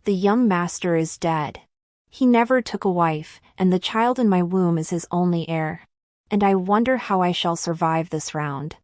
The young master is dead. He never took a wife, and the child in my womb is his only heir. And I wonder how I shall survive this round.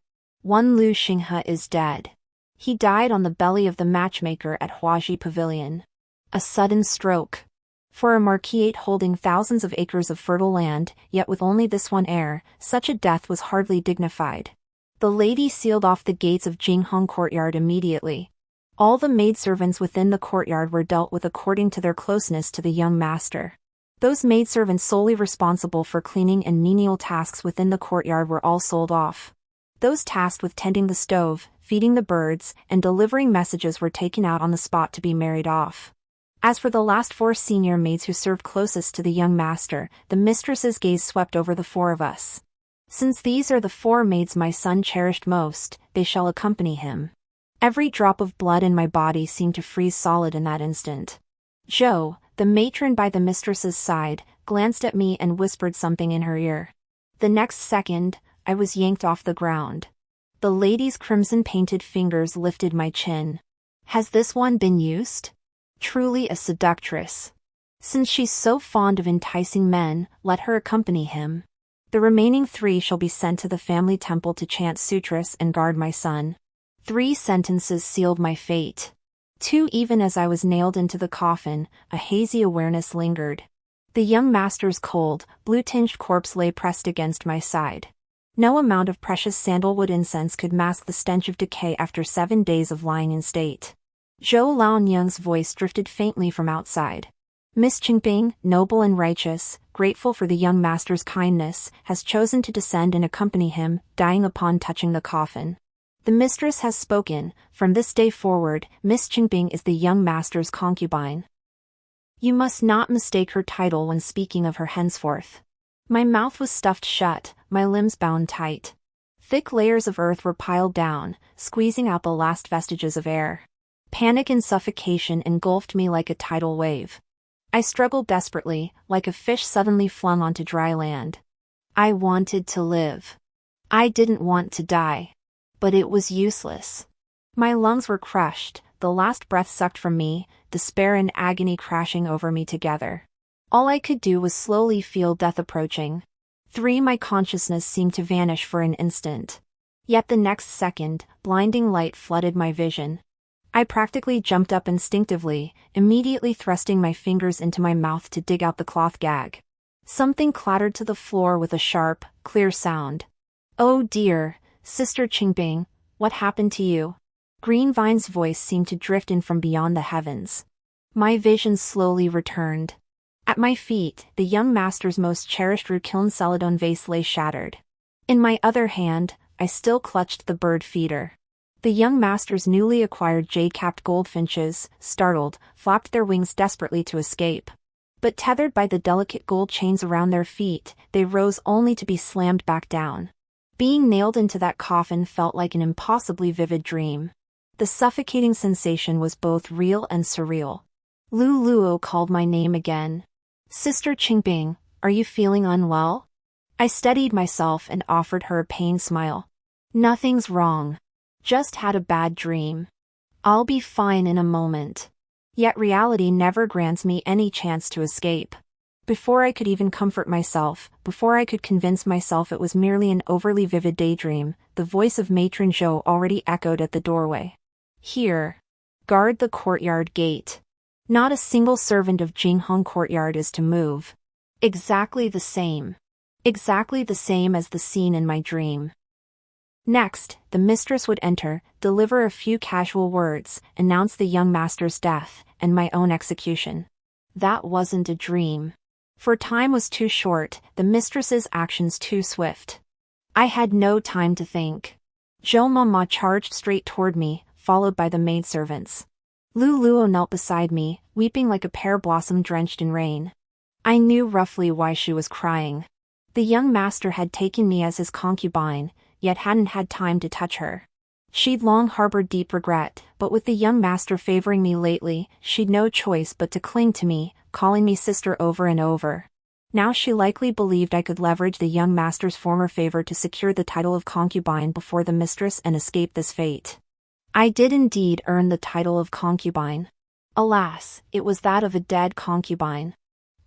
One Lu Xinghe is dead. He died on the belly of the matchmaker at Huaji Pavilion. A sudden stroke. For a marquisate holding thousands of acres of fertile land, yet with only this one heir, such a death was hardly dignified. The lady sealed off the gates of Jinghong courtyard immediately. All the maidservants within the courtyard were dealt with according to their closeness to the young master. Those maidservants solely responsible for cleaning and menial tasks within the courtyard were all sold off. Those tasked with tending the stove, feeding the birds, and delivering messages were taken out on the spot to be married off. As for the last 4 senior maids who served closest to the young master, the mistress's gaze swept over the 4 of us. Since these are the 4 maids my son cherished most, they shall accompany him. Every drop of blood in my body seemed to freeze solid in that instant. Zhou, the matron by the mistress's side, glanced at me and whispered something in her ear. The next second, I was yanked off the ground. The lady's crimson-painted fingers lifted my chin. Has this one been used? Truly a seductress. Since she's so fond of enticing men, let her accompany him. The remaining 3 shall be sent to the family temple to chant sutras and guard my son. 3 sentences sealed my fate. 2 even as I was nailed into the coffin, a hazy awareness lingered. The young master's cold, blue-tinged corpse lay pressed against my side. No amount of precious sandalwood incense could mask the stench of decay after 7 days of lying in state. Zhou Laonyang's voice drifted faintly from outside. Miss Qingbing, noble and righteous, grateful for the young master's kindness, has chosen to descend and accompany him, dying upon touching the coffin. The mistress has spoken. From this day forward, Miss Qingbing is the young master's concubine. You must not mistake her title when speaking of her henceforth. My mouth was stuffed shut, my limbs bound tight. Thick layers of earth were piled down, squeezing out the last vestiges of air. Panic and suffocation engulfed me like a tidal wave. I struggled desperately, like a fish suddenly flung onto dry land. I wanted to live. I didn't want to die. But it was useless. My lungs were crushed, the last breath sucked from me, despair and agony crashing over me together. All I could do was slowly feel death approaching. My consciousness seemed to vanish for an instant. Yet the next second, blinding light flooded my vision. I practically jumped up instinctively, immediately thrusting my fingers into my mouth to dig out the cloth gag. Something clattered to the floor with a sharp, clear sound. Oh dear, Sister Qingbing, what happened to you? Greenvine's voice seemed to drift in from beyond the heavens. My vision slowly returned. At my feet, the young master's most cherished Rukiln Celadon vase lay shattered. In my other hand, I still clutched the bird feeder. The young master's newly acquired jade-capped goldfinches, startled, flapped their wings desperately to escape. But tethered by the delicate gold chains around their feet, they rose only to be slammed back down. Being nailed into that coffin felt like an impossibly vivid dream. The suffocating sensation was both real and surreal. Lu Luo called my name again. Sister Qingbing, are you feeling unwell? I steadied myself and offered her a pained smile. Nothing's wrong. Just had a bad dream. I'll be fine in a moment. Yet reality never grants me any chance to escape. Before I could even comfort myself, before I could convince myself it was merely an overly vivid daydream, the voice of Matron Zhou already echoed at the doorway. Here. Guard the courtyard gate. Not a single servant of Jinghong courtyard is to move. Exactly the same. Exactly the same as the scene in my dream. Next, the mistress would enter, deliver a few casual words, announce the young master's death, and my own execution. That wasn't a dream. For time was too short, the mistress's actions too swift. I had no time to think. Zhou Mama charged straight toward me, followed by the maidservants. Lu Luo knelt beside me, weeping like a pear blossom drenched in rain. I knew roughly why she was crying. The young master had taken me as his concubine, yet hadn't had time to touch her. She'd long harbored deep regret, but with the young master favoring me lately, she'd no choice but to cling to me, calling me sister over and over. Now she likely believed I could leverage the young master's former favor to secure the title of concubine before the mistress and escape this fate. I did indeed earn the title of concubine. Alas, it was that of a dead concubine.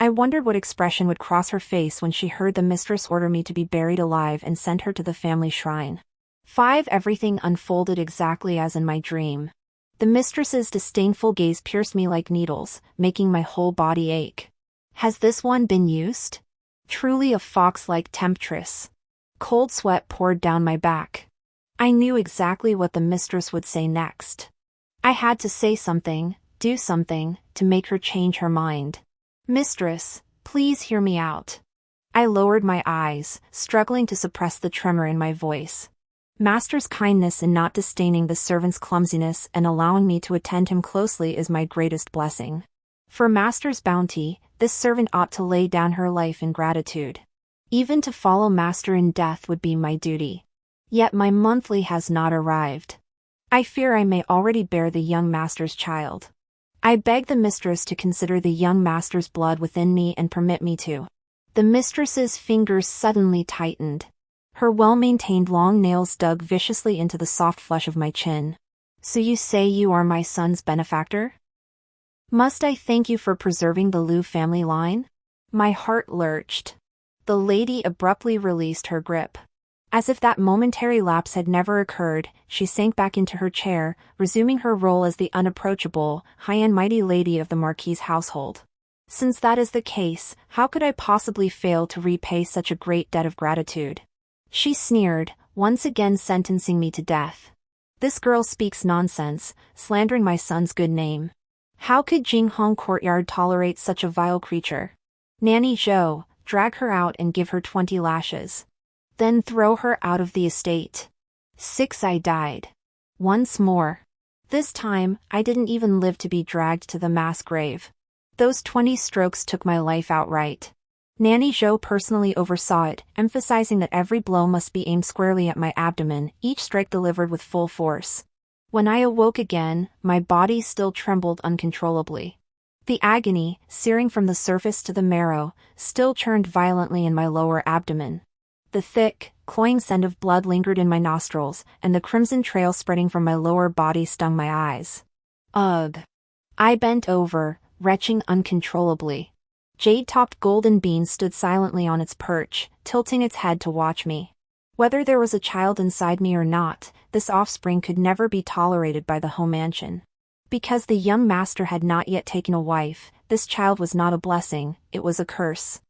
I wondered what expression would cross her face when she heard the mistress order me to be buried alive and send her to the family shrine. 5. Everything unfolded exactly as in my dream. The mistress's disdainful gaze pierced me like needles, making my whole body ache. Has this one been used? Truly a fox-like temptress. Cold sweat poured down my back. I knew exactly what the mistress would say next. I had to say something, do something, to make her change her mind. Mistress, please hear me out. I lowered my eyes, struggling to suppress the tremor in my voice. Master's kindness in not disdaining the servant's clumsiness and allowing me to attend him closely is my greatest blessing. For Master's bounty, this servant ought to lay down her life in gratitude. Even to follow Master in death would be my duty. Yet my monthly has not arrived. I fear I may already bear the young Master's child. I beg the mistress to consider the young Master's blood within me and permit me to. The mistress's fingers suddenly tightened. Her well-maintained long nails dug viciously into the soft flesh of my chin. So you say you are my son's benefactor? Must I thank you for preserving the Liu family line? My heart lurched. The lady abruptly released her grip. As if that momentary lapse had never occurred, she sank back into her chair, resuming her role as the unapproachable, high and mighty lady of the Marquis's household. Since that is the case, how could I possibly fail to repay such a great debt of gratitude? She sneered, once again sentencing me to death. This girl speaks nonsense, slandering my son's good name. How could Jinghong Courtyard tolerate such a vile creature? Nanny Zhou, drag her out and give her 20 lashes. Then throw her out of the estate. 6. I died. Once more. This time, I didn't even live to be dragged to the mass grave. Those 20 strokes took my life outright. Nanny Zhou personally oversaw it, emphasizing that every blow must be aimed squarely at my abdomen, each strike delivered with full force. When I awoke again, my body still trembled uncontrollably. The agony, searing from the surface to the marrow, still churned violently in my lower abdomen. The thick, cloying scent of blood lingered in my nostrils, and the crimson trail spreading from my lower body stung my eyes. Ugh! I bent over, retching uncontrollably. Jade-topped golden bean stood silently on its perch, tilting its head to watch me. Whether there was a child inside me or not, this offspring could never be tolerated by the home mansion. Because the young master had not yet taken a wife, this child was not a blessing, it was a curse.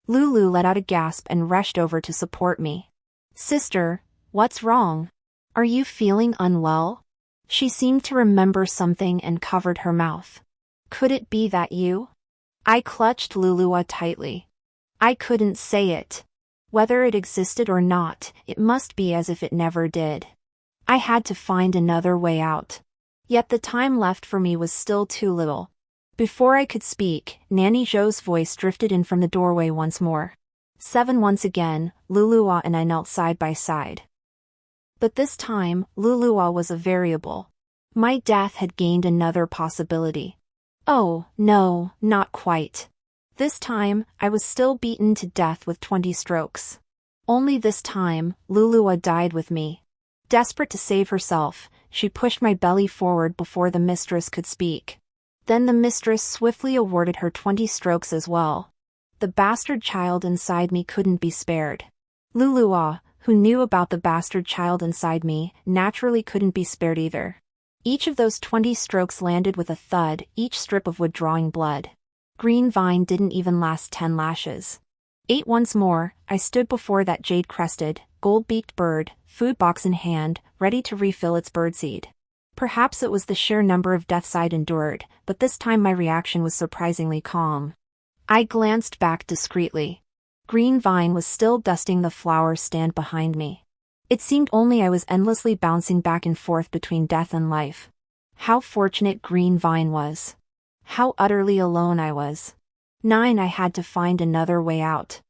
Lulu let out a gasp and rushed over to support me. Sister, what's wrong? Are you feeling unwell? She seemed to remember something and covered her mouth. Could it be that you? I clutched Lulua tightly. I couldn't say it. Whether it existed or not, it must be as if it never did. I had to find another way out. Yet the time left for me was still too little. Before I could speak, Nanny Zhou's voice drifted in from the doorway once more. 7. Once again, Lulua and I knelt side by side. But this time, Lulua was a variable. My death had gained another possibility. Oh, no, not quite. This time, I was still beaten to death with 20 strokes. Only this time, Lulua died with me. Desperate to save herself, she pushed my belly forward before the mistress could speak. Then the mistress swiftly awarded her 20 strokes as well. The bastard child inside me couldn't be spared. Lulua, who knew about the bastard child inside me, naturally couldn't be spared either. Each of those 20 strokes landed with a thud, each strip of wood drawing blood. Green Vine didn't even last 10 lashes. 8. Once more, I stood before that jade-crested, gold-beaked bird, food box in hand, ready to refill its birdseed. Perhaps it was the sheer number of deaths I'd endured, but this time my reaction was surprisingly calm. I glanced back discreetly. Green Vine was still dusting the flower stand behind me. It seemed only I was endlessly bouncing back and forth between death and life. How fortunate Green Vine was. How utterly alone I was. 9. I had to find another way out.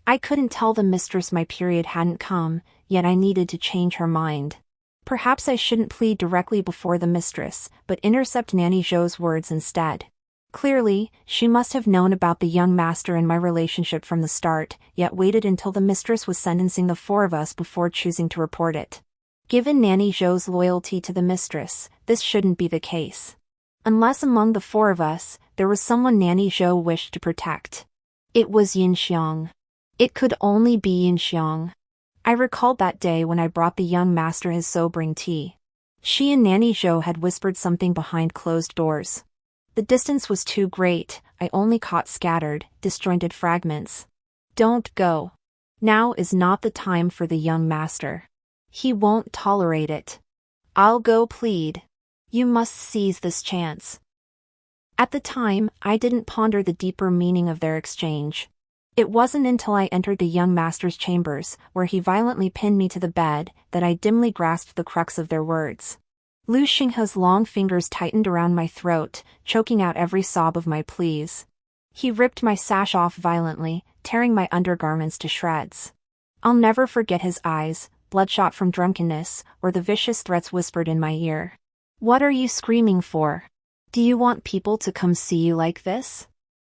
I couldn't tell the mistress my period hadn't come, yet I needed to change her mind. Perhaps I shouldn't plead directly before the mistress, but intercept Nanny Zhou's words instead. Clearly, she must have known about the young master and my relationship from the start, yet waited until the mistress was sentencing the 4 of us before choosing to report it. Given Nanny Zhou's loyalty to the mistress, this shouldn't be the case. Unless among the four of us, there was someone Nanny Zhou wished to protect. It was Yin Xiang. It could only be Yin Xiang. I recalled that day when I brought the young master his sobering tea. She and Nanny Zhou had whispered something behind closed doors. The distance was too great, I only caught scattered, disjointed fragments. Don't go. Now is not the time for the young master. He won't tolerate it. I'll go plead. You must seize this chance. At the time, I didn't ponder the deeper meaning of their exchange. It wasn't until I entered the young master's chambers, where he violently pinned me to the bed, that I dimly grasped the crux of their words. Lu Xinghe's long fingers tightened around my throat, choking out every sob of my pleas. He ripped my sash off violently, tearing my undergarments to shreds. I'll never forget his eyes, bloodshot from drunkenness, or the vicious threats whispered in my ear. What are you screaming for? Do you want people to come see you like this?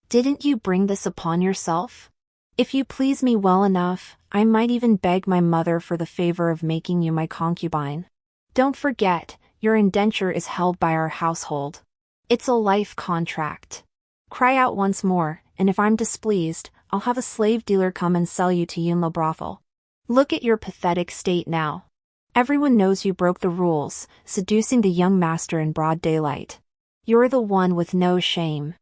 Didn't you bring this upon yourself? If you please me well enough, I might even beg my mother for the favor of making you my concubine. Don't forget, your indenture is held by our household. It's a life contract. Cry out once more, and if I'm displeased, I'll have a slave dealer come and sell you to Yunlo brothel. Look at your pathetic state now. Everyone knows you broke the rules, seducing the young master in broad daylight. You're the one with no shame.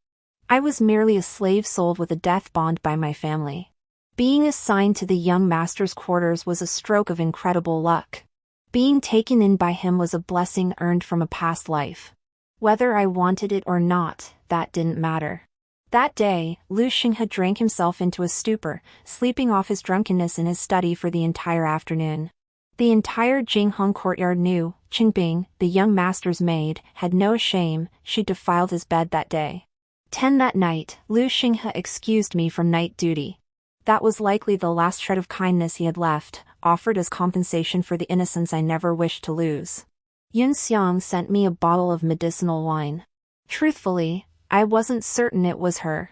I was merely a slave sold with a death bond by my family. Being assigned to the young master's quarters was a stroke of incredible luck. Being taken in by him was a blessing earned from a past life. Whether I wanted it or not, that didn't matter. That day, Lu Xinghe drank himself into a stupor, sleeping off his drunkenness in his study for the entire afternoon. The entire Jinghong courtyard knew, Qingbing, the young master's maid, had no shame, she defiled his bed that day. 10 that night, Lu Xinghe excused me from night duty. That was likely the last shred of kindness he had left, offered as compensation for the innocence I never wished to lose. Yun Xiang sent me a bottle of medicinal wine. Truthfully, I wasn't certain it was her.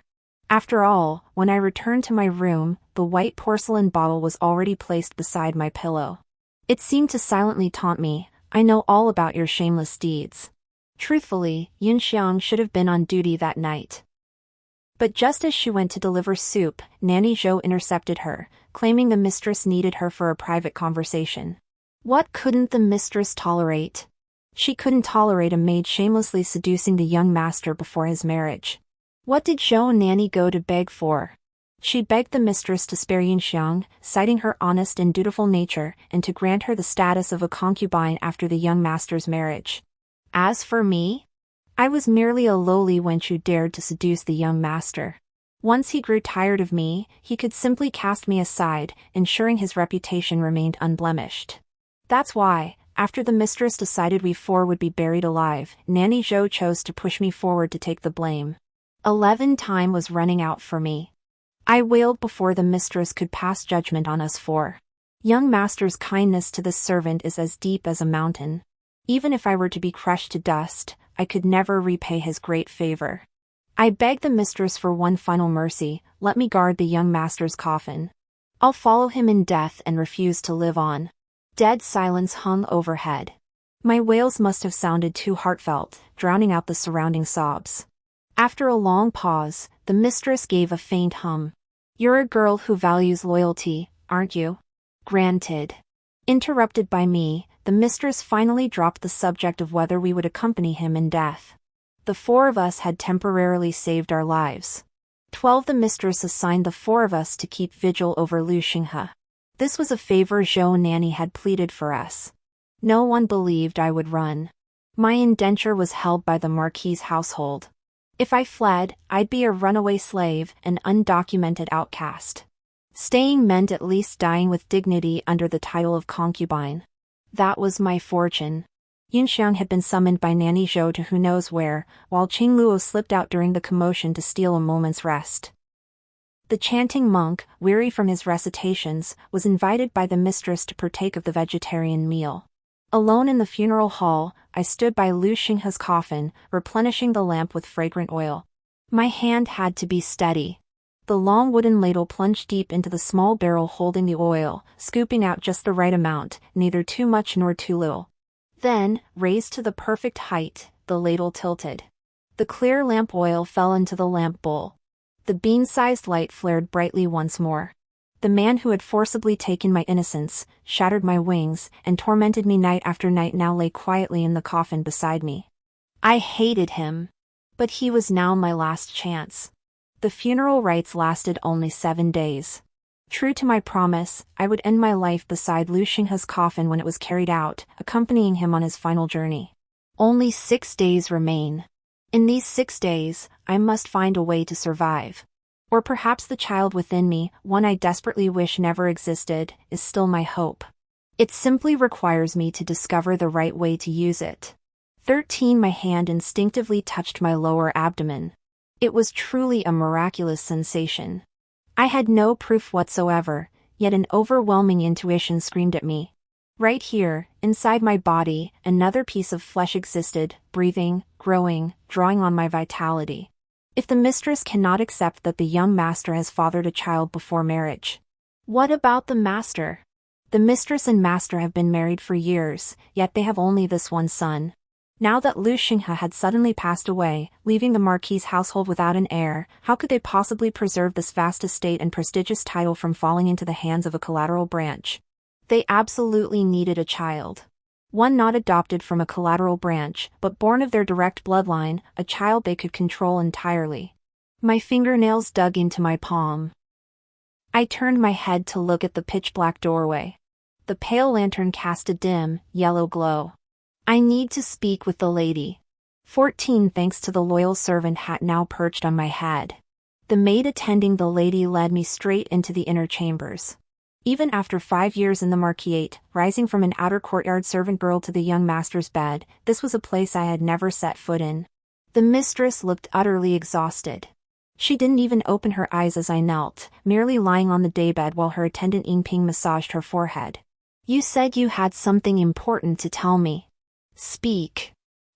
After all, when I returned to my room, the white porcelain bottle was already placed beside my pillow. It seemed to silently taunt me, I know all about your shameless deeds. Truthfully, Yun Xiang should have been on duty that night. But just as she went to deliver soup, Nanny Zhou intercepted her, claiming the mistress needed her for a private conversation. What couldn't the mistress tolerate? She couldn't tolerate a maid shamelessly seducing the young master before his marriage. What did Zhou Nanny go to beg for? She begged the mistress to spare Yin Xiang, citing her honest and dutiful nature, and to grant her the status of a concubine after the young master's marriage. As for me, I was merely a lowly wench who dared to seduce the young master. Once he grew tired of me, he could simply cast me aside, ensuring his reputation remained unblemished. That's why, after the mistress decided we four would be buried alive, Nanny Zhou chose to push me forward to take the blame. 11 time was running out for me. I wailed before the mistress could pass judgment on us four. Young master's kindness to this servant is as deep as a mountain. Even if I were to be crushed to dust, I could never repay his great favor. I begged the mistress for one final mercy, let me guard the young master's coffin. I'll follow him in death and refuse to live on. Dead silence hung overhead. My wails must have sounded too heartfelt, drowning out the surrounding sobs. After a long pause, the mistress gave a faint hum. You're a girl who values loyalty, aren't you? Granted. Interrupted by me, the mistress finally dropped the subject of whether we would accompany him in death. The four of us had temporarily saved our lives. 12 The mistress assigned the four of us to keep vigil over Lu Xinghe. This was a favor Zhou Nanny had pleaded for us. No one believed I would run. My indenture was held by the Marquis's household. If I fled, I'd be a runaway slave, an undocumented outcast. Staying meant at least dying with dignity under the title of concubine. That was my fortune. Yun Xiang had been summoned by Nanny Zhou to who knows where, while Qing Luo slipped out during the commotion to steal a moment's rest. The chanting monk, weary from his recitations, was invited by the mistress to partake of the vegetarian meal. Alone in the funeral hall, I stood by Lu Xinghe's coffin, replenishing the lamp with fragrant oil. My hand had to be steady. The long wooden ladle plunged deep into the small barrel holding the oil, scooping out just the right amount, neither too much nor too little. Then, raised to the perfect height, the ladle tilted. The clear lamp oil fell into the lamp bowl. The bean-sized light flared brightly once more. The man who had forcibly taken my innocence, shattered my wings, and tormented me night after night now lay quietly in the coffin beside me. I hated him. But he was now my last chance. The funeral rites lasted only 7 days. True to my promise, I would end my life beside Lu Xinghe's coffin when it was carried out, accompanying him on his final journey. Only 6 days remain. In these 6 days, I must find a way to survive. Or perhaps the child within me, one I desperately wish never existed, is still my hope. It simply requires me to discover the right way to use it. 13. My hand instinctively touched my lower abdomen. It was truly a miraculous sensation. I had no proof whatsoever, yet an overwhelming intuition screamed at me. Right here, inside my body, another piece of flesh existed, breathing, growing, drawing on my vitality. If the mistress cannot accept that the young master has fathered a child before marriage, what about the master? The mistress and master have been married for years, yet they have only this one son. Now that Lu Xinghe had suddenly passed away, leaving the Marquis's household without an heir, how could they possibly preserve this vast estate and prestigious title from falling into the hands of a collateral branch? They absolutely needed a child. One not adopted from a collateral branch, but born of their direct bloodline, a child they could control entirely. My fingernails dug into my palm. I turned my head to look at the pitch-black doorway. The pale lantern cast a dim, yellow glow. I need to speak with the lady. 14. Thanks to the loyal servant hat now perched on my head. The maid attending the lady led me straight into the inner chambers. Even after 5 years in the marquisate, rising from an outer courtyard servant girl to the young master's bed, this was a place I had never set foot in. The mistress looked utterly exhausted. She didn't even open her eyes as I knelt, merely lying on the daybed while her attendant Yingping massaged her forehead. You said you had something important to tell me. Speak.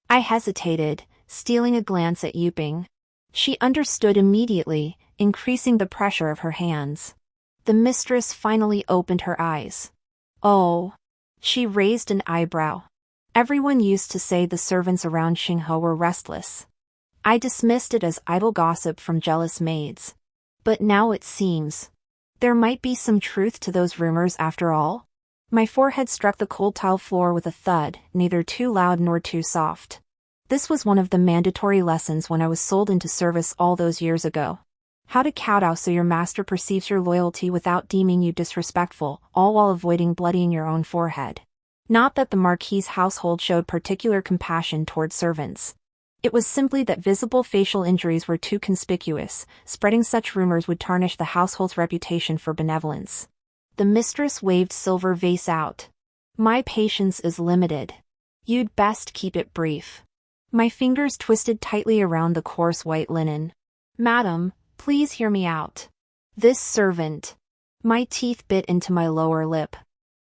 I hesitated, stealing a glance at Yuping. She understood immediately, increasing the pressure of her hands. The mistress finally opened her eyes. Oh. She raised an eyebrow. Everyone used to say the servants around Xinghe were restless. I dismissed it as idle gossip from jealous maids. But now it seems there might be some truth to those rumors after all. My forehead struck the cold tile floor with a thud, neither too loud nor too soft. This was one of the mandatory lessons when I was sold into service all those years ago. How to kowtow so your master perceives your loyalty without deeming you disrespectful, all while avoiding bloodying your own forehead. Not that the Marquis's household showed particular compassion toward servants. It was simply that visible facial injuries were too conspicuous. Spreading such rumors would tarnish the household's reputation for benevolence. The mistress waved silver vase out. My patience is limited. You'd best keep it brief. My fingers twisted tightly around the coarse white linen. Madam, please hear me out. This servant. My teeth bit into my lower lip.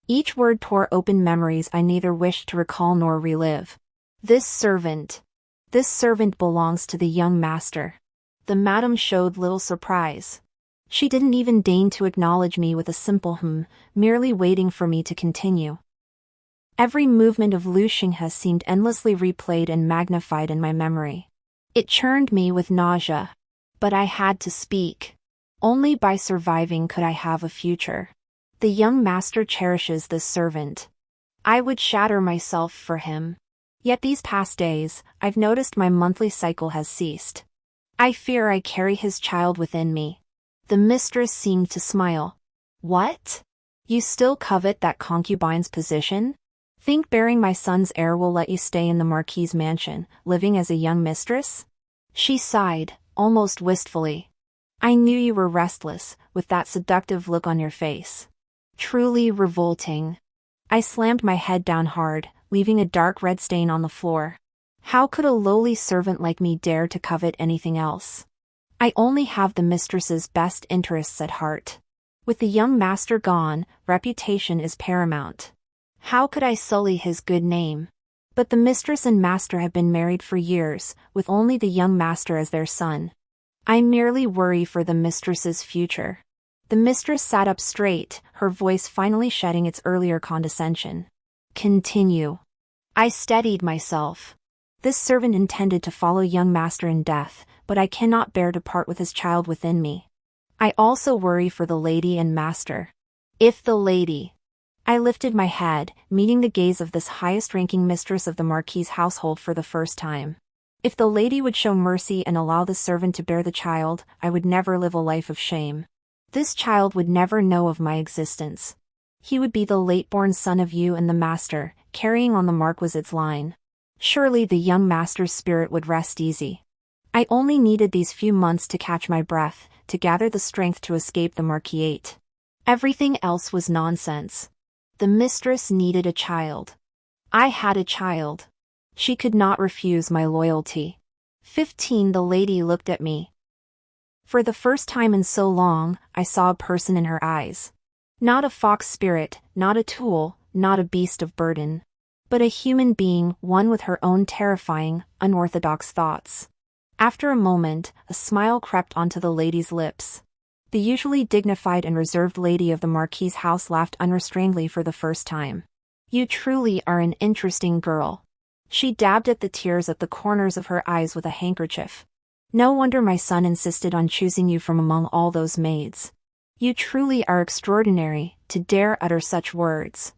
Each word tore open memories I neither wished to recall nor relive. This servant. This servant belongs to the young master. The madam showed little surprise. She didn't even deign to acknowledge me with a simple merely waiting for me to continue. Every movement of Lu Xinghe seemed endlessly replayed and magnified in my memory. It churned me with nausea. But I had to speak. Only by surviving could I have a future. The young master cherishes this servant. I would shatter myself for him. Yet these past days, I've noticed my monthly cycle has ceased. I fear I carry his child within me. The mistress seemed to smile. What? You still covet that concubine's position? Think bearing my son's heir will let you stay in the Marquis's mansion, living as a young mistress? She sighed, almost wistfully. I knew you were restless, with that seductive look on your face. Truly revolting. I slammed my head down hard, leaving a dark red stain on the floor. How could a lowly servant like me dare to covet anything else? I only have the mistress's best interests at heart. With the young master gone, reputation is paramount. How could I sully his good name? But the mistress and master have been married for years, with only the young master as their son. I merely worry for the mistress's future. The mistress sat up straight, her voice finally shedding its earlier condescension. Continue. I steadied myself. This servant intended to follow young master in death, but I cannot bear to part with his child within me. I also worry for the lady and master. If the lady... I lifted my head, meeting the gaze of this highest-ranking mistress of the Marquis's household for the first time. If the lady would show mercy and allow the servant to bear the child, I would never live a life of shame. This child would never know of my existence. He would be the late-born son of you and the master, carrying on the Marquis's line. Surely the young master's spirit would rest easy. I only needed these few months to catch my breath, to gather the strength to escape the Marquis. Everything else was nonsense. The mistress needed a child. I had a child. She could not refuse my loyalty. 15. The lady looked at me. For the first time in so long, I saw a person in her eyes. Not a fox spirit, not a tool, not a beast of burden. But a human being, one with her own terrifying, unorthodox thoughts. After a moment, a smile crept onto the lady's lips. The usually dignified and reserved lady of the Marquis's house laughed unrestrainedly for the first time. You truly are an interesting girl. She dabbed at the tears at the corners of her eyes with a handkerchief. No wonder my son insisted on choosing you from among all those maids. You truly are extraordinary, to dare utter such words.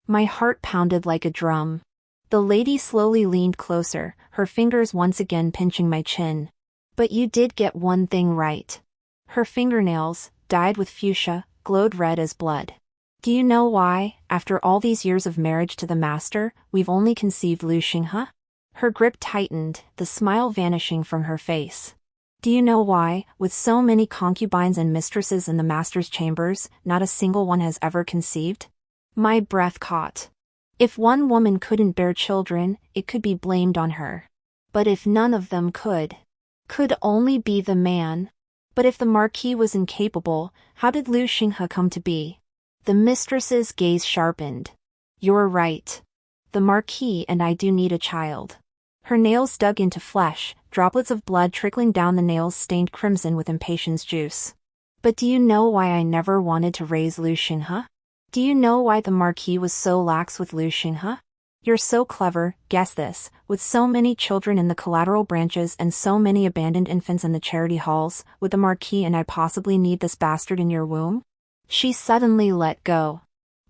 My heart pounded like a drum. The lady slowly leaned closer, her fingers once again pinching my chin. But you did get one thing right. Her fingernails, dyed with fuchsia, glowed red as blood. Do you know why, after all these years of marriage to the master, we've only conceived Lu Xinghe? Her grip tightened, the smile vanishing from her face. Do you know why, with so many concubines and mistresses in the master's chambers, not a single one has ever conceived? My breath caught. If one woman couldn't bear children, it could be blamed on her. But if none of them could only be the man. But if the Marquis was incapable, how did Lu Xinghe come to be? The mistress's gaze sharpened. You're right. The Marquis and I do need a child. Her nails dug into flesh, droplets of blood trickling down the nails stained crimson with impatience juice. But do you know why I never wanted to raise Lu Xinghe? Do you know why the Marquis was so lax with Lu Xinghe? You're so clever, guess this, with so many children in the collateral branches and so many abandoned infants in the charity halls, would the Marquis and I possibly need this bastard in your womb? She suddenly let go.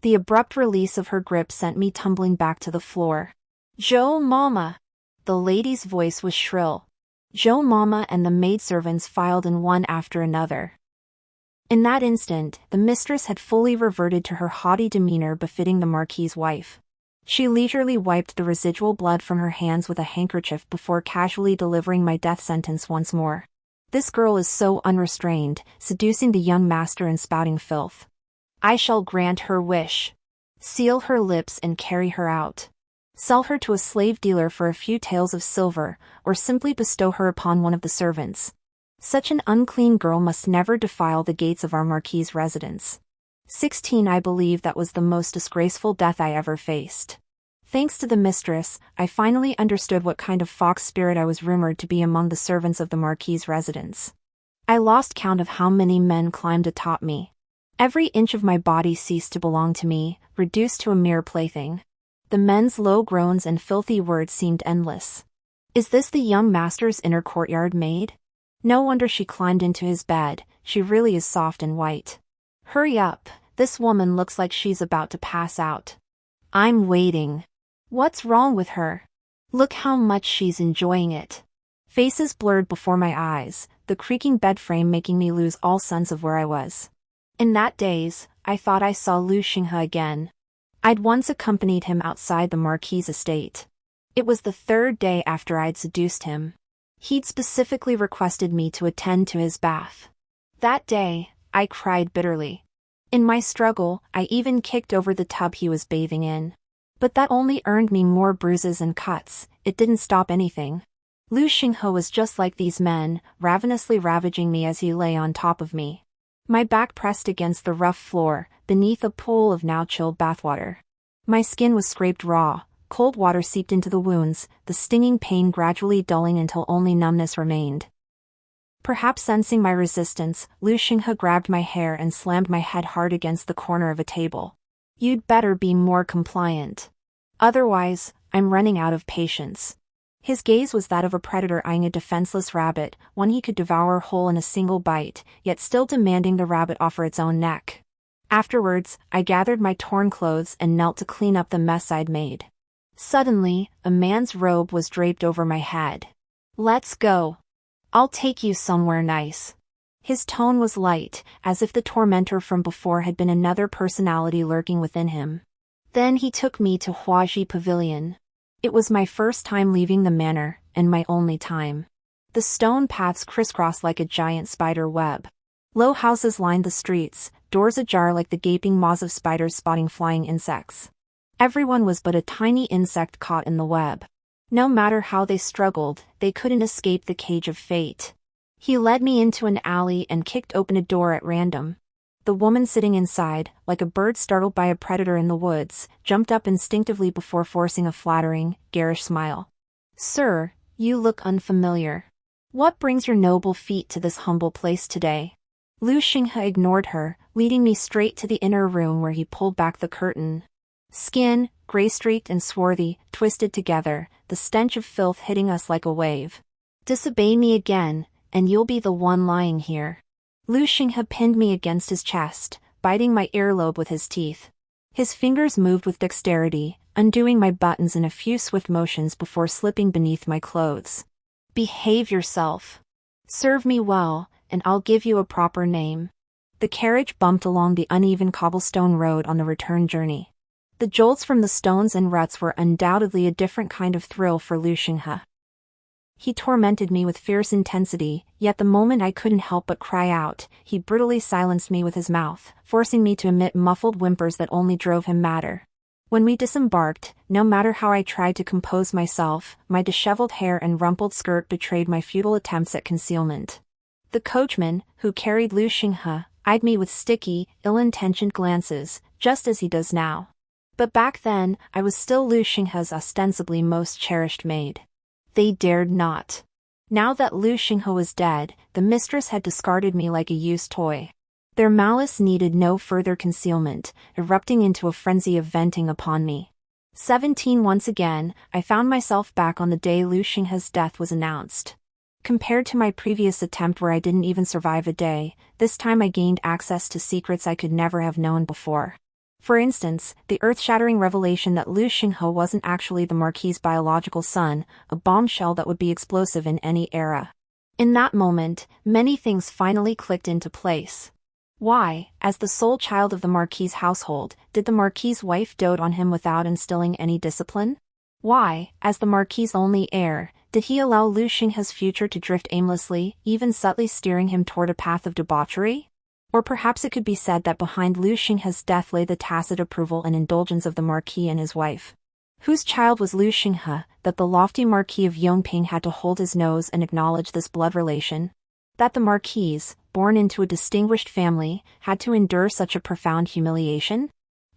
The abrupt release of her grip sent me tumbling back to the floor. "Joe Mama!" The lady's voice was shrill. Joe Mama and the maidservants filed in one after another. In that instant, the mistress had fully reverted to her haughty demeanor befitting the Marquis's wife. She leisurely wiped the residual blood from her hands with a handkerchief before casually delivering my death sentence once more. This girl is so unrestrained, seducing the young master and spouting filth. I shall grant her wish. Seal her lips and carry her out. Sell her to a slave dealer for a few taels of silver, or simply bestow her upon one of the servants. Such an unclean girl must never defile the gates of our Marquis's residence. 16. I believe that was the most disgraceful death I ever faced. Thanks to the mistress, I finally understood what kind of fox spirit I was rumored to be among the servants of the Marquis's residence. I lost count of how many men climbed atop me. Every inch of my body ceased to belong to me, reduced to a mere plaything. The men's low groans and filthy words seemed endless. Is this the young master's inner courtyard maid? No wonder she climbed into his bed, she really is soft and white. Hurry up, this woman looks like she's about to pass out. I'm waiting. What's wrong with her? Look how much she's enjoying it. Faces blurred before my eyes, the creaking bed frame making me lose all sense of where I was. In that daze, I thought I saw Lu Xinghe again. I'd once accompanied him outside the Marquis's estate. It was the third day after I'd seduced him. He'd specifically requested me to attend to his bath. That day, I cried bitterly. In my struggle, I even kicked over the tub he was bathing in. But that only earned me more bruises and cuts, it didn't stop anything. Lu Xinghe was just like these men, ravenously ravaging me as he lay on top of me. My back pressed against the rough floor, beneath a pool of now chilled bathwater. My skin was scraped raw, cold water seeped into the wounds, the stinging pain gradually dulling until only numbness remained. Perhaps sensing my resistance, Lu Xinghe grabbed my hair and slammed my head hard against the corner of a table. You'd better be more compliant. Otherwise, I'm running out of patience. His gaze was that of a predator eyeing a defenseless rabbit, one he could devour whole in a single bite, yet still demanding the rabbit offer its own neck. Afterwards, I gathered my torn clothes and knelt to clean up the mess I'd made. Suddenly, a man's robe was draped over my head. "Let's go. I'll take you somewhere nice." His tone was light, as if the tormentor from before had been another personality lurking within him. Then he took me to Huaji Pavilion. It was my first time leaving the manor, and my only time. The stone paths crisscrossed like a giant spider web. Low houses lined the streets, doors ajar like the gaping maws of spiders spotting flying insects. Everyone was but a tiny insect caught in the web. No matter how they struggled, they couldn't escape the cage of fate. He led me into an alley and kicked open a door at random. The woman sitting inside, like a bird startled by a predator in the woods, jumped up instinctively before forcing a flattering, garish smile. "Sir, you look unfamiliar. What brings your noble feet to this humble place today?" Lu Xinghe ignored her, leading me straight to the inner room where he pulled back the curtain. Skin, gray-streaked and swarthy, twisted together, the stench of filth hitting us like a wave. "Disobey me again, and you'll be the one lying here." Lu Xinghe pinned me against his chest, biting my earlobe with his teeth. His fingers moved with dexterity, undoing my buttons in a few swift motions before slipping beneath my clothes. "Behave yourself. Serve me well, and I'll give you a proper name." The carriage bumped along the uneven cobblestone road on the return journey. The jolts from the stones and ruts were undoubtedly a different kind of thrill for Lu Xinghe. He tormented me with fierce intensity, yet the moment I couldn't help but cry out, he brutally silenced me with his mouth, forcing me to emit muffled whimpers that only drove him madder. When we disembarked, no matter how I tried to compose myself, my disheveled hair and rumpled skirt betrayed my futile attempts at concealment. The coachman, who carried Lu Xinghe, eyed me with sticky, ill-intentioned glances, just as he does now. But back then, I was still Lu Xinghe's ostensibly most cherished maid. They dared not. Now that Lu Xinghe was dead, the mistress had discarded me like a used toy. Their malice needed no further concealment, erupting into a frenzy of venting upon me. 17 Once again, I found myself back on the day Lu Xinghe's death was announced. Compared to my previous attempt where I didn't even survive a day, this time I gained access to secrets I could never have known before. For instance, the earth-shattering revelation that Lu Xinghe wasn't actually the Marquis's biological son, a bombshell that would be explosive in any era. In that moment, many things finally clicked into place. Why, as the sole child of the Marquis's household, did the Marquis's wife dote on him without instilling any discipline? Why, as the Marquis's only heir, did he allow Lu Xinghe's future to drift aimlessly, even subtly steering him toward a path of debauchery? Or perhaps it could be said that behind Lu Xinghe's death lay the tacit approval and indulgence of the Marquis and his wife. Whose child was Lu Xinghe, that the lofty Marquis of Yongping had to hold his nose and acknowledge this blood relation? That the Marquis, born into a distinguished family, had to endure such a profound humiliation?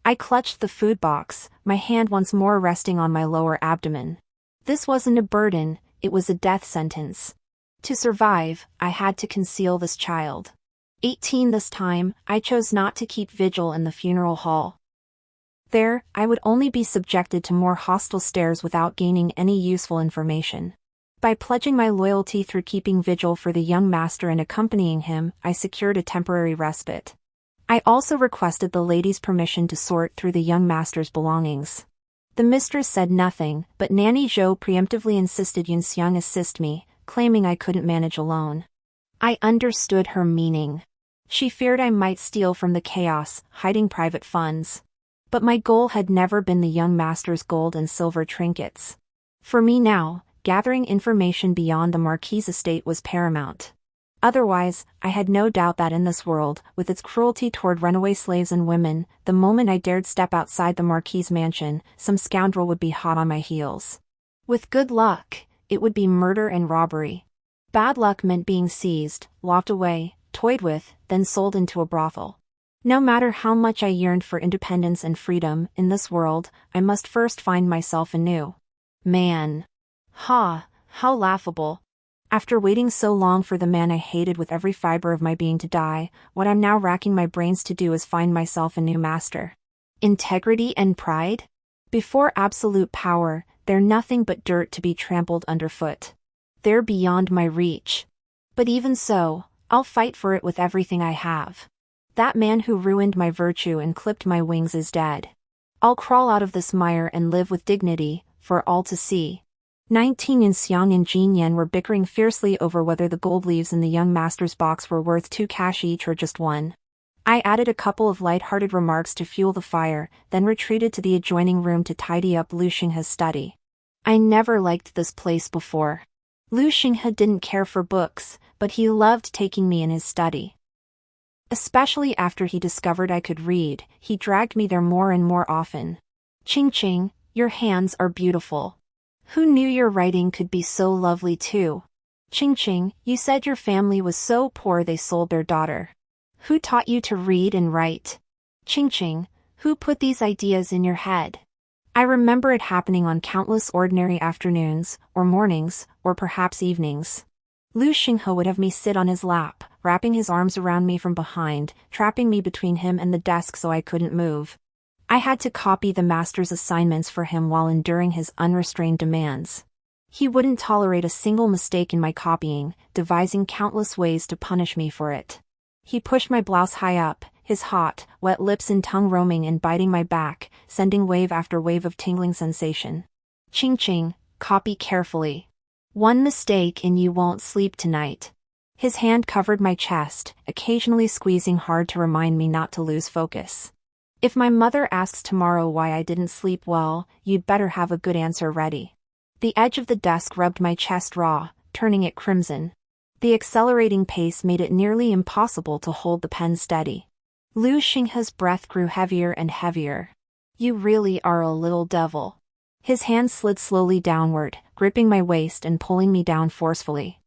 I clutched the food box, my hand once more resting on my lower abdomen. This wasn't a burden, it was a death sentence. To survive, I had to conceal this child. 18 This time, I chose not to keep vigil in the funeral hall. There, I would only be subjected to more hostile stares without gaining any useful information. By pledging my loyalty through keeping vigil for the young master and accompanying him, I secured a temporary respite. I also requested the lady's permission to sort through the young master's belongings. The mistress said nothing, but Nanny Zhou preemptively insisted Yun Xiang assist me, claiming I couldn't manage alone. I understood her meaning. She feared I might steal from the chaos, hiding private funds. But my goal had never been the young master's gold and silver trinkets. For me now, gathering information beyond the Marquis's estate was paramount. Otherwise, I had no doubt that in this world, with its cruelty toward runaway slaves and women, the moment I dared step outside the Marquis's mansion, some scoundrel would be hot on my heels. With good luck, it would be murder and robbery. Bad luck meant being seized, locked away, toyed with, then sold into a brothel. No matter how much I yearned for independence and freedom in this world, I must first find myself anew. Man. Ha, how laughable. After waiting so long for the man I hated with every fiber of my being to die, what I'm now racking my brains to do is find myself a new master. Integrity and pride? Before absolute power, they're nothing but dirt to be trampled underfoot. They're beyond my reach. But even so, I'll fight for it with everything I have. That man who ruined my virtue and clipped my wings is dead. I'll crawl out of this mire and live with dignity, for all to see. 19 Yin Xiang and Jin Yan were bickering fiercely over whether the gold leaves in the young master's box were worth 2 cash each or just 1. I added a couple of light-hearted remarks to fuel the fire, then retreated to the adjoining room to tidy up Lu Xinghe's study. I never liked this place before. Lu Xinghe didn't care for books, but he loved taking me in his study. Especially after he discovered I could read, he dragged me there more and more often. Qing, your hands are beautiful. Who knew your writing could be so lovely too? Qing, you said your family was so poor they sold their daughter. Who taught you to read and write? Qing, who put these ideas in your head? I remember it happening on countless ordinary afternoons, or mornings, or perhaps evenings. Lu Xinghe would have me sit on his lap, wrapping his arms around me from behind, trapping me between him and the desk so I couldn't move. I had to copy the master's assignments for him while enduring his unrestrained demands. He wouldn't tolerate a single mistake in my copying, devising countless ways to punish me for it. He pushed my blouse high up, his hot, wet lips and tongue roaming and biting my back, sending wave after wave of tingling sensation. Qing, copy carefully. One mistake and you won't sleep tonight. His hand covered my chest, occasionally squeezing hard to remind me not to lose focus. If my mother asks tomorrow why I didn't sleep well, you'd better have a good answer ready. The edge of the desk rubbed my chest raw, turning it crimson. The accelerating pace made it nearly impossible to hold the pen steady. Lu Xinghe's breath grew heavier and heavier. You really are a little devil. His hand slid slowly downward, gripping my waist and pulling me down forcefully.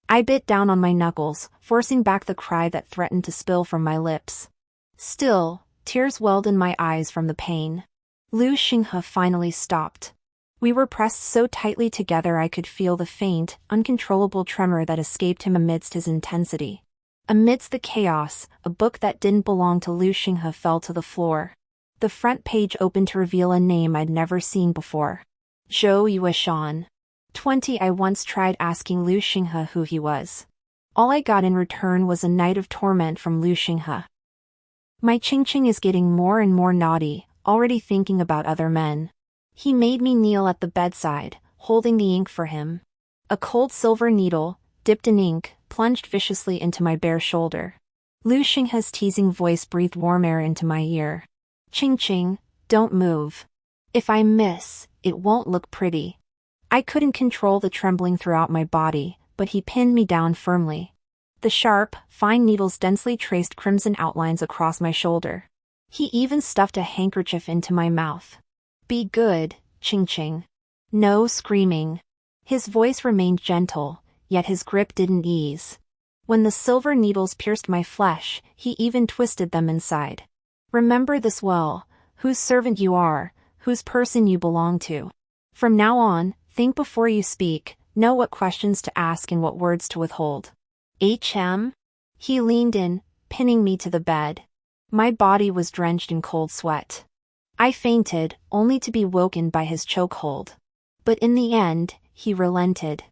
I bit down on my knuckles, forcing back the cry that threatened to spill from my lips. Still, tears welled in my eyes from the pain. Lu Xinghe finally stopped. We were pressed so tightly together I could feel the faint, uncontrollable tremor that escaped him amidst his intensity. Amidst the chaos, a book that didn't belong to Lu Xinghe fell to the floor. The front page opened to reveal a name I'd never seen before. Zhou Yueshan. 20 I once tried asking Lu Xinghe who he was. All I got in return was a night of torment from Lu Xinghe. My Qing is getting more and more naughty, already thinking about other men. He made me kneel at the bedside, holding the ink for him. A cold silver needle, dipped in ink, plunged viciously into my bare shoulder. Lu Xinghe's teasing voice breathed warm air into my ear. Qing, don't move. If I miss, it won't look pretty. I couldn't control the trembling throughout my body, but he pinned me down firmly. The sharp, fine needles densely traced crimson outlines across my shoulder. He even stuffed a handkerchief into my mouth. Be good, Qing. No screaming. His voice remained gentle, yet his grip didn't ease. When the silver needles pierced my flesh, he even twisted them inside. Remember this well, whose servant you are, whose person you belong to. From now on, think before you speak, know what questions to ask and what words to withhold. HM? He leaned in, pinning me to the bed. My body was drenched in cold sweat. I fainted, only to be woken by his chokehold. But in the end, he relented.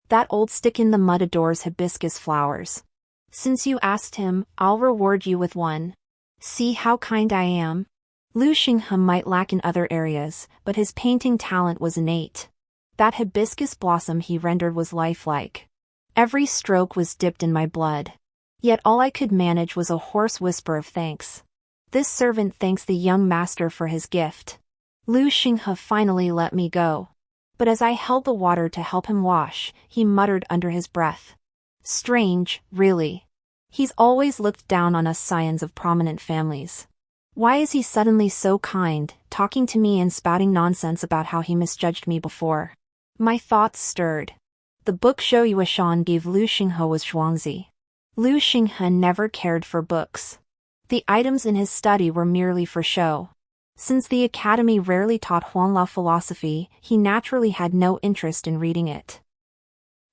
That old stick in the mud adores hibiscus flowers. Since you asked him, I'll reward you with one. See how kind I am? Lu Xinghe might lack in other areas, but his painting talent was innate. That hibiscus blossom he rendered was lifelike. Every stroke was dipped in my blood. Yet all I could manage was a hoarse whisper of thanks. This servant thanks the young master for his gift. Lu Xinghe finally let me go. But as I held the water to help him wash, he muttered under his breath. Strange, really. He's always looked down on us scions of prominent families. Why is he suddenly so kind, talking to me and spouting nonsense about how he misjudged me before? My thoughts stirred. The book Zhou Yueshan gave Lu Xinghe was Zhuangzi. Lu Xinghe never cared for books. The items in his study were merely for show. Since the academy rarely taught Huanglao philosophy, he naturally had no interest in reading it.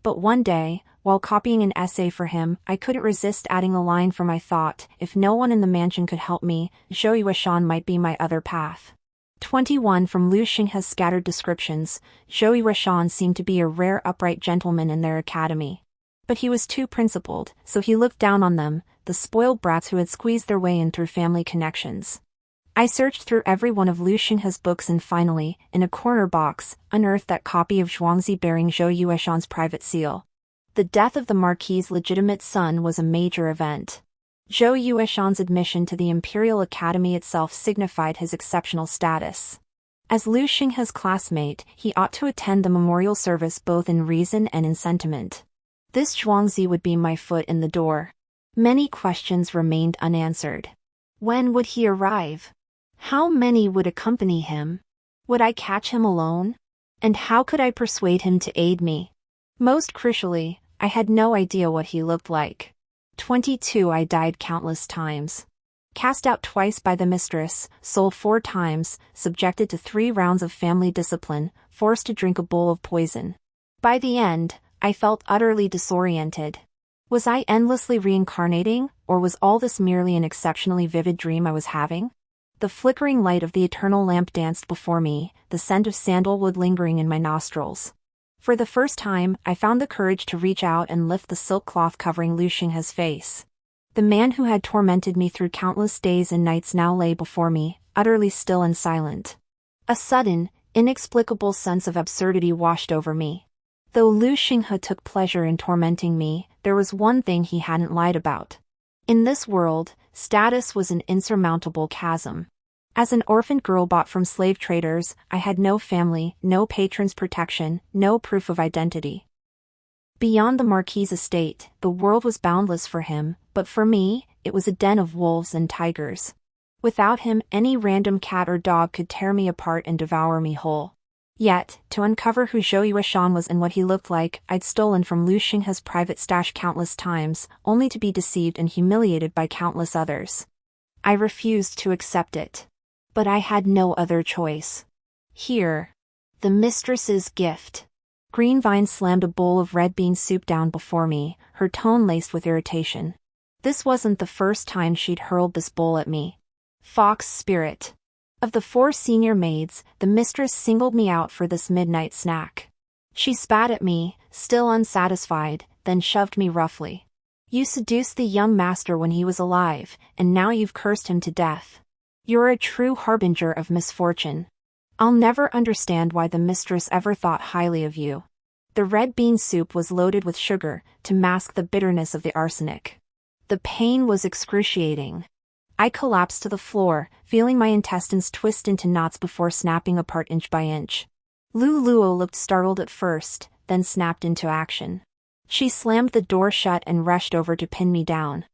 But one day, while copying an essay for him, I couldn't resist adding a line from my thought: if no one in the mansion could help me, Zhou Yueshan might be my other path. 21 From Lu Xinghe's scattered descriptions, Zhou Yueshan seemed to be a rare upright gentleman in their academy. But he was too principled, so he looked down on them, the spoiled brats who had squeezed their way in through family connections. I searched through every one of Lu Xinghe's books and finally, in a corner box, unearthed that copy of Zhuangzi bearing Zhou Yueshan's private seal. The death of the Marquis's legitimate son was a major event. Zhou Yueshan's admission to the Imperial Academy itself signified his exceptional status. As Lu Xinghe's classmate, he ought to attend the memorial service both in reason and in sentiment. This Zhuangzi would be my foot in the door. Many questions remained unanswered. When would he arrive? How many would accompany him? Would I catch him alone? And how could I persuade him to aid me? Most crucially, I had no idea what he looked like. 22 I died countless times. Cast out twice by the mistress, sold 4 times, subjected to 3 rounds of family discipline, forced to drink a bowl of poison. By the end, I felt utterly disoriented. Was I endlessly reincarnating, or was all this merely an exceptionally vivid dream I was having? The flickering light of the eternal lamp danced before me, the scent of sandalwood lingering in my nostrils. For the first time, I found the courage to reach out and lift the silk cloth covering Lu Xinghe's face. The man who had tormented me through countless days and nights now lay before me, utterly still and silent. A sudden, inexplicable sense of absurdity washed over me. Though Lu Xinghe took pleasure in tormenting me, there was one thing he hadn't lied about. In this world, status was an insurmountable chasm. As an orphaned girl bought from slave traders, I had no family, no patron's protection, no proof of identity. Beyond the Marquis's estate, the world was boundless for him, but for me, it was a den of wolves and tigers. Without him, any random cat or dog could tear me apart and devour me whole. Yet, to uncover who Zhou Yueshan was and what he looked like, I'd stolen from Lu Xinghe's private stash countless times, only to be deceived and humiliated by countless others. I refused to accept it. But I had no other choice. Here. The mistress's gift. Greenvine slammed a bowl of red bean soup down before me, her tone laced with irritation. This wasn't the first time she'd hurled this bowl at me. Fox spirit. Of the 4 senior maids, the mistress singled me out for this midnight snack. She spat at me, still unsatisfied, then shoved me roughly. You seduced the young master when he was alive, and now you've cursed him to death. You're a true harbinger of misfortune. I'll never understand why the mistress ever thought highly of you. The red bean soup was loaded with sugar, to mask the bitterness of the arsenic. The pain was excruciating. I collapsed to the floor, feeling my intestines twist into knots before snapping apart inch by inch. Lu Luo looked startled at first, then snapped into action. She slammed the door shut and rushed over to pin me down.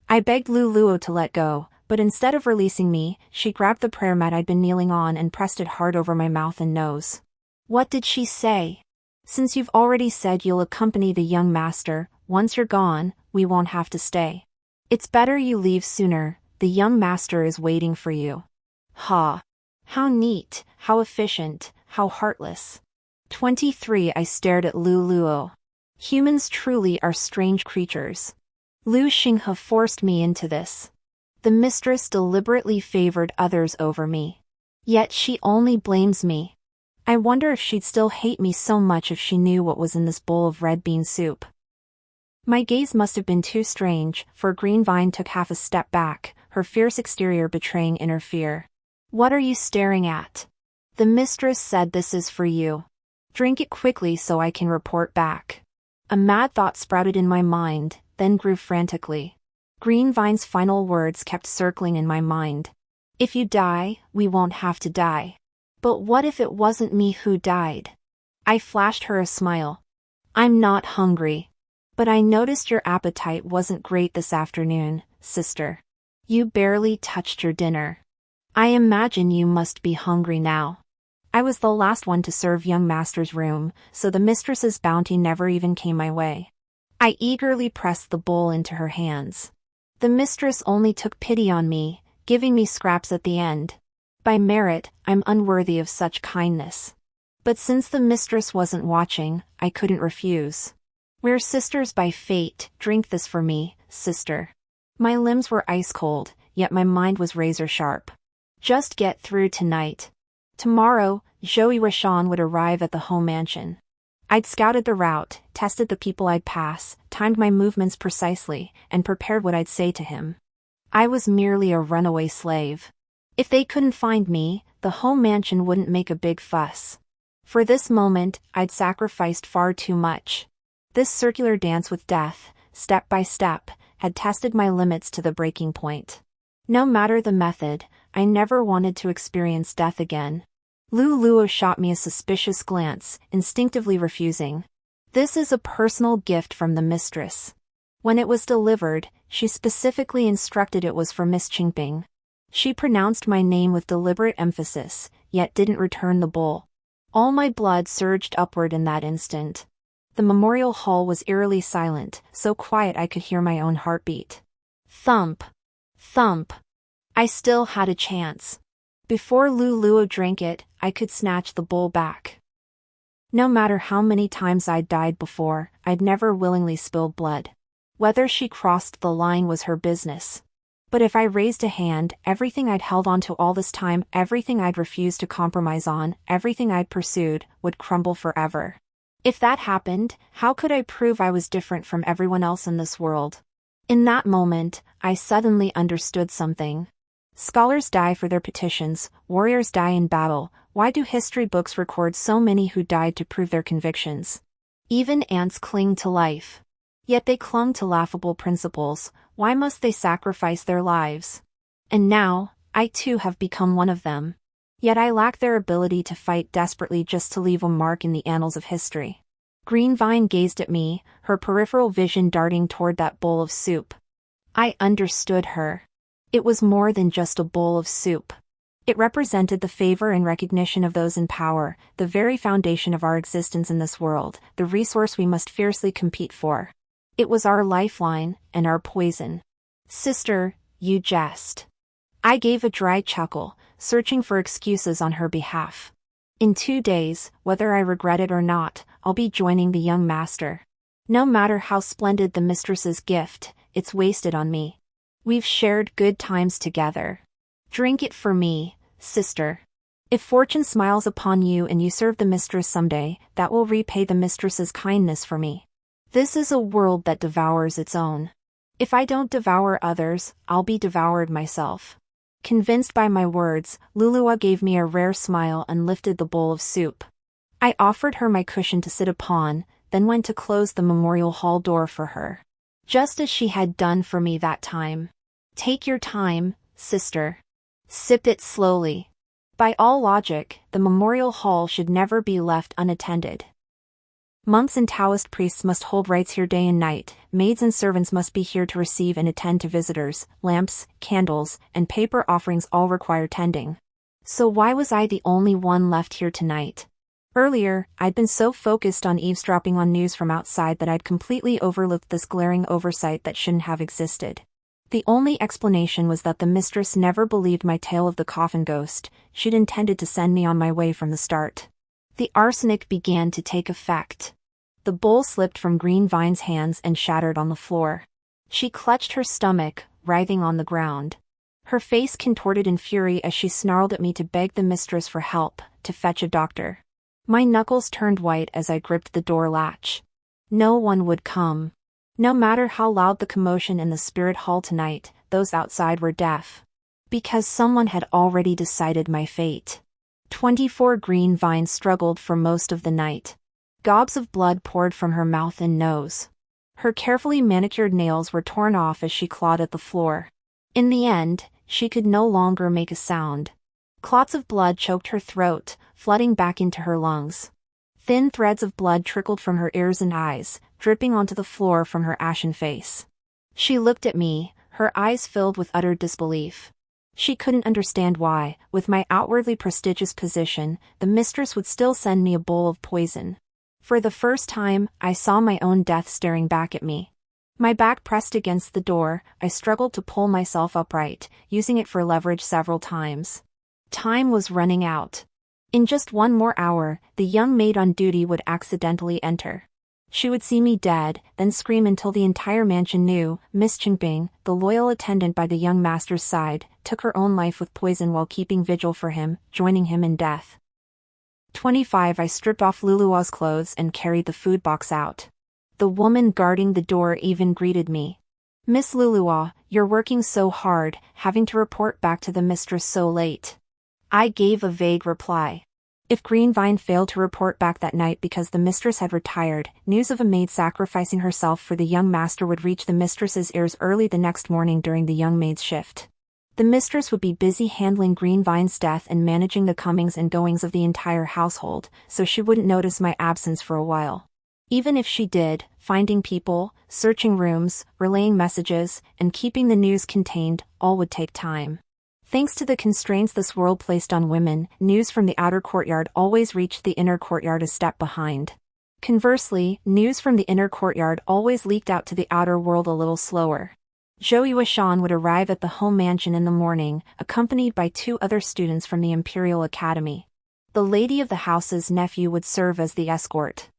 I begged Lu Luo to let go, but instead of releasing me, she grabbed the prayer mat I'd been kneeling on and pressed it hard over my mouth and nose. What did she say? Since you've already said you'll accompany the young master, once you're gone, we won't have to stay. It's better you leave sooner. The young master is waiting for you. Ha! How neat, how efficient, how heartless. 23 I stared at Lu Luo. Humans truly are strange creatures. Lu Xinghe forced me into this. The mistress deliberately favored others over me. Yet she only blames me. I wonder if she'd still hate me so much if she knew what was in this bowl of red bean soup. My gaze must have been too strange, for Greenvine took half a step back, her fierce exterior betraying inner fear. What are you staring at? The mistress said this is for you. Drink it quickly so I can report back. A mad thought sprouted in my mind, then grew frantically. Greenvine's final words kept circling in my mind. If you die, we won't have to die. But what if it wasn't me who died? I flashed her a smile. I'm not hungry. But I noticed your appetite wasn't great this afternoon, sister. You barely touched your dinner. I imagine you must be hungry now. I was the last one to serve young master's room, so the mistress's bounty never even came my way. I eagerly pressed the bowl into her hands. The mistress only took pity on me, giving me scraps at the end. By merit, I'm unworthy of such kindness. But since the mistress wasn't watching, I couldn't refuse. We're sisters by fate, drink this for me, sister. My limbs were ice cold, yet my mind was razor sharp. Just get through tonight. Tomorrow, Joey Rashawn would arrive at the home mansion. I'd scouted the route, tested the people I'd pass, timed my movements precisely, and prepared what I'd say to him. I was merely a runaway slave. If they couldn't find me, the home mansion wouldn't make a big fuss. For this moment, I'd sacrificed far too much. This circular dance with death, step by step, had tested my limits to the breaking point. No matter the method, I never wanted to experience death again. Luluo shot me a suspicious glance, instinctively refusing. This is a personal gift from the mistress. When it was delivered, she specifically instructed it was for Miss Qingping. She pronounced my name with deliberate emphasis, yet didn't return the bowl. All my blood surged upward in that instant. The memorial hall was eerily silent, so quiet I could hear my own heartbeat. Thump. Thump. I still had a chance. Before Luluo drank it, I could snatch the bowl back. No matter how many times I'd died before, I'd never willingly spilled blood. Whether she crossed the line was her business. But if I raised a hand, everything I'd held onto all this time, everything I'd refused to compromise on, everything I'd pursued, would crumble forever. If that happened, how could I prove I was different from everyone else in this world? In that moment, I suddenly understood something. Scholars die for their petitions, warriors die in battle. Why do history books record so many who died to prove their convictions? Even ants cling to life. Yet they clung to laughable principles. Why must they sacrifice their lives? And now, I too have become one of them. Yet I lack their ability to fight desperately just to leave a mark in the annals of history. Greenvine gazed at me, her peripheral vision darting toward that bowl of soup. I understood her. It was more than just a bowl of soup. It represented the favor and recognition of those in power, the very foundation of our existence in this world, the resource we must fiercely compete for. It was our lifeline, and our poison. Sister, you jest. I gave a dry chuckle, searching for excuses on her behalf. In 2 days, whether I regret it or not, I'll be joining the young master. No matter how splendid the mistress's gift, it's wasted on me. We've shared good times together. Drink it for me, sister. If fortune smiles upon you and you serve the mistress someday, that will repay the mistress's kindness for me. This is a world that devours its own. If I don't devour others, I'll be devoured myself. Convinced by my words, Lulua gave me a rare smile and lifted the bowl of soup. I offered her my cushion to sit upon, then went to close the memorial hall door for her. Just as she had done for me that time. Take your time, sister. Sip it slowly. By all logic, the memorial hall should never be left unattended. Monks and Taoist priests must hold rites here day and night, maids and servants must be here to receive and attend to visitors, lamps, candles, and paper offerings all require tending. So why was I the only one left here tonight? Earlier, I'd been so focused on eavesdropping on news from outside that I'd completely overlooked this glaring oversight that shouldn't have existed. The only explanation was that the mistress never believed my tale of the coffin ghost. She'd intended to send me on my way from the start. The arsenic began to take effect. The bowl slipped from Greenvine's hands and shattered on the floor. She clutched her stomach, writhing on the ground. Her face contorted in fury as she snarled at me to beg the mistress for help, to fetch a doctor. My knuckles turned white as I gripped the door latch. No one would come. No matter how loud the commotion in the spirit hall tonight, those outside were deaf. Because someone had already decided my fate. 24 Greenvine struggled for most of the night. Gobs of blood poured from her mouth and nose. Her carefully manicured nails were torn off as she clawed at the floor. In the end, she could no longer make a sound. Clots of blood choked her throat, flooding back into her lungs. Thin threads of blood trickled from her ears and eyes, dripping onto the floor from her ashen face. She looked at me, her eyes filled with utter disbelief. She couldn't understand why, with my outwardly prestigious position, the mistress would still send me a bowl of poison. For the first time, I saw my own death staring back at me. My back pressed against the door, I struggled to pull myself upright, using it for leverage several times. Time was running out. In just 1 more hour, the young maid on duty would accidentally enter. She would see me dead, then scream until the entire mansion knew. Miss Chingbing, the loyal attendant by the young master's side, took her own life with poison while keeping vigil for him, joining him in death. 25 I stripped off Lulua's clothes and carried the food box out. The woman guarding the door even greeted me. Miss Lulua, you're working so hard, having to report back to the mistress so late. I gave a vague reply. If Greenvine failed to report back that night because the mistress had retired, news of a maid sacrificing herself for the young master would reach the mistress's ears early the next morning during the young maid's shift. The mistress would be busy handling Greenvine's death and managing the comings and goings of the entire household, so she wouldn't notice my absence for a while. Even if she did, finding people, searching rooms, relaying messages, and keeping the news contained, all would take time. Thanks to the constraints this world placed on women, news from the outer courtyard always reached the inner courtyard a step behind. Conversely, news from the inner courtyard always leaked out to the outer world a little slower. Zhou Yuashan would arrive at the home mansion in the morning, accompanied by 2 other students from the Imperial Academy. The lady of the house's nephew would serve as the escort.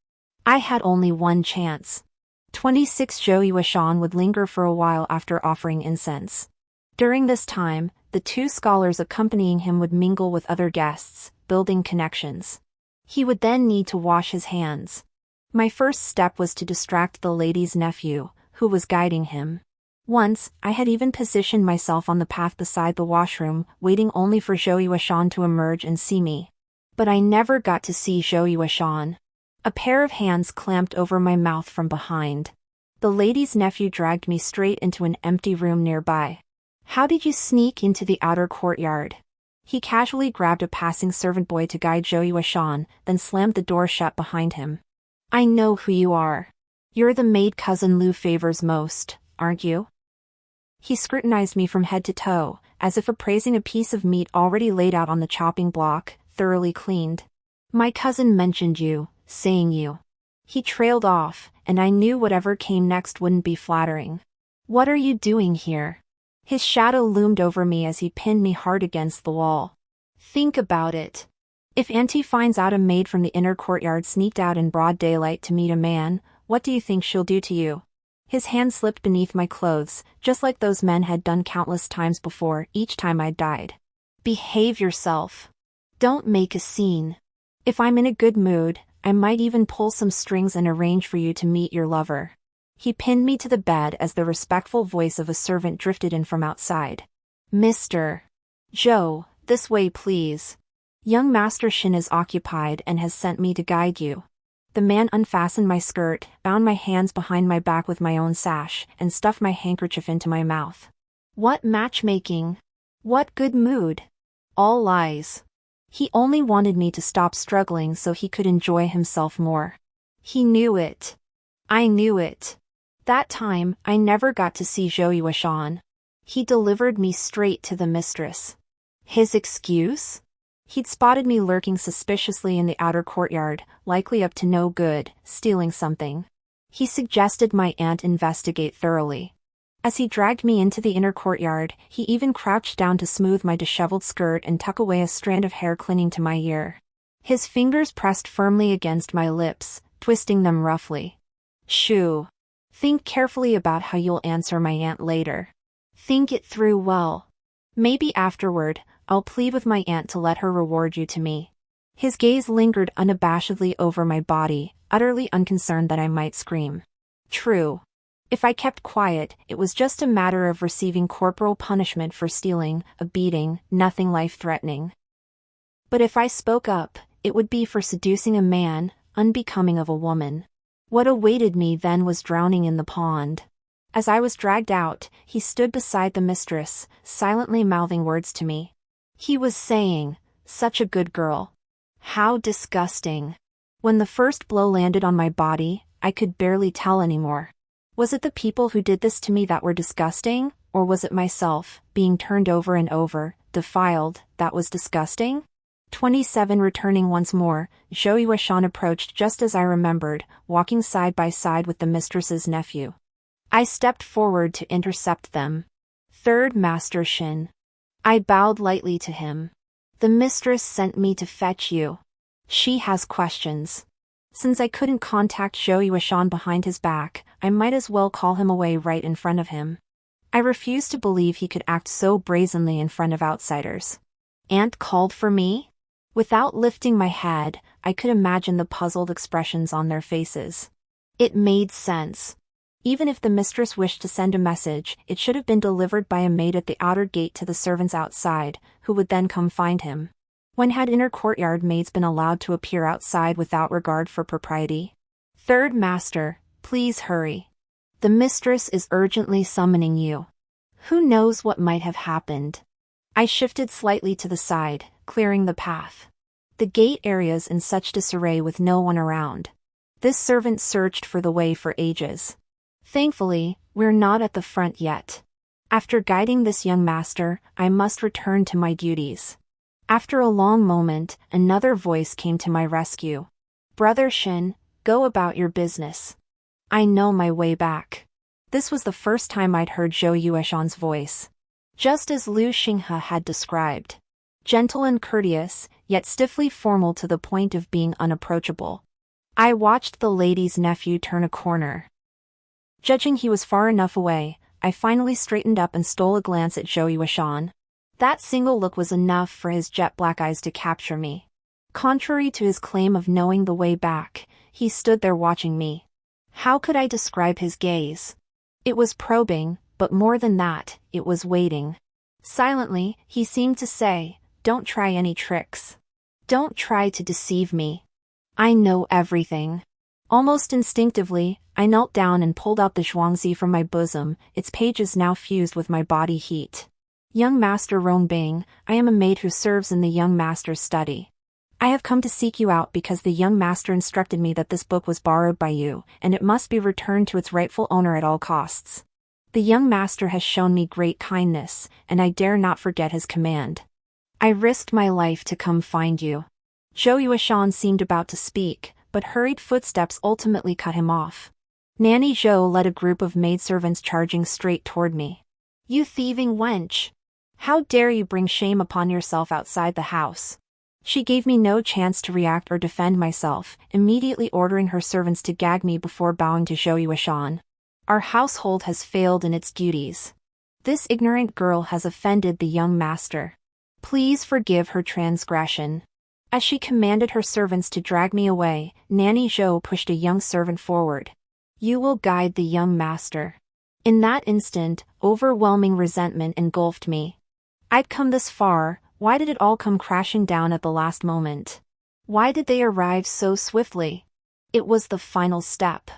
I had only one chance. 26 Zhou Yuashan would linger for a while after offering incense. During this time, the 2 scholars accompanying him would mingle with other guests, building connections. He would then need to wash his hands. My first step was to distract the lady's nephew, who was guiding him. Once, I had even positioned myself on the path beside the washroom, waiting only for Zhou Yuashan to emerge and see me. But I never got to see Zhou Yuashan. A pair of hands clamped over my mouth from behind. The lady's nephew dragged me straight into an empty room nearby. How did you sneak into the outer courtyard? He casually grabbed a passing servant boy to guide Zhou Yuashan, then slammed the door shut behind him. I know who you are. You're the maid cousin Lu favors most, aren't you? He scrutinized me from head to toe, as if appraising a piece of meat already laid out on the chopping block, thoroughly cleaned. My cousin mentioned you, saying you. He trailed off, and I knew whatever came next wouldn't be flattering. What are you doing here? His shadow loomed over me as he pinned me hard against the wall. Think about it. If Auntie finds out a maid from the inner courtyard sneaked out in broad daylight to meet a man, what do you think she'll do to you? His hand slipped beneath my clothes, just like those men had done countless times before, each time I'd died. Behave yourself. Don't make a scene. If I'm in a good mood, I might even pull some strings and arrange for you to meet your lover. He pinned me to the bed as the respectful voice of a servant drifted in from outside. Mr. Zhou, this way please. Young Master Shin is occupied and has sent me to guide you. The man unfastened my skirt, bound my hands behind my back with my own sash, and stuffed my handkerchief into my mouth. What matchmaking? What good mood? All lies. He only wanted me to stop struggling so he could enjoy himself more. He knew it. I knew it. That time, I never got to see Zhou Yuashan. He delivered me straight to the mistress. His excuse? He'd spotted me lurking suspiciously in the outer courtyard, likely up to no good, stealing something. He suggested my aunt investigate thoroughly. As he dragged me into the inner courtyard, he even crouched down to smooth my disheveled skirt and tuck away a strand of hair clinging to my ear. His fingers pressed firmly against my lips, twisting them roughly. Shoo. Think carefully about how you'll answer my aunt later. Think it through well. Maybe afterward, I'll plead with my aunt to let her reward you to me. His gaze lingered unabashedly over my body, utterly unconcerned that I might scream. True. If I kept quiet, it was just a matter of receiving corporal punishment for stealing, a beating, nothing life-threatening. But if I spoke up, it would be for seducing a man, unbecoming of a woman. What awaited me then was drowning in the pond. As I was dragged out, he stood beside the mistress, silently mouthing words to me. He was saying, "Such a good girl." How disgusting. When the first blow landed on my body, I could barely tell anymore. Was it the people who did this to me that were disgusting, or was it myself, being turned over and over, defiled, that was disgusting? 27 Returning once more, Zhou Yuashan approached just as I remembered, walking side by side with the mistress's nephew. I stepped forward to intercept them. Third Master Shin. I bowed lightly to him. The mistress sent me to fetch you. She has questions. Since I couldn't contact Zhou Yueshan behind his back, I might as well call him away right in front of him. I refused to believe he could act so brazenly in front of outsiders. "Aunt called for me?" Without lifting my head, I could imagine the puzzled expressions on their faces. It made sense. Even if the mistress wished to send a message, it should have been delivered by a maid at the outer gate to the servants outside, who would then come find him. When had inner courtyard maids been allowed to appear outside without regard for propriety? "Third master, please hurry. The mistress is urgently summoning you." Who knows what might have happened? I shifted slightly to the side, clearing the path. The gate area's in such disarray with no one around. This servant searched for the way for ages. Thankfully, we're not at the front yet. After guiding this young master, I must return to my duties. After a long moment, another voice came to my rescue. "Brother Shin, go about your business. I know my way back." This was the first time I'd heard Zhou Yueshan's voice. Just as Lu Xinghe had described. Gentle and courteous, yet stiffly formal to the point of being unapproachable. I watched the lady's nephew turn a corner. Judging he was far enough away, I finally straightened up and stole a glance at Zhou Yueshan. That single look was enough for his jet-black eyes to capture me. Contrary to his claim of knowing the way back, he stood there watching me. How could I describe his gaze? It was probing, but more than that, it was waiting. Silently, he seemed to say, "Don't try any tricks. Don't try to deceive me. I know everything." Almost instinctively, I knelt down and pulled out the zhuangzi from my bosom, its pages now fused with my body heat. "Young Master Rongbing, I am a maid who serves in the young master's study. I have come to seek you out because the young master instructed me that this book was borrowed by you, and it must be returned to its rightful owner at all costs. The young master has shown me great kindness, and I dare not forget his command. I risked my life to come find you." Zhou Yueshan seemed about to speak, but hurried footsteps ultimately cut him off. Nanny Zhou led a group of maidservants charging straight toward me. "You thieving wench! How dare you bring shame upon yourself outside the house?" She gave me no chance to react or defend myself, immediately ordering her servants to gag me before bowing to Zhou Yueshan. "Our household has failed in its duties. This ignorant girl has offended the young master. Please forgive her transgression." As she commanded her servants to drag me away, Nanny Zhou pushed a young servant forward. "You will guide the young master." In that instant, overwhelming resentment engulfed me. I'd come this far, why did it all come crashing down at the last moment? Why did they arrive so swiftly? It was the final step.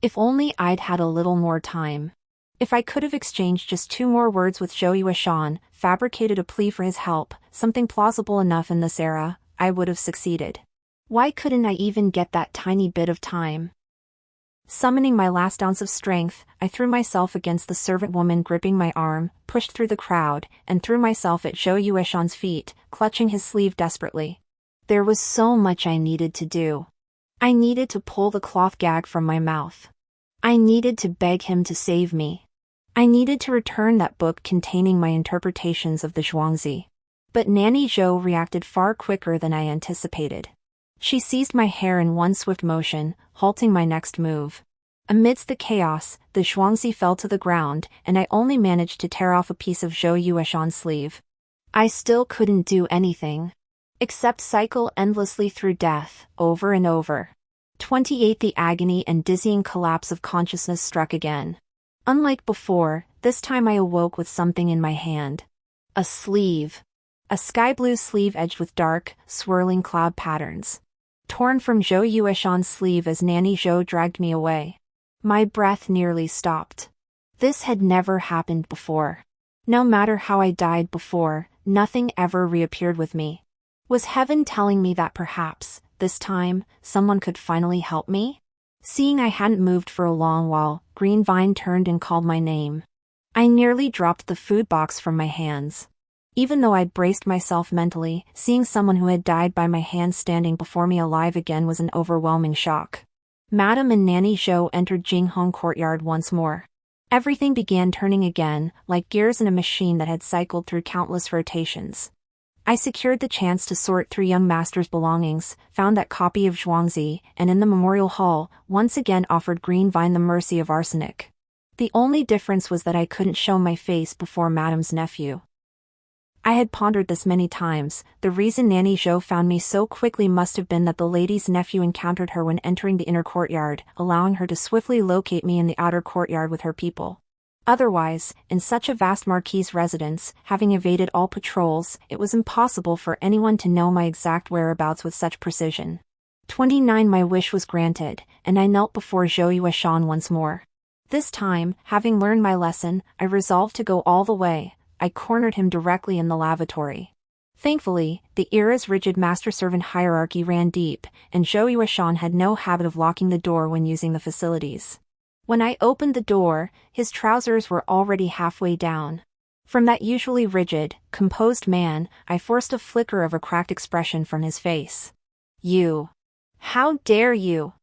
If only I'd had a little more time. If I could have exchanged just 2 more words with Zhou Yueshan, fabricated a plea for his help, something plausible enough in this era, I would have succeeded. Why couldn't I even get that tiny bit of time? Summoning my last ounce of strength, I threw myself against the servant woman gripping my arm, pushed through the crowd, and threw myself at Zhou Yueshan's feet, clutching his sleeve desperately. There was so much I needed to do. I needed to pull the cloth gag from my mouth. I needed to beg him to save me. I needed to return that book containing my interpretations of the zhuangzi. But Nanny Zhou reacted far quicker than I anticipated. She seized my hair in one swift motion, halting my next move. Amidst the chaos, the zhuangzi fell to the ground, and I only managed to tear off a piece of Zhou Yueshan's sleeve. I still couldn't do anything. Except cycle endlessly through death, over and over. 28 The agony and dizzying collapse of consciousness struck again. Unlike before, this time I awoke with something in my hand. A sleeve. A sky blue sleeve edged with dark, swirling cloud patterns. Torn from Zhou Yueshan's sleeve as Nanny Zhou dragged me away. My breath nearly stopped. This had never happened before. No matter how I died before, nothing ever reappeared with me. Was heaven telling me that perhaps, this time, someone could finally help me? Seeing I hadn't moved for a long while, Greenvine turned and called my name. I nearly dropped the food box from my hands. Even though I'd braced myself mentally, seeing someone who had died by my hand standing before me alive again was an overwhelming shock. Madame and Nanny Zhou entered Jinghong Courtyard once more. Everything began turning again, like gears in a machine that had cycled through countless rotations. I secured the chance to sort through young master's belongings, found that copy of Zhuangzi, and in the memorial hall, once again offered Green Vine the mercy of arsenic. The only difference was that I couldn't show my face before Madame's nephew. I had pondered this many times. The reason Nanny Zhou found me so quickly must have been that the lady's nephew encountered her when entering the inner courtyard, allowing her to swiftly locate me in the outer courtyard with her people. Otherwise, in such a vast marquise residence, having evaded all patrols, it was impossible for anyone to know my exact whereabouts with such precision. 29 My wish was granted, and I knelt before Zhou Yueshan once more. This time, having learned my lesson, I resolved to go all the way. I cornered him directly in the lavatory. Thankfully, the era's rigid master-servant hierarchy ran deep, and Zhou Yueshan had no habit of locking the door when using the facilities. When I opened the door, his trousers were already halfway down. From that usually rigid, composed man, I forced a flicker of a cracked expression from his face. "You! How dare you!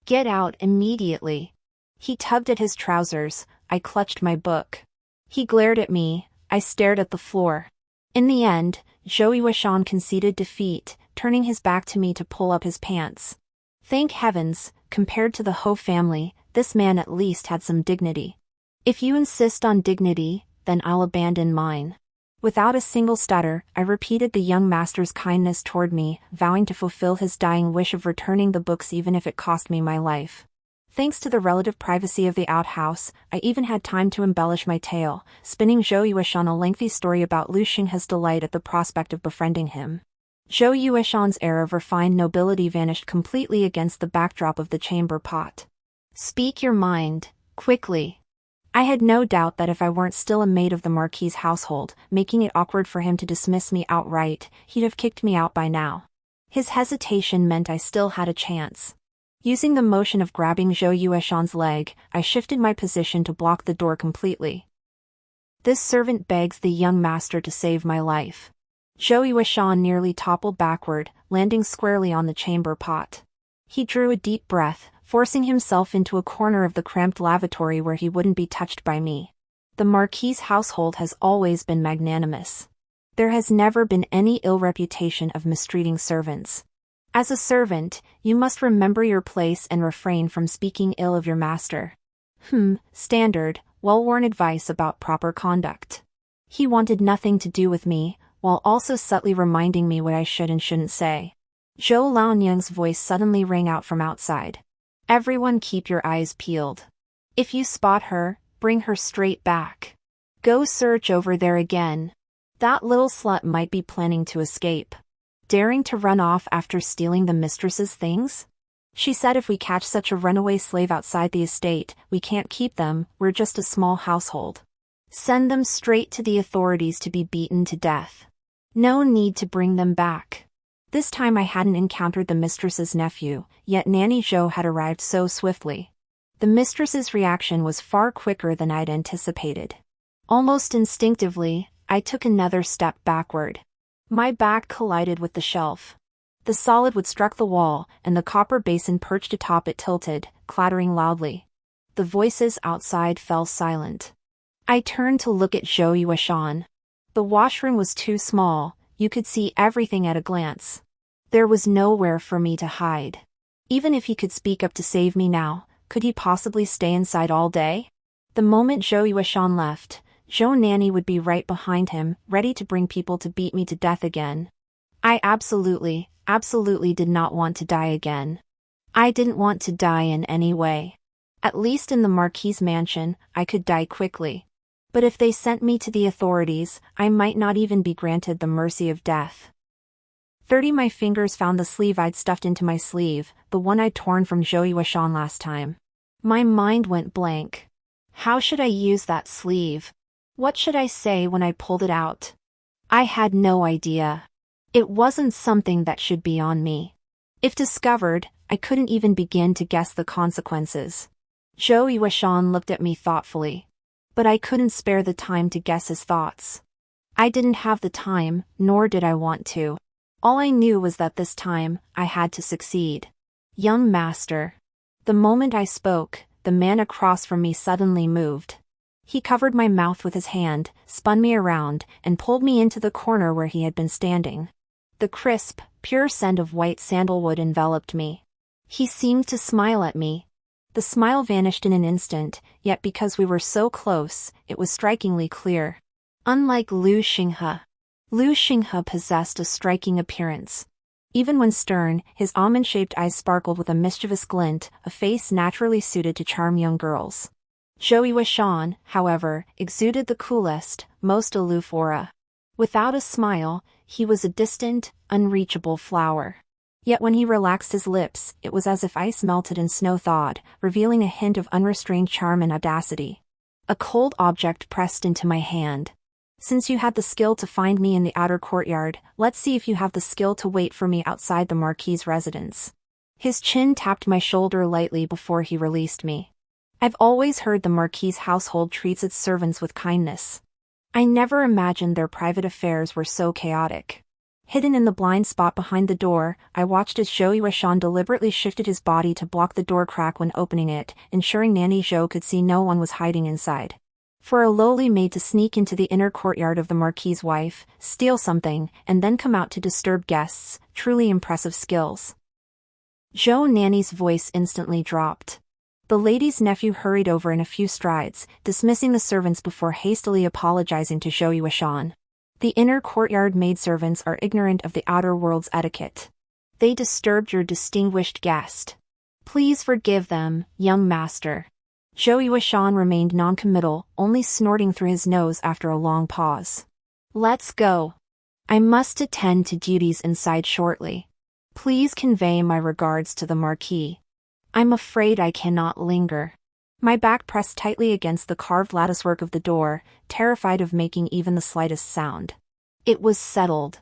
Get out immediately!" He tugged at his trousers. I clutched my book. He glared at me. I stared at the floor. In the end, Zhou Yueshan conceded defeat, turning his back to me to pull up his pants. Thank heavens, compared to the Ho family, this man at least had some dignity. "If you insist on dignity, then I'll abandon mine." Without a single stutter, I repeated the young master's kindness toward me, vowing to fulfill his dying wish of returning the books even if it cost me my life. Thanks to the relative privacy of the outhouse, I even had time to embellish my tale, spinning Zhou Yueshan a lengthy story about Lu Xinghe's delight at the prospect of befriending him. Zhou Yueshan's air of refined nobility vanished completely against the backdrop of the chamber pot. "Speak your mind, quickly." I had no doubt that if I weren't still a maid of the Marquis's household, making it awkward for him to dismiss me outright, he'd have kicked me out by now. His hesitation meant I still had a chance. Using the motion of grabbing Zhou Yueshan's leg, I shifted my position to block the door completely. "This servant begs the young master to save my life." Zhou Yueshan nearly toppled backward, landing squarely on the chamber pot. He drew a deep breath, forcing himself into a corner of the cramped lavatory where he wouldn't be touched by me. The Marquis's household has always been magnanimous. There has never been any ill reputation of mistreating servants. As a servant, you must remember your place and refrain from speaking ill of your master. Standard, well-worn advice about proper conduct. He wanted nothing to do with me, while also subtly reminding me what I should and shouldn't say. Zhou Laonyang's voice suddenly rang out from outside. "Everyone keep your eyes peeled. If you spot her, bring her straight back. Go search over there again. That little slut might be planning to escape. Daring to run off after stealing the mistress's things? She said if we catch such a runaway slave outside the estate, we can't keep them, we're just a small household. Send them straight to the authorities to be beaten to death. No need to bring them back." This time I hadn't encountered the mistress's nephew, yet Nanny Zhou had arrived so swiftly. The mistress's reaction was far quicker than I'd anticipated. Almost instinctively, I took another step backward. My back collided with the shelf. The solid wood struck the wall, and the copper basin perched atop it tilted, clattering loudly. The voices outside fell silent. I turned to look at Zhou Yueshan. The washroom was too small. You could see everything at a glance. There was nowhere for me to hide. Even if he could speak up to save me now, could he possibly stay inside all day? The moment Zhou Yueshan left, Zhou Nanny would be right behind him, ready to bring people to beat me to death again. I absolutely did not want to die again. I didn't want to die in any way. At least in the Marquis's mansion, I could die quickly. But if they sent me to the authorities, I might not even be granted the mercy of death. 30 My fingers found the sleeve I'd stuffed into my sleeve, the one I'd torn from Zhou Yueshan last time. My mind went blank. How should I use that sleeve? What should I say when I pulled it out? I had no idea. It wasn't something that should be on me. If discovered, I couldn't even begin to guess the consequences. Zhou Yueshan looked at me thoughtfully. But I couldn't spare the time to guess his thoughts. I didn't have the time, nor did I want to. All I knew was that this time, I had to succeed. "Young master." The moment I spoke, the man across from me suddenly moved. He covered my mouth with his hand, spun me around, and pulled me into the corner where he had been standing. The crisp, pure scent of white sandalwood enveloped me. He seemed to smile at me. The smile vanished in an instant, yet because we were so close, it was strikingly clear. Unlike Lu Xinghe possessed a striking appearance. Even when stern, his almond-shaped eyes sparkled with a mischievous glint, a face naturally suited to charm young girls. Zhou Yueshan, however, exuded the coolest, most aloof aura. Without a smile, he was a distant, unreachable flower. Yet when he relaxed his lips, it was as if ice melted and snow thawed, revealing a hint of unrestrained charm and audacity. A cold object pressed into my hand. Since you had the skill to find me in the outer courtyard, let's see if you have the skill to wait for me outside the Marquis's residence. His chin tapped my shoulder lightly before he released me. I've always heard the Marquis's household treats its servants with kindness. I never imagined their private affairs were so chaotic. Hidden in the blind spot behind the door, I watched as Zhou Yueshan deliberately shifted his body to block the door crack when opening it, ensuring Nanny Zhou could see no one was hiding inside. For a lowly maid to sneak into the inner courtyard of the Marquis's wife, steal something, and then come out to disturb guests, truly impressive skills. Zhou Nanny's voice instantly dropped. The lady's nephew hurried over in a few strides, dismissing the servants before hastily apologizing to Zhou Yueshan. The inner courtyard maidservants are ignorant of the outer world's etiquette. They disturbed your distinguished guest. Please forgive them, young master. Zhou Yueshan remained noncommittal, only snorting through his nose after a long pause. Let's go. I must attend to duties inside shortly. Please convey my regards to the Marquis. I'm afraid I cannot linger. My back pressed tightly against the carved latticework of the door, terrified of making even the slightest sound. It was settled.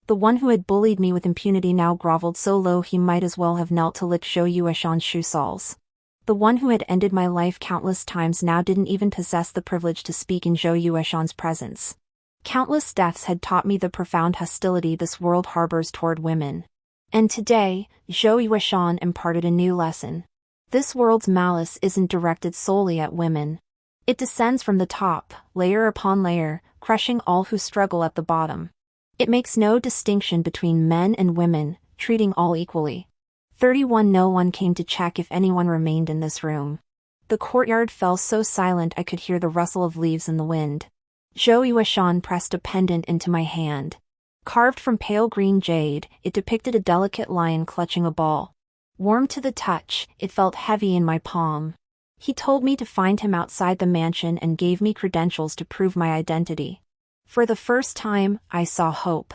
The one who had bullied me with impunity now groveled so low he might as well have knelt to lick Zhou Yueshan's shoe soles. The one who had ended my life countless times now didn't even possess the privilege to speak in Zhou Yueshan's presence. Countless deaths had taught me the profound hostility this world harbors toward women. And today, Zhou Yueshan imparted a new lesson. This world's malice isn't directed solely at women. It descends from the top, layer upon layer, crushing all who struggle at the bottom. It makes no distinction between men and women, treating all equally. 31 No one came to check if anyone remained in this room. The courtyard fell so silent I could hear the rustle of leaves in the wind. Zhou Yueshan pressed a pendant into my hand. Carved from pale green jade, it depicted a delicate lion clutching a ball. Warm to the touch, it felt heavy in my palm. He told me to find him outside the mansion and gave me credentials to prove my identity. For the first time, I saw hope.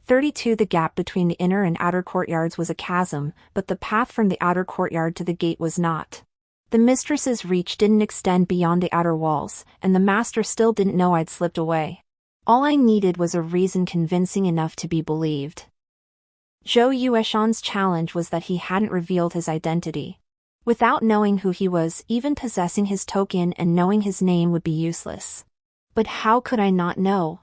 32 The gap between the inner and outer courtyards was a chasm, but the path from the outer courtyard to the gate was not. The mistress's reach didn't extend beyond the outer walls, and the master still didn't know I'd slipped away. All I needed was a reason convincing enough to be believed. Zhou Yueshan's challenge was that he hadn't revealed his identity. Without knowing who he was, even possessing his token and knowing his name would be useless. But how could I not know?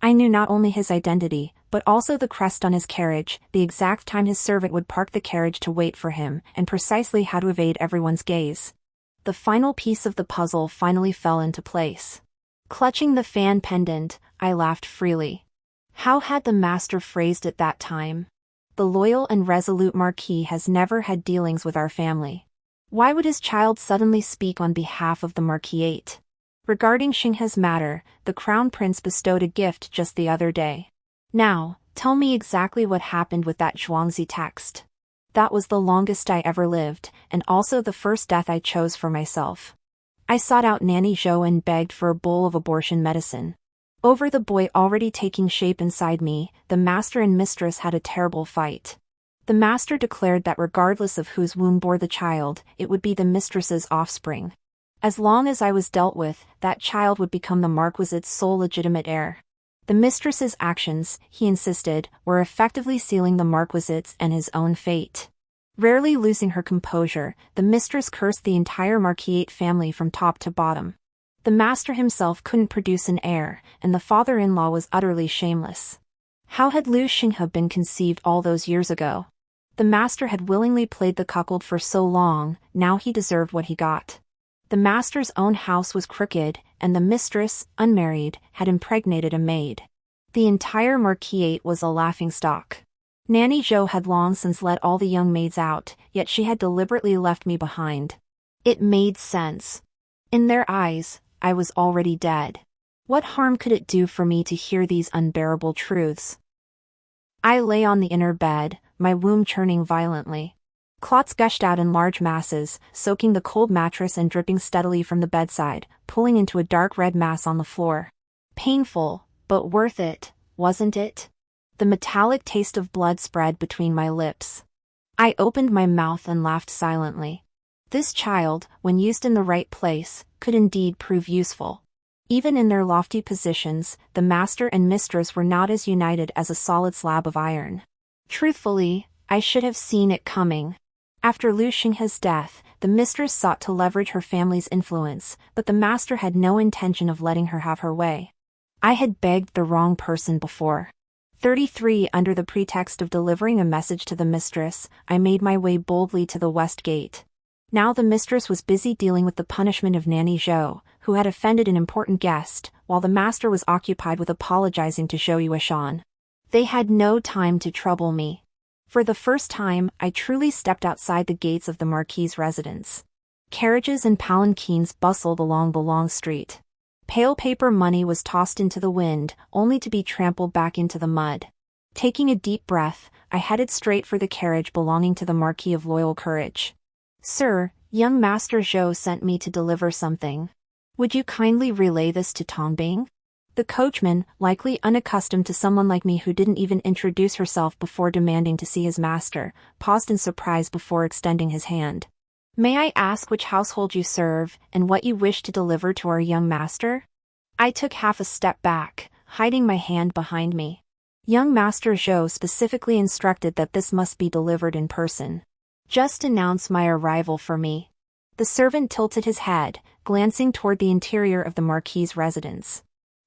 I knew not only his identity, but also the crest on his carriage, the exact time his servant would park the carriage to wait for him, and precisely how to evade everyone's gaze. The final piece of the puzzle finally fell into place. Clutching the fan pendant, I laughed freely. How had the master phrased it that time? The loyal and resolute Marquis has never had dealings with our family. Why would his child suddenly speak on behalf of the Marquisate? Regarding Xinghe's matter, the Crown Prince bestowed a gift just the other day. Now, tell me exactly what happened with that Zhuangzi text. That was the longest I ever lived, and also the first death I chose for myself. I sought out Nanny Zhou and begged for a bowl of abortion medicine. Over the boy already taking shape inside me, the master and mistress had a terrible fight. The master declared that regardless of whose womb bore the child, it would be the mistress's offspring. As long as I was dealt with, that child would become the Marquisate's sole legitimate heir. The mistress's actions, he insisted, were effectively sealing the Marquisate's and his own fate. Rarely losing her composure, the mistress cursed the entire Marquisate family from top to bottom. The master himself couldn't produce an heir, and the father-in-law was utterly shameless. How had Lu Xinghe been conceived all those years ago? The master had willingly played the cuckold for so long, now he deserved what he got. The master's own house was crooked, and the mistress, unmarried, had impregnated a maid. The entire marquisate was a laughingstock. Nanny Zhou had long since let all the young maids out, yet she had deliberately left me behind. It made sense. In their eyes, I was already dead. What harm could it do for me to hear these unbearable truths? I lay on the inner bed, my womb churning violently. Clots gushed out in large masses, soaking the cold mattress and dripping steadily from the bedside, pooling into a dark red mass on the floor. Painful, but worth it, wasn't it? The metallic taste of blood spread between my lips. I opened my mouth and laughed silently. This child, when used in the right place, could indeed prove useful. Even in their lofty positions, the master and mistress were not as united as a solid slab of iron. Truthfully, I should have seen it coming. After Lu Xinghe's death, the mistress sought to leverage her family's influence, but the master had no intention of letting her have her way. I had begged the wrong person before. 33 Under the pretext of delivering a message to the mistress, I made my way boldly to the west gate. Now the mistress was busy dealing with the punishment of Nanny Zhou, who had offended an important guest, while the master was occupied with apologizing to Zhou Yueshan. They had no time to trouble me. For the first time, I truly stepped outside the gates of the Marquis's residence. Carriages and palanquins bustled along the long street. Pale paper money was tossed into the wind, only to be trampled back into the mud. Taking a deep breath, I headed straight for the carriage belonging to the Marquis of Loyal Courage. "Sir, young Master Zhou sent me to deliver something. Would you kindly relay this to Tongbing?" The coachman, likely unaccustomed to someone like me who didn't even introduce herself before demanding to see his master, paused in surprise before extending his hand. "May I ask which household you serve, and what you wish to deliver to our young master?" I took half a step back, hiding my hand behind me. Young Master Zhou specifically instructed that this must be delivered in person. "Just announce my arrival for me." The servant tilted his head, glancing toward the interior of the Marquis's residence.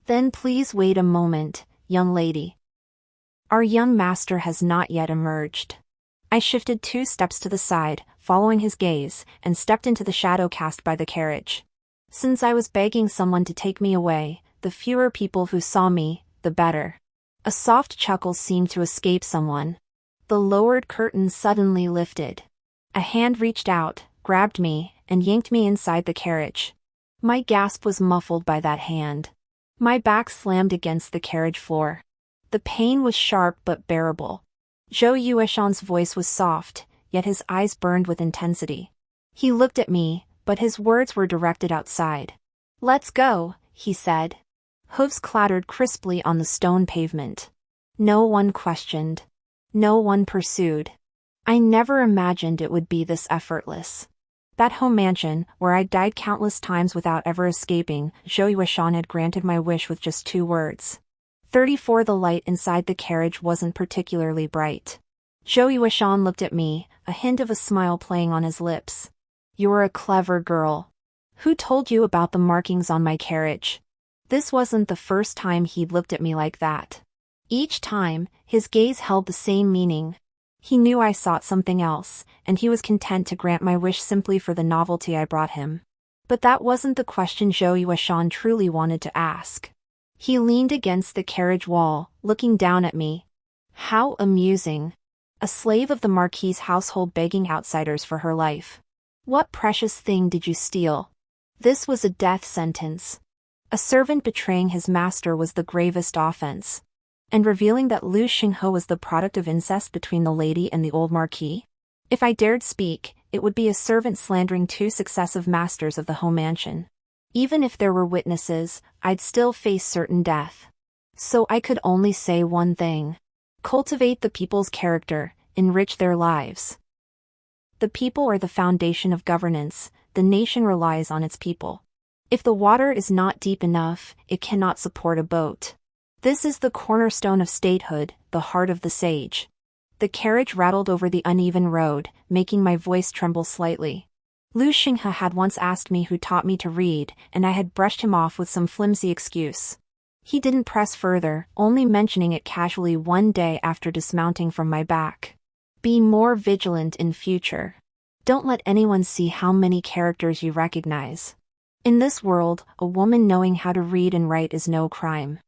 "Then please wait a moment, young lady. Our young master has not yet emerged." I shifted 2 steps to the side, following his gaze, and stepped into the shadow cast by the carriage. Since I was begging someone to take me away, the fewer people who saw me, the better. A soft chuckle seemed to escape someone. The lowered curtain suddenly lifted. A hand reached out, grabbed me, and yanked me inside the carriage. My gasp was muffled by that hand. My back slammed against the carriage floor. The pain was sharp but bearable. Zhou Yueshan's voice was soft, yet his eyes burned with intensity. He looked at me, but his words were directed outside. "Let's go," he said. Hooves clattered crisply on the stone pavement. No one questioned. No one pursued. I never imagined it would be this effortless. That home mansion, where I'd died countless times without ever escaping, Zhou Yueshan had granted my wish with just 2 words. 34 The light inside the carriage wasn't particularly bright. Zhou Yueshan looked at me, a hint of a smile playing on his lips. "You're a clever girl. Who told you about the markings on my carriage?" This wasn't the first time he'd looked at me like that. Each time, his gaze held the same meaning. He knew I sought something else, and he was content to grant my wish simply for the novelty I brought him. But that wasn't the question Zhou Yueshan truly wanted to ask. He leaned against the carriage wall, looking down at me. How amusing. A slave of the Marquis's household begging outsiders for her life. What precious thing did you steal? This was a death sentence. A servant betraying his master was the gravest offense. And revealing that Lu Xinghe was the product of incest between the lady and the old Marquis? If I dared speak, it would be a servant slandering 2 successive masters of the home mansion. Even if there were witnesses, I'd still face certain death. So I could only say one thing. Cultivate the people's character, enrich their lives. The people are the foundation of governance, the nation relies on its people. If the water is not deep enough, it cannot support a boat. This is the cornerstone of statehood, the heart of the sage. The carriage rattled over the uneven road, making my voice tremble slightly. Lu Xinghe had once asked me who taught me to read, and I had brushed him off with some flimsy excuse. He didn't press further, only mentioning it casually one day after dismounting from my back. Be more vigilant in future. Don't let anyone see how many characters you recognize. In this world, a woman knowing how to read and write is no crime.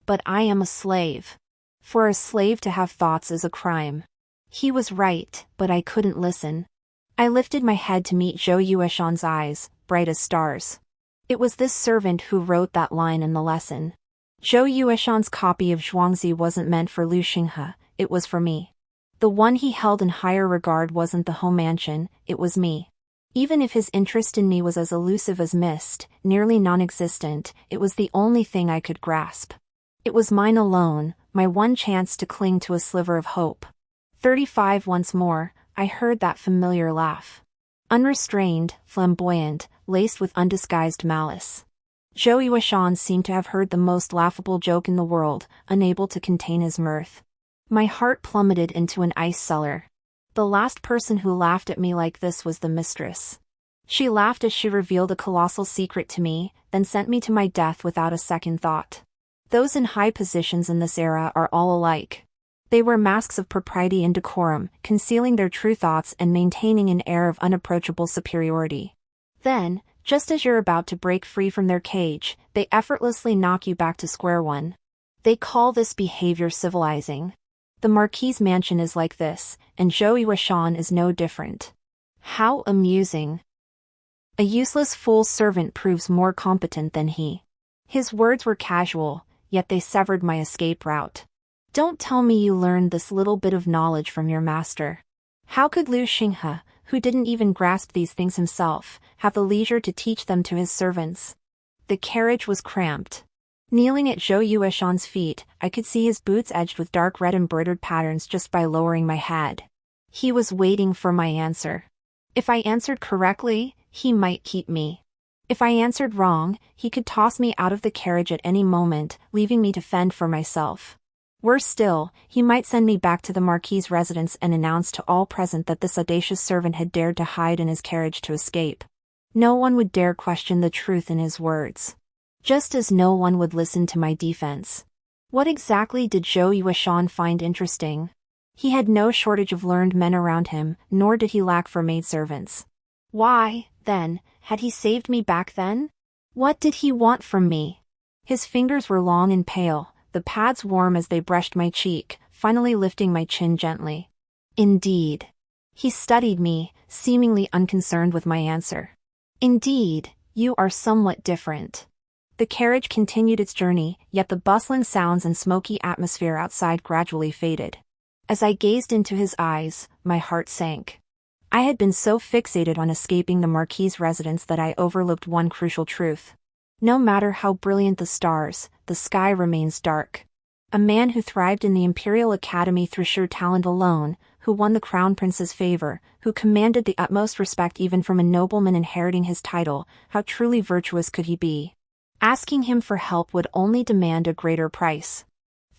But I am a slave. For a slave to have thoughts is a crime. He was right, but I couldn't listen. I lifted my head to meet Zhou Yueshan's eyes, bright as stars. It was this servant who wrote that line in the lesson. Zhou Yueshan's copy of Zhuangzi wasn't meant for Lu Xinghe, it was for me. The one he held in higher regard wasn't the home mansion, it was me. Even if his interest in me was as elusive as mist, nearly non-existent, it was the only thing I could grasp. It was mine alone, my one chance to cling to a sliver of hope. 35 Once more, I heard that familiar laugh. Unrestrained, flamboyant, laced with undisguised malice. Zhou Yueshan seemed to have heard the most laughable joke in the world, unable to contain his mirth. My heart plummeted into an ice cellar. The last person who laughed at me like this was the mistress. She laughed as she revealed a colossal secret to me, then sent me to my death without a second thought. Those in high positions in this era are all alike. They wear masks of propriety and decorum, concealing their true thoughts and maintaining an air of unapproachable superiority. Then, just as you're about to break free from their cage, they effortlessly knock you back to square one. They call this behavior civilizing. The Marquis' mansion is like this, and Zhou Yueshan is no different. How amusing. A useless fool servant proves more competent than he. His words were casual, yet they severed my escape route. Don't tell me you learned this little bit of knowledge from your master. How could Lu Xinghe, who didn't even grasp these things himself, have the leisure to teach them to his servants? The carriage was cramped. Kneeling at Zhou Yueshan's feet, I could see his boots edged with dark red embroidered patterns just by lowering my head. He was waiting for my answer. If I answered correctly, he might keep me. If I answered wrong, he could toss me out of the carriage at any moment, leaving me to fend for myself. Worse still, he might send me back to the Marquis' residence and announce to all present that this audacious servant had dared to hide in his carriage to escape. No one would dare question the truth in his words. Just as no one would listen to my defense. What exactly did Zhou Yueshan find interesting? He had no shortage of learned men around him, nor did he lack for maidservants. Why, then, had he saved me back then? What did he want from me? His fingers were long and pale, the pads warm as they brushed my cheek, finally lifting my chin gently. Indeed. He studied me, seemingly unconcerned with my answer. Indeed, you are somewhat different. The carriage continued its journey, yet the bustling sounds and smoky atmosphere outside gradually faded. As I gazed into his eyes, my heart sank. I had been so fixated on escaping the Marquis' residence that I overlooked one crucial truth. No matter how brilliant the stars, the sky remains dark. A man who thrived in the Imperial Academy through sheer talent alone, who won the Crown Prince's favor, who commanded the utmost respect even from a nobleman inheriting his title, how truly virtuous could he be? Asking him for help would only demand a greater price.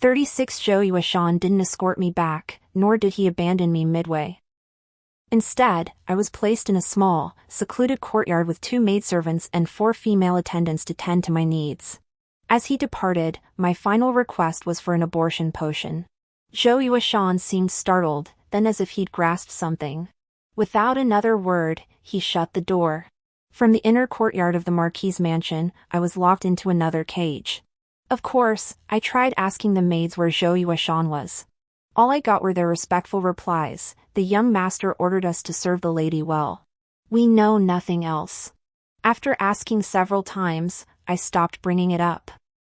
36 Zhou Yueshan didn't escort me back, nor did he abandon me midway. Instead, I was placed in a small, secluded courtyard with 2 maidservants and 4 female attendants to tend to my needs. As he departed, my final request was for an abortion potion. Zhou Yueshan seemed startled, then as if he'd grasped something. Without another word, he shut the door. From the inner courtyard of the Marquis' mansion, I was locked into another cage. Of course, I tried asking the maids where Zhou Yueshan was. All I got were their respectful replies. The young master ordered us to serve the lady well. We know nothing else. After asking several times, I stopped bringing it up.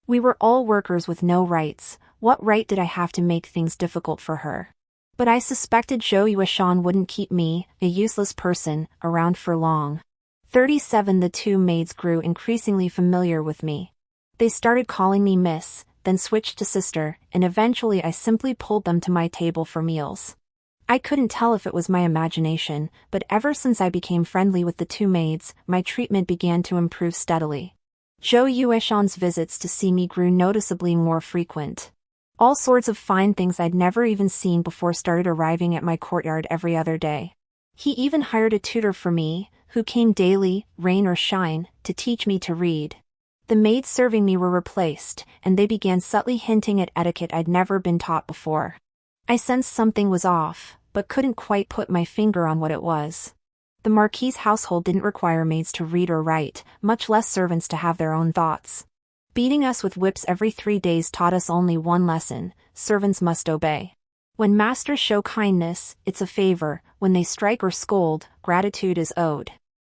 We were all workers with no rights. What right did I have to make things difficult for her? But I suspected Zhou Yueshan wouldn't keep me, a useless person, around for long. 37 The 2 maids grew increasingly familiar with me. They started calling me Miss, then switched to Sister, and eventually I simply pulled them to my table for meals. I couldn't tell if it was my imagination, but ever since I became friendly with the 2 maids, my treatment began to improve steadily. Zhou Yueshan's visits to see me grew noticeably more frequent. All sorts of fine things I'd never even seen before started arriving at my courtyard every other day. He even hired a tutor for me, who came daily, rain or shine, to teach me to read. The maids serving me were replaced, and they began subtly hinting at etiquette I'd never been taught before. I sensed something was off, but couldn't quite put my finger on what it was. The Marquis' household didn't require maids to read or write, much less servants to have their own thoughts. Beating us with whips every 3 days taught us only one lesson: servants must obey. When masters show kindness, it's a favor; when they strike or scold, gratitude is owed.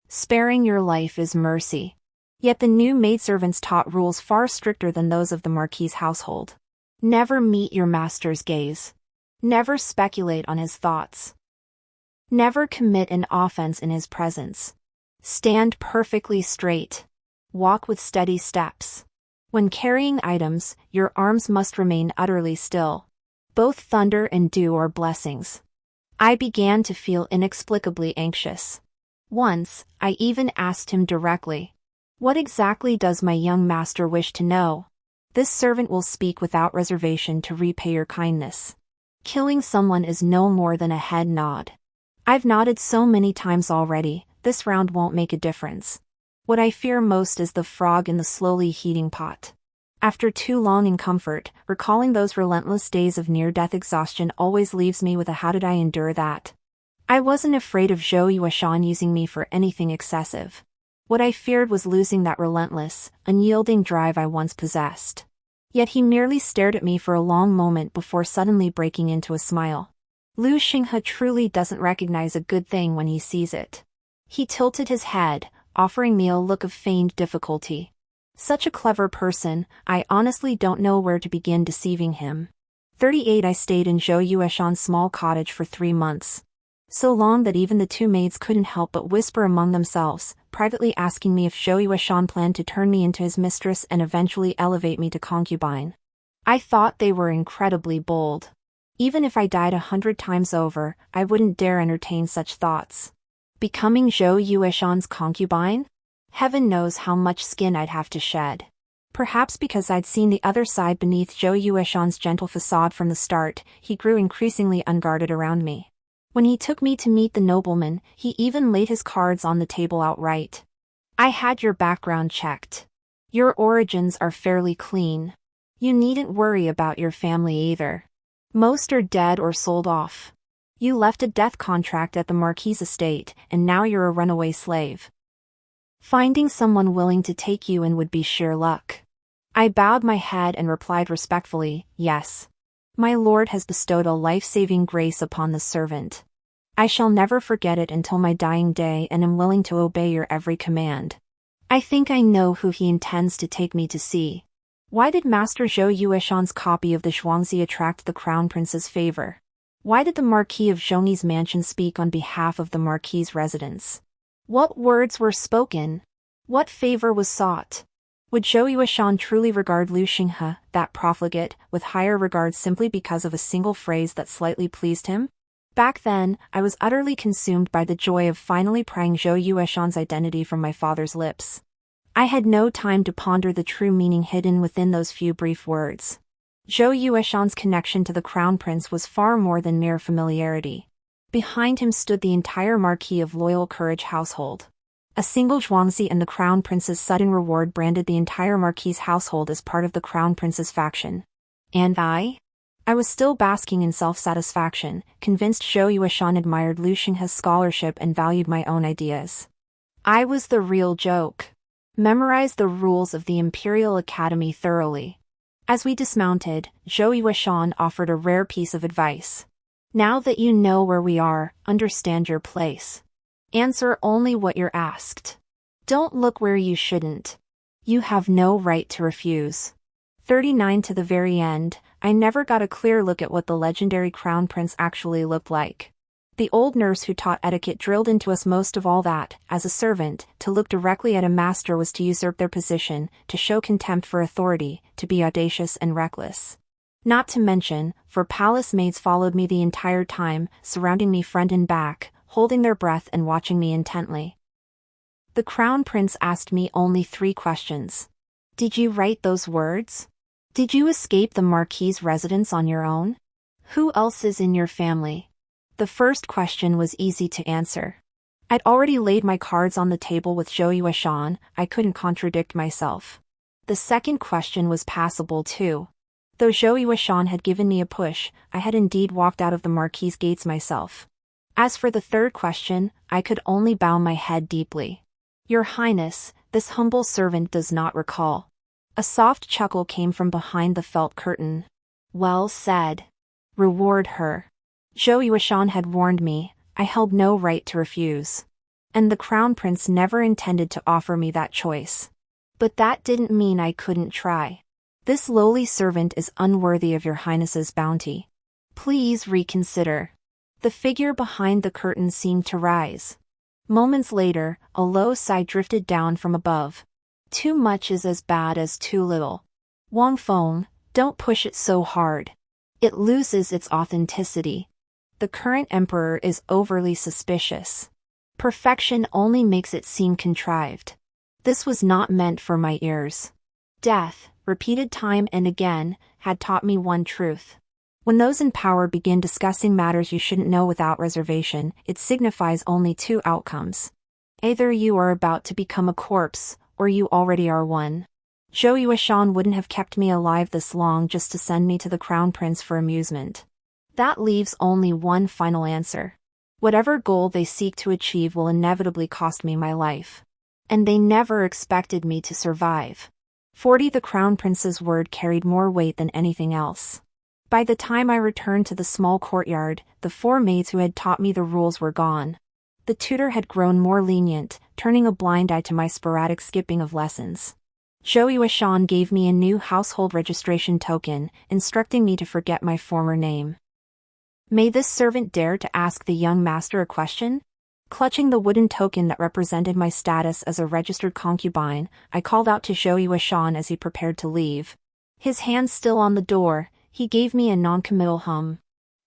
Sparing your life is mercy. Yet the new maidservants taught rules far stricter than those of the Marquis' household. Never meet your master's gaze. Never speculate on his thoughts. Never commit an offense in his presence. Stand perfectly straight. Walk with steady steps. When carrying items, your arms must remain utterly still. Both thunder and dew are blessings. I began to feel inexplicably anxious. Once, I even asked him directly, "What exactly does my young master wish to know?" "This servant will speak without reservation to repay your kindness." Killing someone is no more than a head nod. I've nodded so many times already, this round won't make a difference. What I fear most is the frog in the slowly heating pot. After too long in comfort, recalling those relentless days of near-death exhaustion always leaves me with a "how did I endure that?" I wasn't afraid of Zhou Yueshan using me for anything excessive. What I feared was losing that relentless, unyielding drive I once possessed. Yet he merely stared at me for a long moment before suddenly breaking into a smile. Lu Xinghe truly doesn't recognize a good thing when he sees it. He tilted his head, offering me a look of feigned difficulty. Such a clever person, I honestly don't know where to begin deceiving him. 38 I stayed in Zhou Yueshan's small cottage for 3 months. So long that even the 2 maids couldn't help but whisper among themselves, privately asking me if Zhou Yueshan planned to turn me into his mistress and eventually elevate me to concubine. I thought they were incredibly bold. Even if I died 100 times over, I wouldn't dare entertain such thoughts. Becoming Zhou Yueshan's concubine? Heaven knows how much skin I'd have to shed. Perhaps because I'd seen the other side beneath Zhou Yueshan's gentle facade from the start, he grew increasingly unguarded around me. When he took me to meet the nobleman, he even laid his cards on the table outright. "I had your background checked. Your origins are fairly clean. You needn't worry about your family either. Most are dead or sold off. You left a death contract at the Marquis' estate, and now you're a runaway slave. Finding someone willing to take you in would be sheer luck." I bowed my head and replied respectfully, "Yes. My lord has bestowed a life-saving grace upon the servant. I shall never forget it until my dying day and am willing to obey your every command." I think I know who he intends to take me to see. Why did Master Zhou Yueshan's copy of the Zhuangzi attract the Crown Prince's favor? Why did the Marquis of Zhongyi's mansion speak on behalf of the Marquis' residence? What words were spoken? What favor was sought? Would Zhou Yueshan truly regard Lu Xinghe, that profligate, with higher regard simply because of a single phrase that slightly pleased him? Back then, I was utterly consumed by the joy of finally prying Zhou Yueshan's identity from my father's lips. I had no time to ponder the true meaning hidden within those few brief words. Zhou Yueshan's connection to the Crown Prince was far more than mere familiarity. Behind him stood the entire Marquis of Loyal Courage household. A single Zhuangzi and the Crown Prince's sudden reward branded the entire Marquis' household as part of the Crown Prince's faction. And I was still basking in self-satisfaction, convinced Zhou Yueshan admired Lu Xinghe's scholarship and valued my own ideas. I was the real joke. Memorize the rules of the Imperial Academy thoroughly. As we dismounted, Zhou Yueshan offered a rare piece of advice. "Now that you know where we are, understand your place. Answer only what you're asked. Don't look where you shouldn't. You have no right to refuse." 39 To the very end, I never got a clear look at what the legendary Crown Prince actually looked like. The old nurse who taught etiquette drilled into us most of all that, as a servant, to look directly at a master was to usurp their position, to show contempt for authority, to be audacious and reckless. Not to mention, for palace maids followed me the entire time, surrounding me front and back, holding their breath and watching me intently. The Crown Prince asked me only 3 questions. "Did you write those words? Did you escape the Marquis' residence on your own? Who else is in your family?" The first question was easy to answer. I'd already laid my cards on the table with Zhou Yueshan, I couldn't contradict myself. The second question was passable too. Though Zhou Yueshan had given me a push, I had indeed walked out of the Marquis' gates myself. As for the third question, I could only bow my head deeply. Your Highness, this humble servant does not recall. A soft chuckle came from behind the felt curtain. Well said. Reward her. Zhou Yuashan had warned me, I held no right to refuse. And the Crown Prince never intended to offer me that choice. But that didn't mean I couldn't try. This lowly servant is unworthy of your Highness's bounty. Please reconsider. The figure behind the curtain seemed to rise. Moments later, a low sigh drifted down from above. Too much is as bad as too little. Wang Feng, don't push it so hard. It loses its authenticity. The current emperor is overly suspicious. Perfection only makes it seem contrived. This was not meant for my ears. Death, repeated time and again, had taught me one truth. When those in power begin discussing matters you shouldn't know without reservation, it signifies only two outcomes. Either you are about to become a corpse, or you already are one. Zhou Yuashan wouldn't have kept me alive this long just to send me to the Crown Prince for amusement. That leaves only one final answer. Whatever goal they seek to achieve will inevitably cost me my life. And they never expected me to survive. 40 The Crown Prince's word carried more weight than anything else. By the time I returned to the small courtyard, the 4 maids who had taught me the rules were gone. The tutor had grown more lenient, turning a blind eye to my sporadic skipping of lessons. Zhou Yuashan gave me a new household registration token, instructing me to forget my former name. May this servant dare to ask the young master a question? Clutching the wooden token that represented my status as a registered concubine, I called out to Zhou Yuashan as he prepared to leave. His hand still on the door, he gave me a non-committal hum.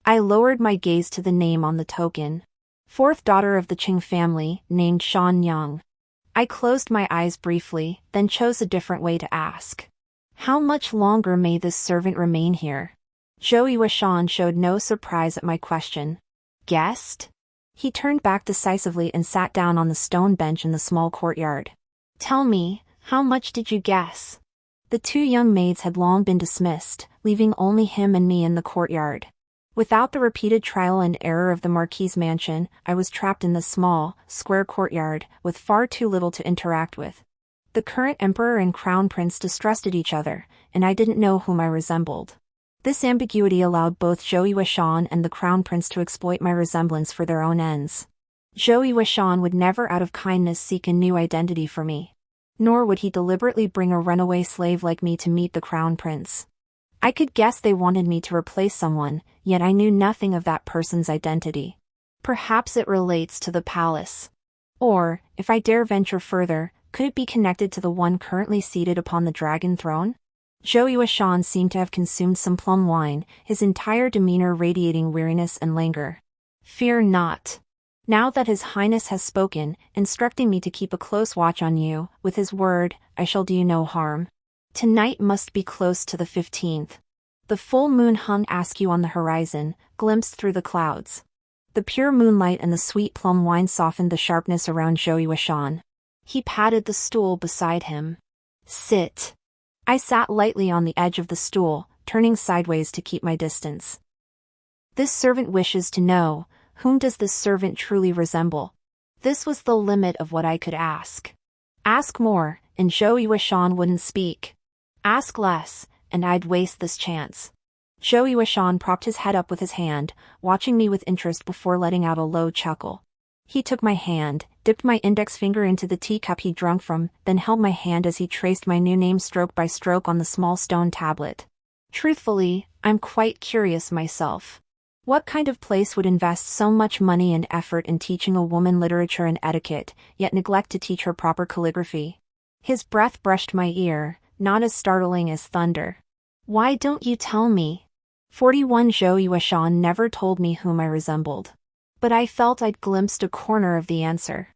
I lowered my gaze to the name on the token. 4th daughter of the Qing family, named Shan Yang. I closed my eyes briefly, then chose a different way to ask. How much longer may this servant remain here? Zhou Yuashan showed no surprise at my question. Guessed? He turned back decisively and sat down on the stone bench in the small courtyard. Tell me, how much did you guess? The 2 young maids had long been dismissed, leaving only him and me in the courtyard. Without the repeated trial and error of the Marquis's mansion, I was trapped in the small, square courtyard, with far too little to interact with. The current emperor and crown prince distrusted each other, and I didn't know whom I resembled. This ambiguity allowed both Zhou Yuashan and the crown prince to exploit my resemblance for their own ends. Zhou Yuashan would never out of kindness seek a new identity for me. Nor would he deliberately bring a runaway slave like me to meet the crown prince. I could guess they wanted me to replace someone, yet I knew nothing of that person's identity. Perhaps it relates to the palace. Or, if I dare venture further, could it be connected to the one currently seated upon the dragon throne? Zhou Yuashan seemed to have consumed some plum wine, his entire demeanor radiating weariness and languor. Fear not. Now that His Highness has spoken, instructing me to keep a close watch on you, with his word, I shall do you no harm. Tonight must be close to the 15th. The full moon hung askew on the horizon, glimpsed through the clouds. The pure moonlight and the sweet plum wine softened the sharpness around Zhou Yuashan. He patted the stool beside him. Sit. I sat lightly on the edge of the stool, turning sideways to keep my distance. This servant wishes to know, whom does this servant truly resemble? This was the limit of what I could ask. Ask more, and Zhou Yuashan wouldn't speak. Ask less, and I'd waste this chance. Zhou Yuashan propped his head up with his hand, watching me with interest before letting out a low chuckle. He took my hand, dipped my index finger into the teacup he drunk from, then held my hand as he traced my new name stroke by stroke on the small stone tablet. Truthfully, I'm quite curious myself. What kind of place would invest so much money and effort in teaching a woman literature and etiquette, yet neglect to teach her proper calligraphy? His breath brushed my ear, not as startling as thunder. Why don't you tell me? 41 Zhou Yuashan never told me whom I resembled. But I felt I'd glimpsed a corner of the answer.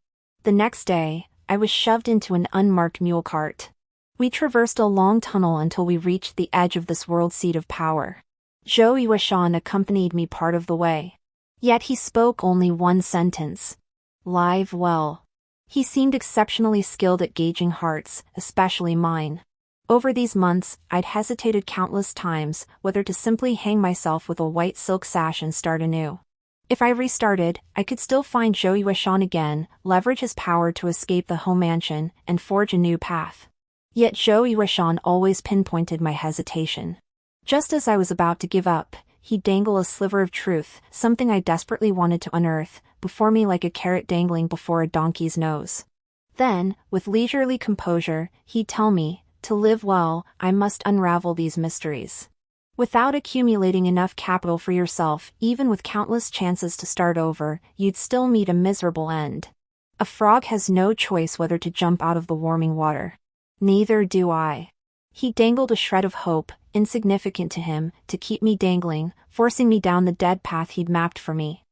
The next day, I was shoved into an unmarked mule cart. We traversed a long tunnel until we reached the edge of this world seat of power. Zhou Yuashan accompanied me part of the way. Yet he spoke only one sentence. Live well. He seemed exceptionally skilled at gauging hearts, especially mine. Over these months, I'd hesitated countless times, whether to simply hang myself with a white silk sash and start anew. If I restarted, I could still find Zhou Yueshan again, leverage his power to escape the home mansion, and forge a new path. Yet Zhou Yueshan always pinpointed my hesitation. Just as I was about to give up, he'd dangle a sliver of truth, something I desperately wanted to unearth, before me like a carrot dangling before a donkey's nose. Then, with leisurely composure, he'd tell me, to live well, I must unravel these mysteries. Without accumulating enough capital for yourself, even with countless chances to start over, you'd still meet a miserable end. A frog has no choice whether to jump out of the warming water. Neither do I. He dangled a shred of hope, insignificant to him, to keep me dangling, forcing me down the dead path he'd mapped for me.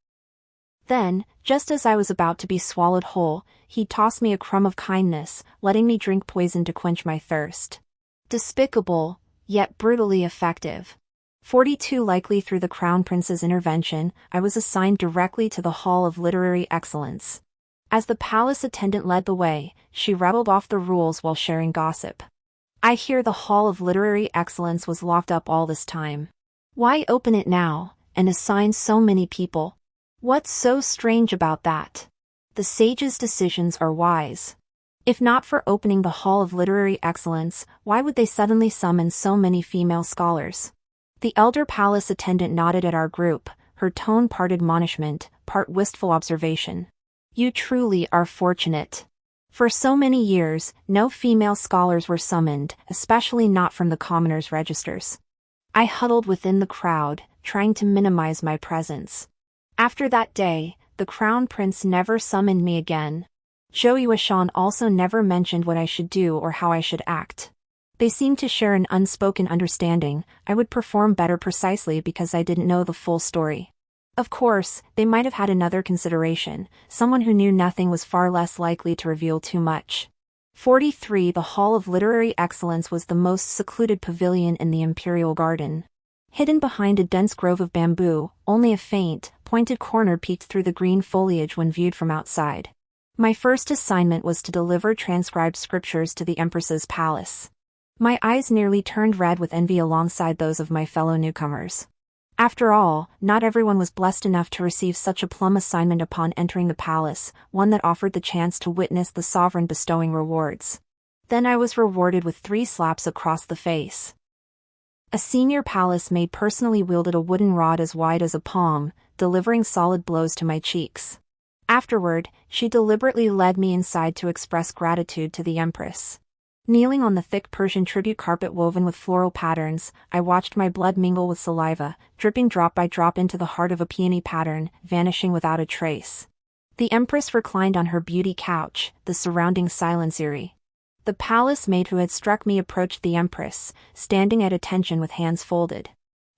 Then, just as I was about to be swallowed whole, he'd toss me a crumb of kindness, letting me drink poison to quench my thirst. Despicable, yet brutally effective. 42 Likely through the Crown Prince's intervention, I was assigned directly to the Hall of Literary Excellence. As the palace attendant led the way, she rattled off the rules while sharing gossip. I hear the Hall of Literary Excellence was locked up all this time. Why open it now, and assign so many people? What's so strange about that? The sage's decisions are wise. If not for opening the Hall of Literary Excellence, why would they suddenly summon so many female scholars? The elder palace attendant nodded at our group, her tone part admonishment, part wistful observation. You truly are fortunate. For so many years, no female scholars were summoned, especially not from the commoners' registers. I huddled within the crowd, trying to minimize my presence. After that day, the Crown Prince never summoned me again. Zhou Yueshan also never mentioned what I should do or how I should act. They seemed to share an unspoken understanding. I would perform better precisely because I didn't know the full story. Of course, they might have had another consideration. Someone who knew nothing was far less likely to reveal too much. 43 The Hall of Literary Excellence was the most secluded pavilion in the Imperial Garden. Hidden behind a dense grove of bamboo, only a faint, pointed corner peeked through the green foliage when viewed from outside. My first assignment was to deliver transcribed scriptures to the Empress's palace. My eyes nearly turned red with envy alongside those of my fellow newcomers. After all, not everyone was blessed enough to receive such a plum assignment upon entering the palace, one that offered the chance to witness the sovereign bestowing rewards. Then I was rewarded with 3 slaps across the face. A senior palace maid personally wielded a wooden rod as wide as a palm, delivering solid blows to my cheeks. Afterward, she deliberately led me inside to express gratitude to the Empress. Kneeling on the thick Persian tribute carpet woven with floral patterns, I watched my blood mingle with saliva, dripping drop by drop into the heart of a peony pattern, vanishing without a trace. The Empress reclined on her beauty couch, the surrounding silence eerie. The palace maid who had struck me approached the Empress, standing at attention with hands folded.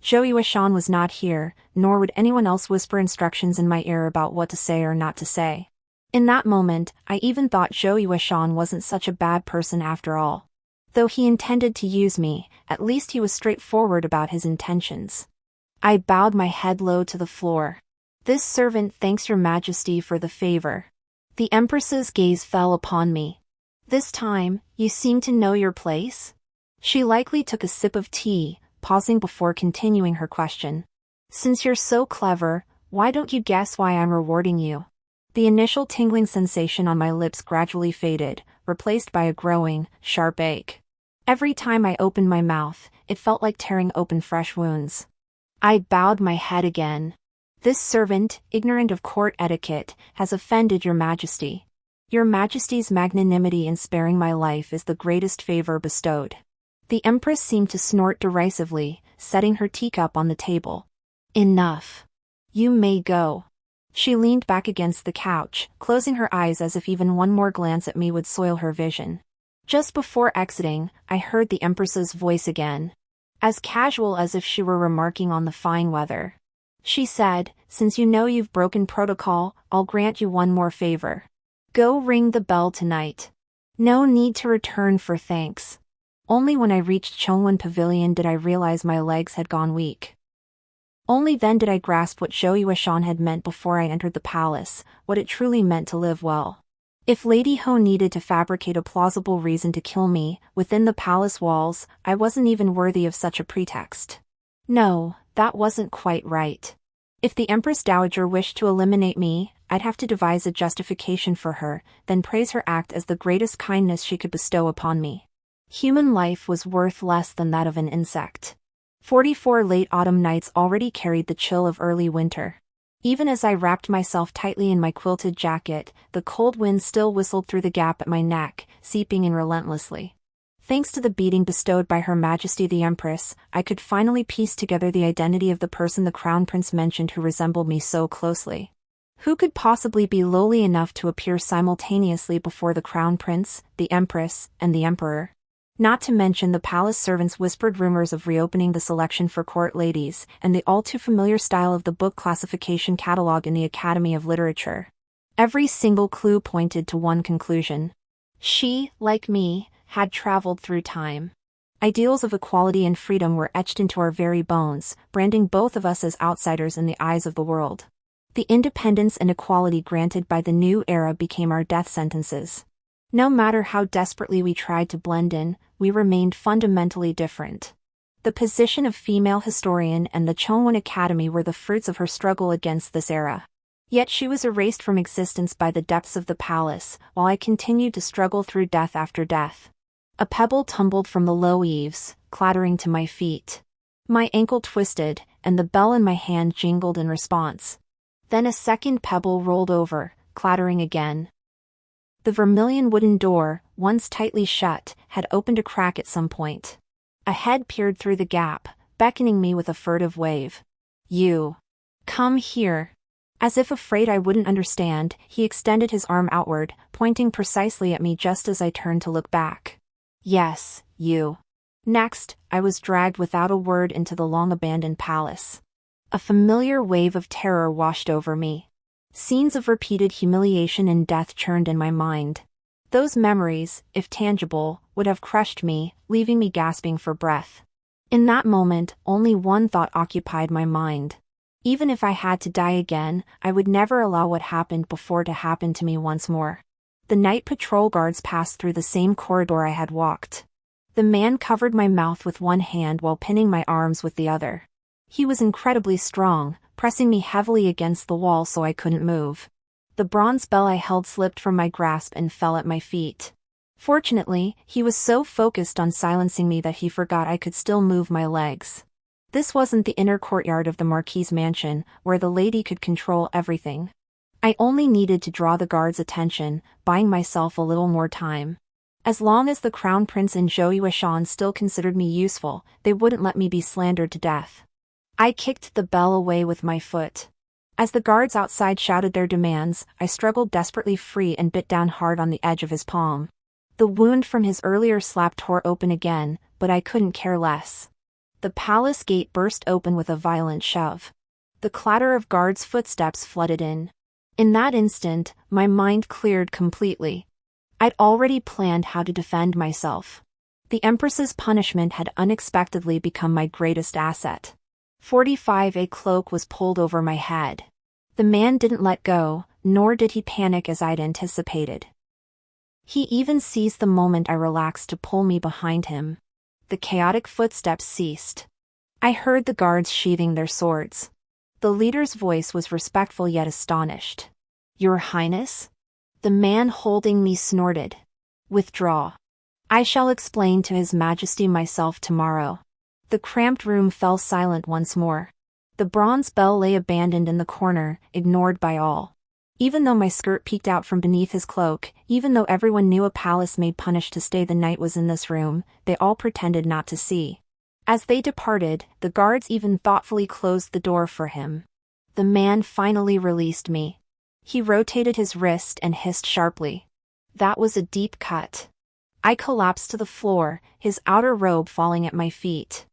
Zhou Yueshan was not here, nor would anyone else whisper instructions in my ear about what to say or not to say. In that moment, I even thought Zhou Yueshan wasn't such a bad person after all. Though he intended to use me, at least he was straightforward about his intentions. I bowed my head low to the floor. This servant thanks your majesty for the favor. The Empress's gaze fell upon me. This time, you seem to know your place? She likely took a sip of tea, pausing before continuing her question. Since you're so clever, why don't you guess why I'm rewarding you? The initial tingling sensation on my lips gradually faded, replaced by a growing, sharp ache. Every time I opened my mouth, it felt like tearing open fresh wounds. I bowed my head again. This servant, ignorant of court etiquette, has offended your majesty. Your majesty's magnanimity in sparing my life is the greatest favor bestowed. The Empress seemed to snort derisively, setting her teacup on the table. Enough. You may go. She leaned back against the couch, closing her eyes as if even one more glance at me would soil her vision. Just before exiting, I heard the Empress's voice again. As casual as if she were remarking on the fine weather. She said, since you know you've broken protocol, I'll grant you one more favor. Go ring the bell tonight. No need to return for thanks. Only when I reached Chongwen Pavilion did I realize my legs had gone weak. Only then did I grasp what Zhou Yueshan had meant before I entered the palace, what it truly meant to live well. If Lady Ho needed to fabricate a plausible reason to kill me, within the palace walls, I wasn't even worthy of such a pretext. No, that wasn't quite right. If the Empress Dowager wished to eliminate me, I'd have to devise a justification for her, then praise her act as the greatest kindness she could bestow upon me. Human life was worth less than that of an insect. 44 late autumn nights already carried the chill of early winter. Even as I wrapped myself tightly in my quilted jacket, the cold wind still whistled through the gap at my neck, seeping in relentlessly. Thanks to the beating bestowed by Her Majesty the Empress, I could finally piece together the identity of the person the Crown Prince mentioned who resembled me so closely. Who could possibly be lowly enough to appear simultaneously before the Crown Prince, the Empress, and the Emperor? Not to mention the palace servants whispered rumors of reopening the selection for court ladies, and the all-too-familiar style of the book classification catalog in the Academy of Literature. Every single clue pointed to one conclusion. She, like me, had traveled through time. Ideals of equality and freedom were etched into our very bones, branding both of us as outsiders in the eyes of the world. The independence and equality granted by the new era became our death sentences. No matter how desperately we tried to blend in, we remained fundamentally different. The position of female historian and the Chongwon Academy were the fruits of her struggle against this era. Yet she was erased from existence by the depths of the palace, while I continued to struggle through death after death. A pebble tumbled from the low eaves, clattering to my feet. My ankle twisted, and the bell in my hand jingled in response. Then a second pebble rolled over, clattering again. The vermilion wooden door, once tightly shut, had opened a crack at some point. A head peered through the gap, beckoning me with a furtive wave. "You. Come here." As if afraid I wouldn't understand, he extended his arm outward, pointing precisely at me just as I turned to look back. "Yes, you." Next, I was dragged without a word into the long-abandoned palace. A familiar wave of terror washed over me. Scenes of repeated humiliation and death churned in my mind. Those memories, if tangible, would have crushed me, leaving me gasping for breath. In that moment, only one thought occupied my mind. Even if I had to die again, I would never allow what happened before to happen to me once more. The night patrol guards passed through the same corridor I had walked. The man covered my mouth with one hand while pinning my arms with the other. He was incredibly strong, pressing me heavily against the wall so I couldn't move. The bronze bell I held slipped from my grasp and fell at my feet. Fortunately, he was so focused on silencing me that he forgot I could still move my legs. This wasn't the inner courtyard of the Marquis's mansion, where the lady could control everything. I only needed to draw the guards' attention, buying myself a little more time. As long as the Crown Prince and Zhou Yueshan still considered me useful, they wouldn't let me be slandered to death. I kicked the bell away with my foot. As the guards outside shouted their demands, I struggled desperately free and bit down hard on the edge of his palm. The wound from his earlier slap tore open again, but I couldn't care less. The palace gate burst open with a violent shove. The clatter of guards' footsteps flooded in. In that instant, my mind cleared completely. I'd already planned how to defend myself. The Empress's punishment had unexpectedly become my greatest asset. 45. A cloak was pulled over my head. The man didn't let go, nor did he panic as I'd anticipated. He even seized the moment I relaxed to pull me behind him. The chaotic footsteps ceased. I heard the guards sheathing their swords. The leader's voice was respectful yet astonished. "Your Highness?" The man holding me snorted. "Withdraw. I shall explain to His Majesty myself tomorrow." The cramped room fell silent once more. The bronze bell lay abandoned in the corner, ignored by all. Even though my skirt peeked out from beneath his cloak, even though everyone knew a palace maid punished to stay the night was in this room, they all pretended not to see. As they departed, the guards even thoughtfully closed the door for him. The man finally released me. He rotated his wrist and hissed sharply. That was a deep cut. I collapsed to the floor, his outer robe falling at my feet.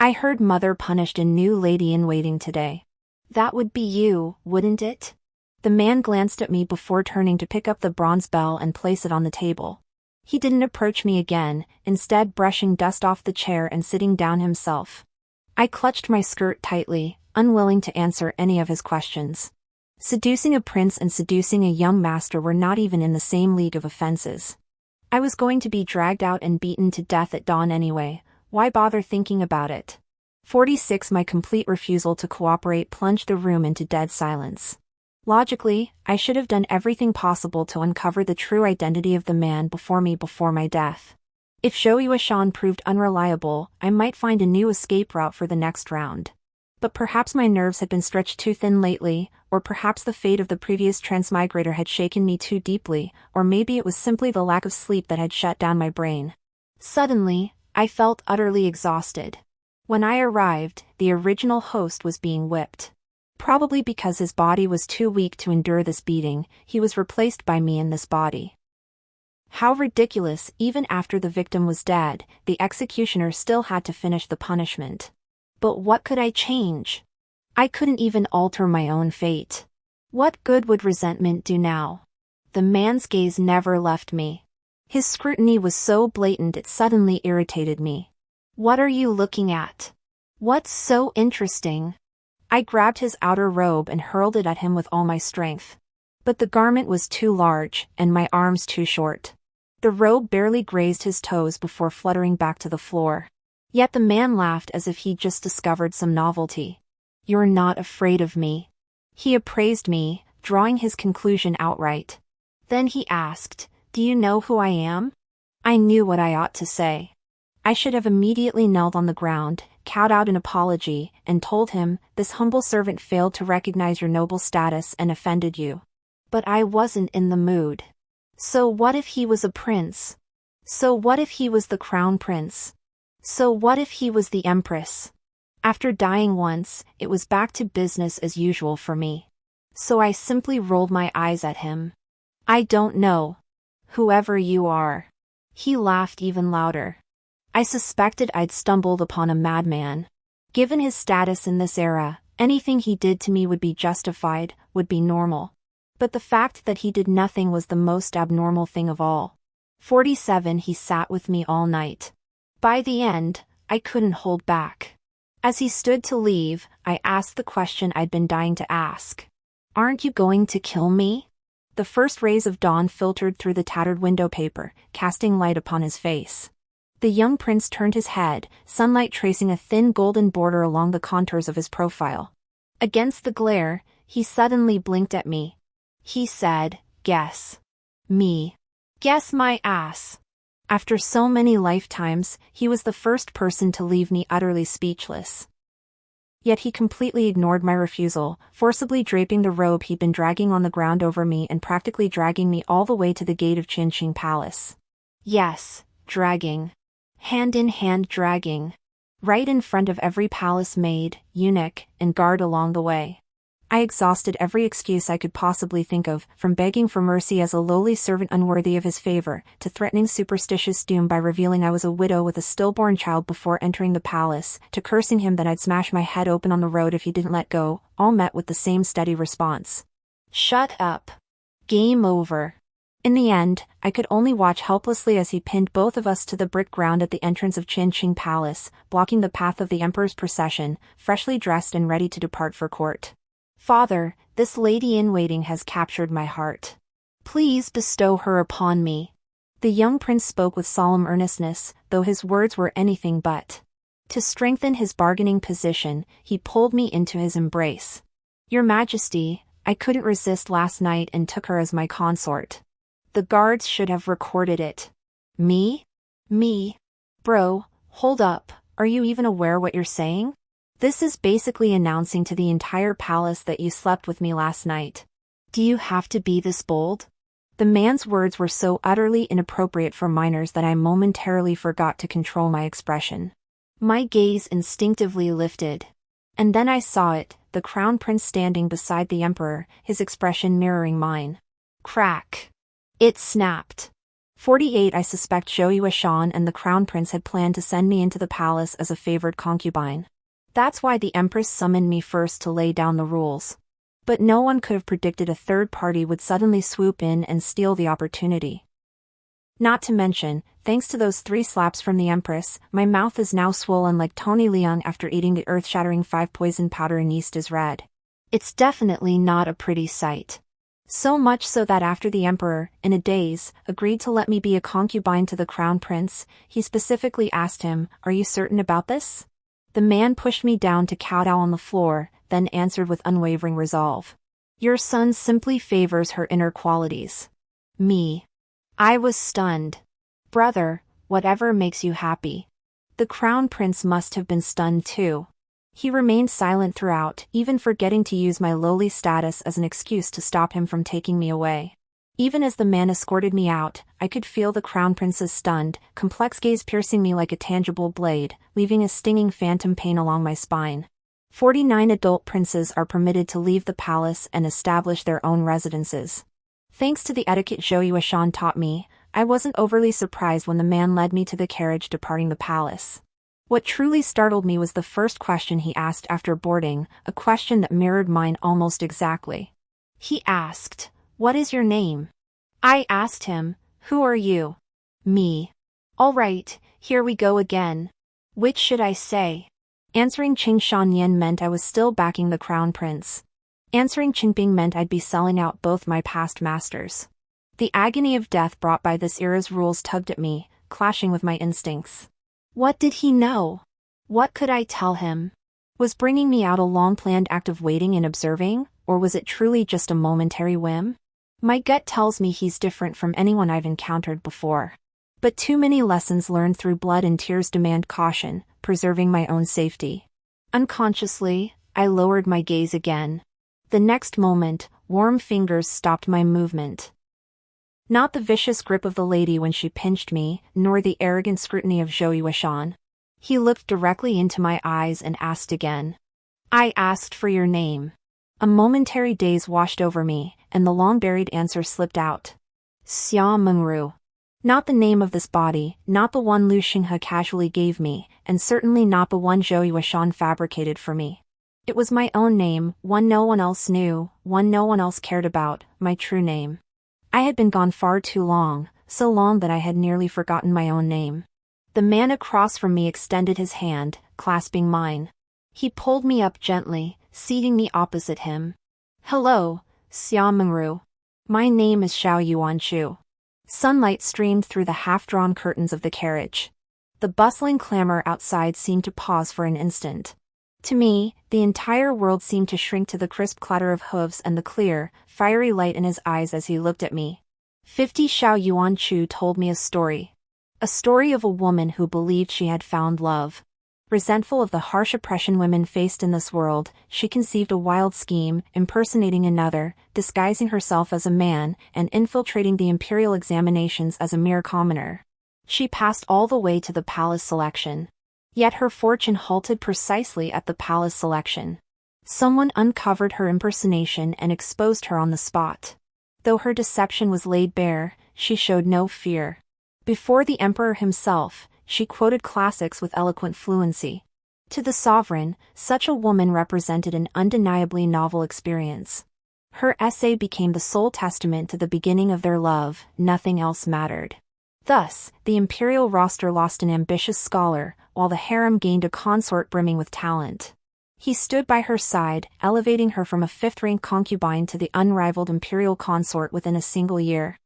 "I heard Mother punished a new lady-in-waiting today. That would be you, wouldn't it?" The man glanced at me before turning to pick up the bronze bell and place it on the table. He didn't approach me again, instead brushing dust off the chair and sitting down himself. I clutched my skirt tightly, unwilling to answer any of his questions. Seducing a prince and seducing a young master were not even in the same league of offenses. I was going to be dragged out and beaten to death at dawn anyway. Why bother thinking about it? 46. My complete refusal to cooperate plunged the room into dead silence. Logically, I should have done everything possible to uncover the true identity of the man before me before my death. If Shoyuashan proved unreliable, I might find a new escape route for the next round. But perhaps my nerves had been stretched too thin lately, or perhaps the fate of the previous transmigrator had shaken me too deeply, or maybe it was simply the lack of sleep that had shut down my brain. Suddenly, I felt utterly exhausted. When I arrived, the original host was being whipped. Probably because his body was too weak to endure this beating, he was replaced by me in this body. How ridiculous! Even after the victim was dead, the executioner still had to finish the punishment. But what could I change? I couldn't even alter my own fate. What good would resentment do now? The man's gaze never left me. His scrutiny was so blatant it suddenly irritated me. What are you looking at? What's so interesting? I grabbed his outer robe and hurled it at him with all my strength. But the garment was too large, and my arms too short. The robe barely grazed his toes before fluttering back to the floor. Yet the man laughed as if he'd just discovered some novelty. You're not afraid of me. He appraised me, drawing his conclusion outright. Then he asked, do you know who I am? I knew what I ought to say. I should have immediately knelt on the ground, cowed out an apology, and told him, this humble servant failed to recognize your noble status and offended you. But I wasn't in the mood. So what if he was a prince? So what if he was the crown prince? So what if he was the empress? After dying once, it was back to business as usual for me. So I simply rolled my eyes at him. I don't know. Whoever you are. He laughed even louder. I suspected I'd stumbled upon a madman. Given his status in this era, anything he did to me would be justified, would be normal. But the fact that he did nothing was the most abnormal thing of all. 47. He sat with me all night. By the end, I couldn't hold back. As he stood to leave, I asked the question I'd been dying to ask. Aren't you going to kill me? The first rays of dawn filtered through the tattered window paper, casting light upon his face. The young prince turned his head, sunlight tracing a thin golden border along the contours of his profile. Against the glare, he suddenly blinked at me. He said, guess. Me. Guess my ass. After so many lifetimes, he was the first person to leave me utterly speechless. Yet he completely ignored my refusal, forcibly draping the robe he'd been dragging on the ground over me and practically dragging me all the way to the gate of Qinqing Palace. Yes, dragging. Hand in hand dragging. Right in front of every palace maid, eunuch, and guard along the way. I exhausted every excuse I could possibly think of, from begging for mercy as a lowly servant unworthy of his favor, to threatening superstitious doom by revealing I was a widow with a stillborn child before entering the palace, to cursing him that I'd smash my head open on the road if he didn't let go, all met with the same steady response. Shut up. Game over. In the end, I could only watch helplessly as he pinned both of us to the brick ground at the entrance of Qinqing Palace, blocking the path of the emperor's procession, freshly dressed and ready to depart for court. Father, this lady-in-waiting has captured my heart. Please bestow her upon me. The young prince spoke with solemn earnestness, though his words were anything but. To strengthen his bargaining position, he pulled me into his embrace. Your Majesty, I couldn't resist last night and took her as my consort. The guards should have recorded it. Me? Me? Bro, hold up, are you even aware what you're saying? This is basically announcing to the entire palace that you slept with me last night. Do you have to be this bold? The man's words were so utterly inappropriate for minors that I momentarily forgot to control my expression. My gaze instinctively lifted. And then I saw it, the crown prince standing beside the emperor, his expression mirroring mine. Crack. It snapped. 48. I suspect Zhou Yueshan and the crown prince had planned to send me into the palace as a favored concubine. That's why the empress summoned me first to lay down the rules. But no one could have predicted a third party would suddenly swoop in and steal the opportunity. Not to mention, thanks to those 3 slaps from the empress, my mouth is now swollen like Tony Leung after eating the earth-shattering 5 poison powder and yeast is red. It's definitely not a pretty sight. So much so that after the emperor, in a daze, agreed to let me be a concubine to the crown prince, he specifically asked him, "Are you certain about this?" The man pushed me down to kowtow on the floor, then answered with unwavering resolve. Your son simply favors her inner qualities. Me. I was stunned. Brother, whatever makes you happy. The crown prince must have been stunned too. He remained silent throughout, even forgetting to use my lowly status as an excuse to stop him from taking me away. Even as the man escorted me out, I could feel the crown prince's stunned, complex gaze piercing me like a tangible blade, leaving a stinging phantom pain along my spine. 49 adult princes are permitted to leave the palace and establish their own residences. Thanks to the etiquette Zhou Yuashan taught me, I wasn't overly surprised when the man led me to the carriage departing the palace. What truly startled me was the first question he asked after boarding, a question that mirrored mine almost exactly. He asked, "What is your name?" I asked him, "Who are you?" Me. All right, here we go again. Which should I say? Answering Qing Shanyan meant I was still backing the crown prince. Answering Qingping meant I'd be selling out both my past masters. The agony of death brought by this era's rules tugged at me, clashing with my instincts. What did he know? What could I tell him? Was bringing me out a long-planned act of waiting and observing, or was it truly just a momentary whim? My gut tells me he's different from anyone I've encountered before. But too many lessons learned through blood and tears demand caution, preserving my own safety. Unconsciously, I lowered my gaze again. The next moment, warm fingers stopped my movement. Not the vicious grip of the lady when she pinched me, nor the arrogant scrutiny of Zhou Yuashan. He looked directly into my eyes and asked again. I asked for your name. A momentary daze washed over me, and the long-buried answer slipped out. Xia Mengru. Not the name of this body, not the one Lu Xinghe casually gave me, and certainly not the one Zhou Yuashan fabricated for me. It was my own name, one no one else knew, one no one else cared about, my true name. I had been gone far too long, so long that I had nearly forgotten my own name. The man across from me extended his hand, clasping mine. He pulled me up gently, seating me opposite him. Hello, Xia Mengru. My name is Xiao Yuanchu. Sunlight streamed through the half-drawn curtains of the carriage. The bustling clamor outside seemed to pause for an instant. To me, the entire world seemed to shrink to the crisp clatter of hooves and the clear, fiery light in his eyes as he looked at me. 50 Xiao Yuanchu told me a story. A story of a woman who believed she had found love. Resentful of the harsh oppression women faced in this world, she conceived a wild scheme, impersonating another, disguising herself as a man, and infiltrating the imperial examinations as a mere commoner. She passed all the way to the palace selection. Yet her fortune halted precisely at the palace selection. Someone uncovered her impersonation and exposed her on the spot. Though her deception was laid bare, she showed no fear. Before the emperor himself, she quoted classics with eloquent fluency. To the sovereign, such a woman represented an undeniably novel experience. Her essay became the sole testament to the beginning of their love, nothing else mattered. Thus, the imperial roster lost an ambitious scholar, while the harem gained a consort brimming with talent. He stood by her side, elevating her from a fifth-rank concubine to the unrivaled imperial consort within a single year.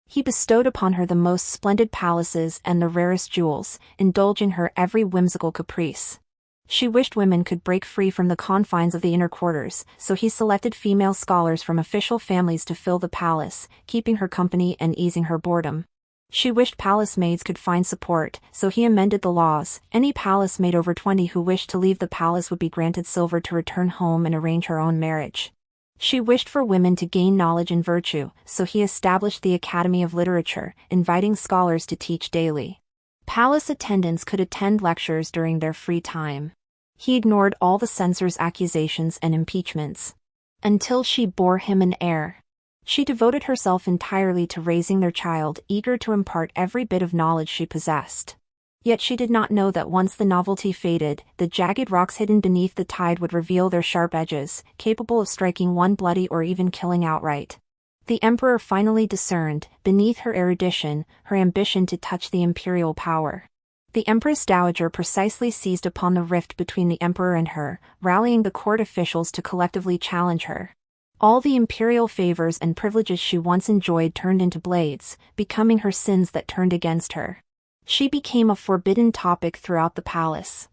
He bestowed upon her the most splendid palaces and the rarest jewels, indulging her every whimsical caprice. She wished women could break free from the confines of the inner quarters, so he selected female scholars from official families to fill the palace, keeping her company and easing her boredom. She wished palace maids could find support, so he amended the laws. Any palace maid over 20 who wished to leave the palace would be granted silver to return home and arrange her own marriage. She wished for women to gain knowledge and virtue, so he established the Academy of Literature, inviting scholars to teach daily. Palace attendants could attend lectures during their free time. He ignored all the censors' accusations and impeachments. Until she bore him an heir. She devoted herself entirely to raising their child, eager to impart every bit of knowledge she possessed. Yet she did not know that once the novelty faded, the jagged rocks hidden beneath the tide would reveal their sharp edges, capable of striking one bloody or even killing outright. The emperor finally discerned, beneath her erudition, her ambition to touch the imperial power. The Empress Dowager precisely seized upon the rift between the emperor and her, rallying the court officials to collectively challenge her. All the imperial favors and privileges she once enjoyed turned into blades, becoming her sins that turned against her. She became a forbidden topic throughout the palace.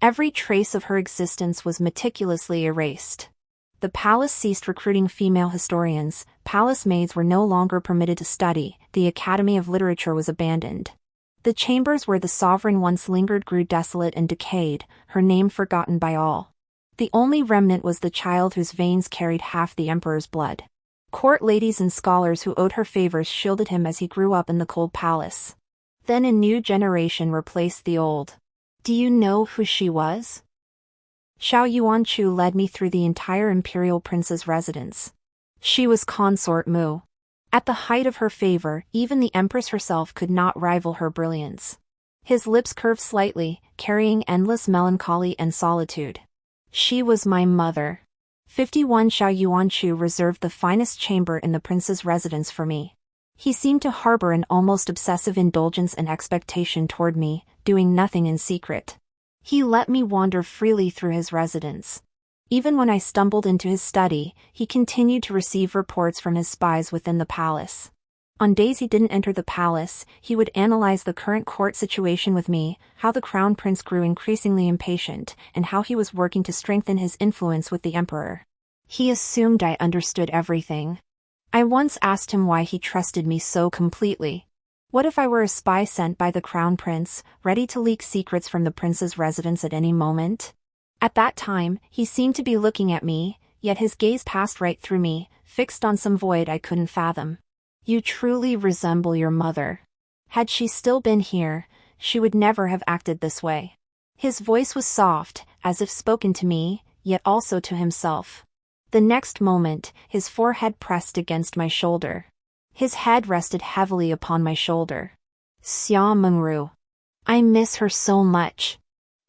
Every trace of her existence was meticulously erased. The palace ceased recruiting female historians, palace maids were no longer permitted to study, the Academy of Literature was abandoned. The chambers where the sovereign once lingered grew desolate and decayed, her name forgotten by all. The only remnant was the child whose veins carried half the emperor's blood. Court ladies and scholars who owed her favors shielded him as he grew up in the cold palace. Then a new generation replaced the old. Do you know who she was? Xiao Yuanchu led me through the entire imperial prince's residence. She was consort Mu. At the height of her favor, even the empress herself could not rival her brilliance. His lips curved slightly, carrying endless melancholy and solitude. She was my mother. 51 Xiao Yuanchu reserved the finest chamber in the prince's residence for me. He seemed to harbor an almost obsessive indulgence and expectation toward me, doing nothing in secret. He let me wander freely through his residence. Even when I stumbled into his study, he continued to receive reports from his spies within the palace. On days he didn't enter the palace, he would analyze the current court situation with me, how the crown prince grew increasingly impatient, and how he was working to strengthen his influence with the emperor. He assumed I understood everything. I once asked him why he trusted me so completely. What if I were a spy sent by the crown prince, ready to leak secrets from the prince's residence at any moment? At that time, he seemed to be looking at me, yet his gaze passed right through me, fixed on some void I couldn't fathom. You truly resemble your mother. Had she still been here, she would never have acted this way. His voice was soft, as if spoken to me, yet also to himself. The next moment, his forehead pressed against my shoulder. His head rested heavily upon my shoulder. Xia Mengru. I miss her so much.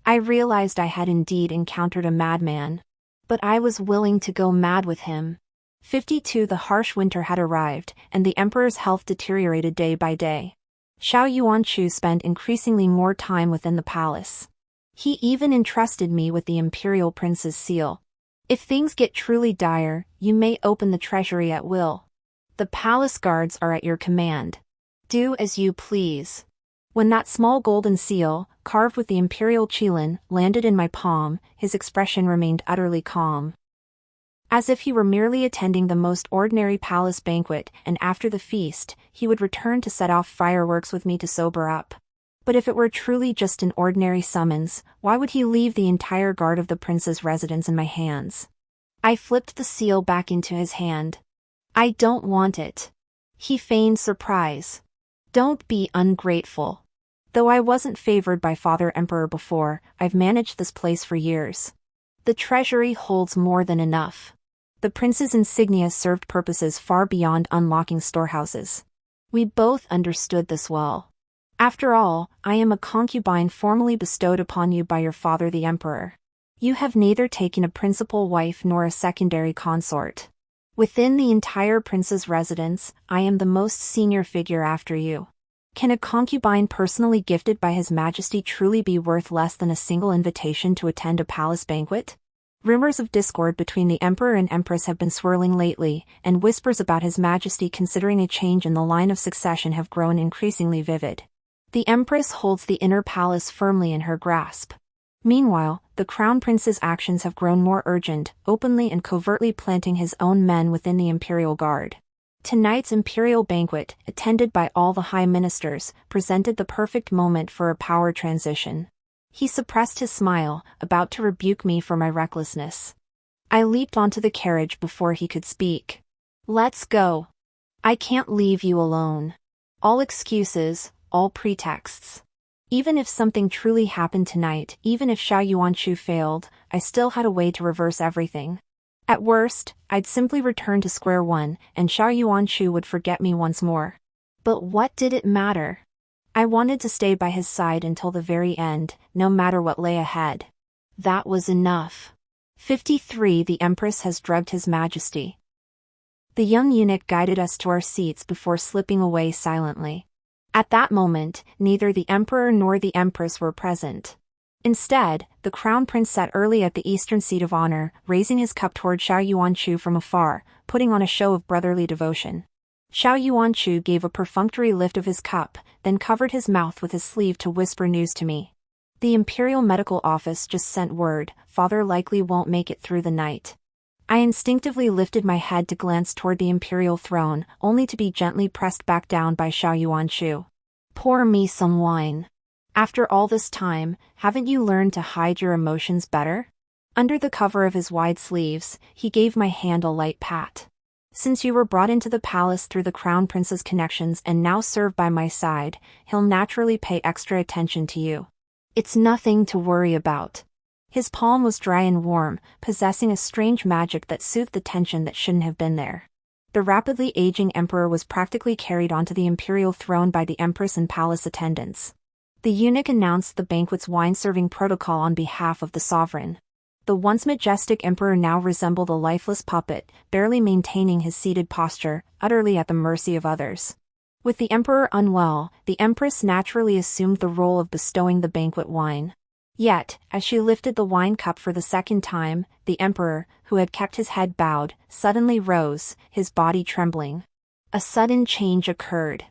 I realized I had indeed encountered a madman. But I was willing to go mad with him. 52 The harsh winter had arrived, and the emperor's health deteriorated day by day. Xiao Yuanchu spent increasingly more time within the palace. He even entrusted me with the imperial prince's seal. If things get truly dire, you may open the treasury at will. The palace guards are at your command. Do as you please. When that small golden seal, carved with the imperial qilin, landed in my palm, his expression remained utterly calm. As if he were merely attending the most ordinary palace banquet, and after the feast, he would return to set off fireworks with me to sober up. But if it were truly just an ordinary summons, why would he leave the entire guard of the prince's residence in my hands? I flipped the seal back into his hand. I don't want it. He feigned surprise. Don't be ungrateful. Though I wasn't favored by Father Emperor before, I've managed this place for years. The treasury holds more than enough. The prince's insignia served purposes far beyond unlocking storehouses. We both understood this well. After all, I am a concubine formally bestowed upon you by your father the emperor. You have neither taken a principal wife nor a secondary consort. Within the entire prince's residence, I am the most senior figure after you. Can a concubine personally gifted by His Majesty truly be worth less than a single invitation to attend a palace banquet? Rumors of discord between the Emperor and Empress have been swirling lately, and whispers about His Majesty considering a change in the line of succession have grown increasingly vivid. The Empress holds the inner palace firmly in her grasp. Meanwhile, the Crown Prince's actions have grown more urgent, openly and covertly planting his own men within the Imperial Guard. Tonight's imperial banquet, attended by all the high ministers, presented the perfect moment for a power transition. He suppressed his smile, about to rebuke me for my recklessness. I leaped onto the carriage before he could speak. Let's go. I can't leave you alone. All excuses, all pretexts. Even if something truly happened tonight, even if Xiao Yuanchu failed, I still had a way to reverse everything. At worst, I'd simply return to square one, and Xiao Yuanchu would forget me once more. But what did it matter? I wanted to stay by his side until the very end, no matter what lay ahead. That was enough. 53 The Empress has drugged His Majesty. The young eunuch guided us to our seats before slipping away silently. At that moment, neither the Emperor nor the Empress were present. Instead, the Crown Prince sat early at the eastern seat of honor, raising his cup toward Xiao Yuanchu from afar, putting on a show of brotherly devotion. Xiao Yuanchu gave a perfunctory lift of his cup, then covered his mouth with his sleeve to whisper news to me. The Imperial Medical Office just sent word, father likely won't make it through the night. I instinctively lifted my head to glance toward the Imperial throne, only to be gently pressed back down by Xiao Yuanchu. Pour me some wine. After all this time, haven't you learned to hide your emotions better? Under the cover of his wide sleeves, he gave my hand a light pat. Since you were brought into the palace through the Crown Prince's connections and now serve by my side, he'll naturally pay extra attention to you. It's nothing to worry about. His palm was dry and warm, possessing a strange magic that soothed the tension that shouldn't have been there. The rapidly aging emperor was practically carried onto the imperial throne by the empress and palace attendants. The eunuch announced the banquet's wine-serving protocol on behalf of the sovereign. The once majestic emperor now resembled a lifeless puppet, barely maintaining his seated posture, utterly at the mercy of others. With the emperor unwell, the empress naturally assumed the role of bestowing the banquet wine. Yet, as she lifted the wine cup for the second time, the emperor, who had kept his head bowed, suddenly rose, his body trembling. A sudden change occurred.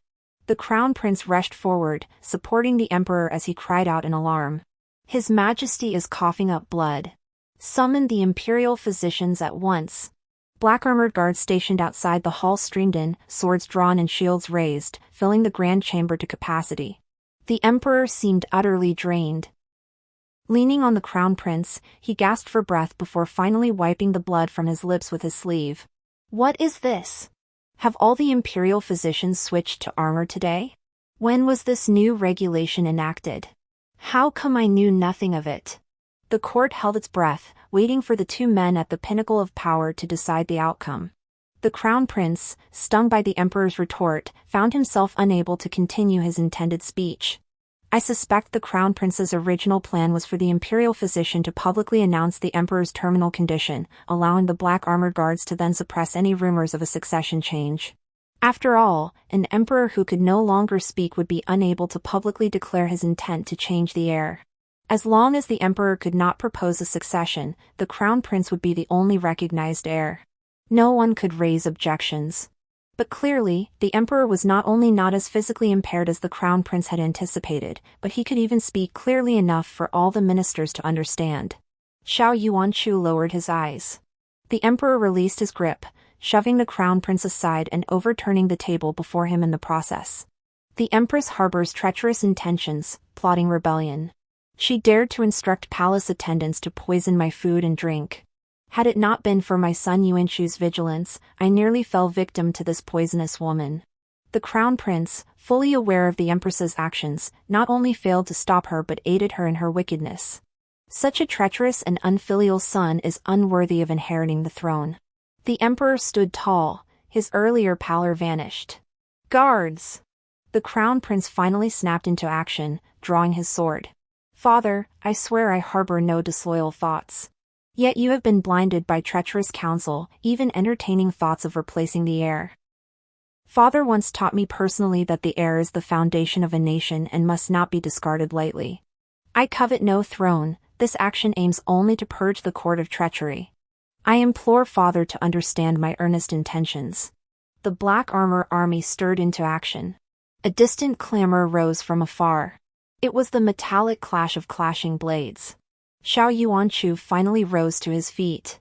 The crown prince rushed forward, supporting the emperor as he cried out in alarm. His Majesty is coughing up blood. Summon the imperial physicians at once. Black armored guards stationed outside the hall streamed in, swords drawn and shields raised, filling the grand chamber to capacity. The emperor seemed utterly drained. Leaning on the crown prince, he gasped for breath before finally wiping the blood from his lips with his sleeve. What is this? Have all the imperial physicians switched to armor today? When was this new regulation enacted? How come I knew nothing of it? The court held its breath, waiting for the two men at the pinnacle of power to decide the outcome. The crown prince, stung by the emperor's retort, found himself unable to continue his intended speech. I suspect the crown prince's original plan was for the imperial physician to publicly announce the emperor's terminal condition, allowing the black armored guards to then suppress any rumors of a succession change. After all, an emperor who could no longer speak would be unable to publicly declare his intent to change the heir. As long as the emperor could not propose a succession, the crown prince would be the only recognized heir. No one could raise objections. But clearly, the emperor was not only not as physically impaired as the crown prince had anticipated, but he could even speak clearly enough for all the ministers to understand. Xiao Yuanchu lowered his eyes. The emperor released his grip, shoving the crown prince aside and overturning the table before him in the process. The empress harbors treacherous intentions, plotting rebellion. She dared to instruct palace attendants to poison my food and drink. Had it not been for my son Yuanchu's vigilance, I nearly fell victim to this poisonous woman. The crown prince, fully aware of the empress's actions, not only failed to stop her but aided her in her wickedness. Such a treacherous and unfilial son is unworthy of inheriting the throne. The emperor stood tall, his earlier pallor vanished. Guards! The crown prince finally snapped into action, drawing his sword. Father, I swear I harbor no disloyal thoughts. Yet you have been blinded by treacherous counsel, even entertaining thoughts of replacing the heir. Father once taught me personally that the heir is the foundation of a nation and must not be discarded lightly. I covet no throne, this action aims only to purge the court of treachery. I implore Father to understand my earnest intentions. The black armor army stirred into action. A distant clamor rose from afar. It was the metallic clash of clashing blades. Xiao Yuanchu finally rose to his feet.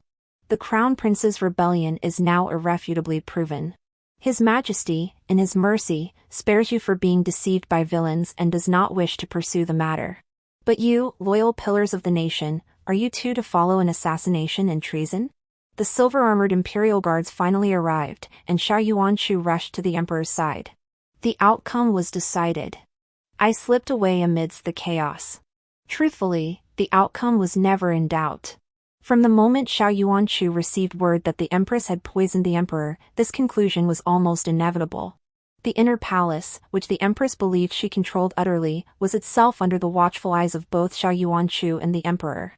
The crown prince's rebellion is now irrefutably proven. His Majesty, in his mercy, spares you for being deceived by villains and does not wish to pursue the matter. But you, loyal pillars of the nation, are you too to follow an assassination and treason? The silver-armored imperial guards finally arrived, and Xiao Yuanchu rushed to the emperor's side. The outcome was decided. I slipped away amidst the chaos. Truthfully, the outcome was never in doubt. From the moment Xiao Yuanchu received word that the empress had poisoned the emperor, this conclusion was almost inevitable. The inner palace, which the empress believed she controlled utterly, was itself under the watchful eyes of both Xiao Yuanchu and the emperor.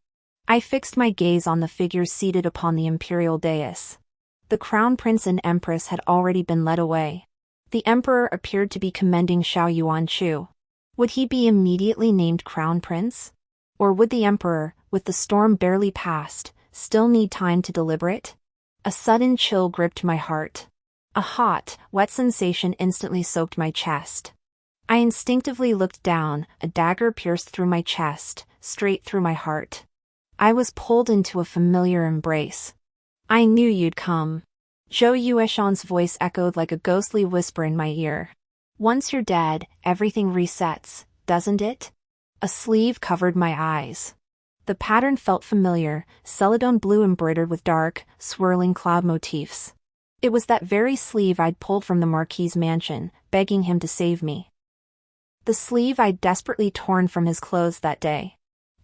I fixed my gaze on the figures seated upon the imperial dais. The crown prince and empress had already been led away. The emperor appeared to be commending Xiao Yuanchu. Would he be immediately named crown prince? Or would the emperor, with the storm barely past, still need time to deliberate? A sudden chill gripped my heart. A hot, wet sensation instantly soaked my chest. I instinctively looked down, a dagger pierced through my chest, straight through my heart. I was pulled into a familiar embrace. I knew you'd come. Zhou Yueshan's voice echoed like a ghostly whisper in my ear. Once you're dead, everything resets, doesn't it? A sleeve covered my eyes. The pattern felt familiar, celadon blue embroidered with dark, swirling cloud motifs. It was that very sleeve I'd pulled from the Marquis's mansion, begging him to save me. The sleeve I'd desperately torn from his clothes that day.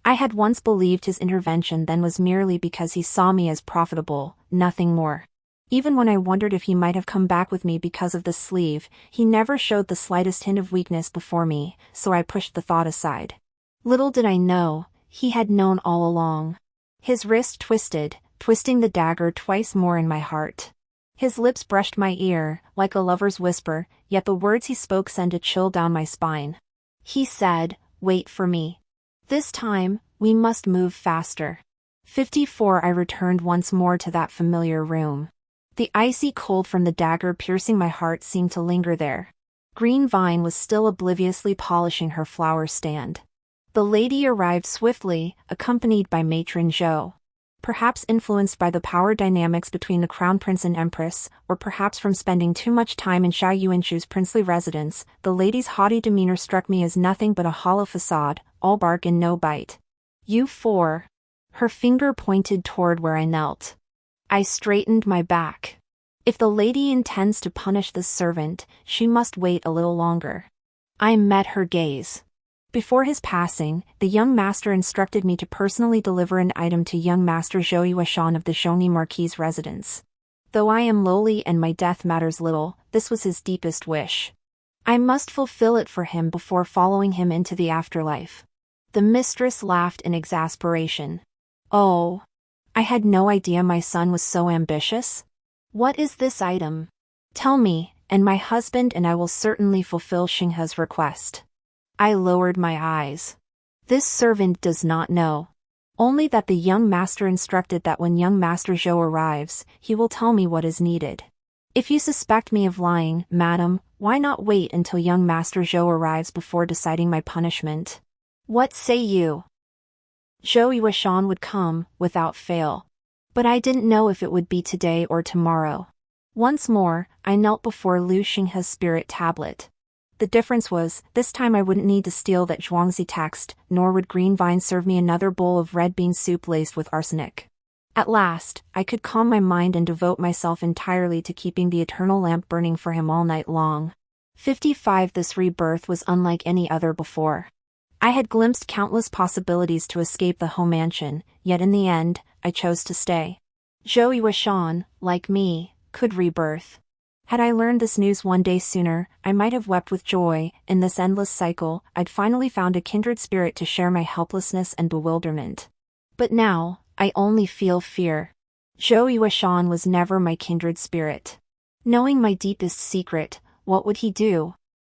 I had once believed his intervention then was merely because he saw me as profitable, nothing more. Even when I wondered if he might have come back with me because of the sleeve, he never showed the slightest hint of weakness before me, so I pushed the thought aside. Little did I know, he had known all along. His wrist twisted, twisting the dagger twice more in my heart. His lips brushed my ear, like a lover's whisper, yet the words he spoke sent a chill down my spine. He said, "Wait for me. This time, we must move faster." 54 I returned once more to that familiar room. The icy cold from the dagger piercing my heart seemed to linger there. Green Vine was still obliviously polishing her flower stand. The lady arrived swiftly, accompanied by Matron Zhou. Perhaps influenced by the power dynamics between the Crown Prince and Empress, or perhaps from spending too much time in Xia Yuanchu's princely residence, the lady's haughty demeanor struck me as nothing but a hollow facade, all bark and no bite. "You four." Her finger pointed toward where I knelt. I straightened my back. If the lady intends to punish this servant, she must wait a little longer. I met her gaze. Before his passing, the young master instructed me to personally deliver an item to young Master Zhou Yueshan of the Zhongni Marquis' residence. Though I am lowly and my death matters little, this was his deepest wish. I must fulfill it for him before following him into the afterlife. The mistress laughed in exasperation. Oh, I had no idea my son was so ambitious. What is this item? Tell me, and my husband and I will certainly fulfill Xinghe's request. I lowered my eyes. This servant does not know. Only that the young master instructed that when young Master Zhou arrives, he will tell me what is needed. If you suspect me of lying, madam, why not wait until young Master Zhou arrives before deciding my punishment? What say you? Zhou Yueshan would come, without fail. But I didn't know if it would be today or tomorrow. Once more, I knelt before Lu Xinghe's spirit tablet. The difference was, this time I wouldn't need to steal that Zhuangzi text, nor would Green Vine serve me another bowl of red bean soup laced with arsenic. At last, I could calm my mind and devote myself entirely to keeping the eternal lamp burning for him all night long. 55 This rebirth was unlike any other before. I had glimpsed countless possibilities to escape the home mansion, yet in the end, I chose to stay. Zhou Yueshan, like me, could rebirth. Had I learned this news one day sooner, I might have wept with joy. In this endless cycle, I'd finally found a kindred spirit to share my helplessness and bewilderment. But now, I only feel fear. Zhou Yueshan was never my kindred spirit. Knowing my deepest secret, what would he do?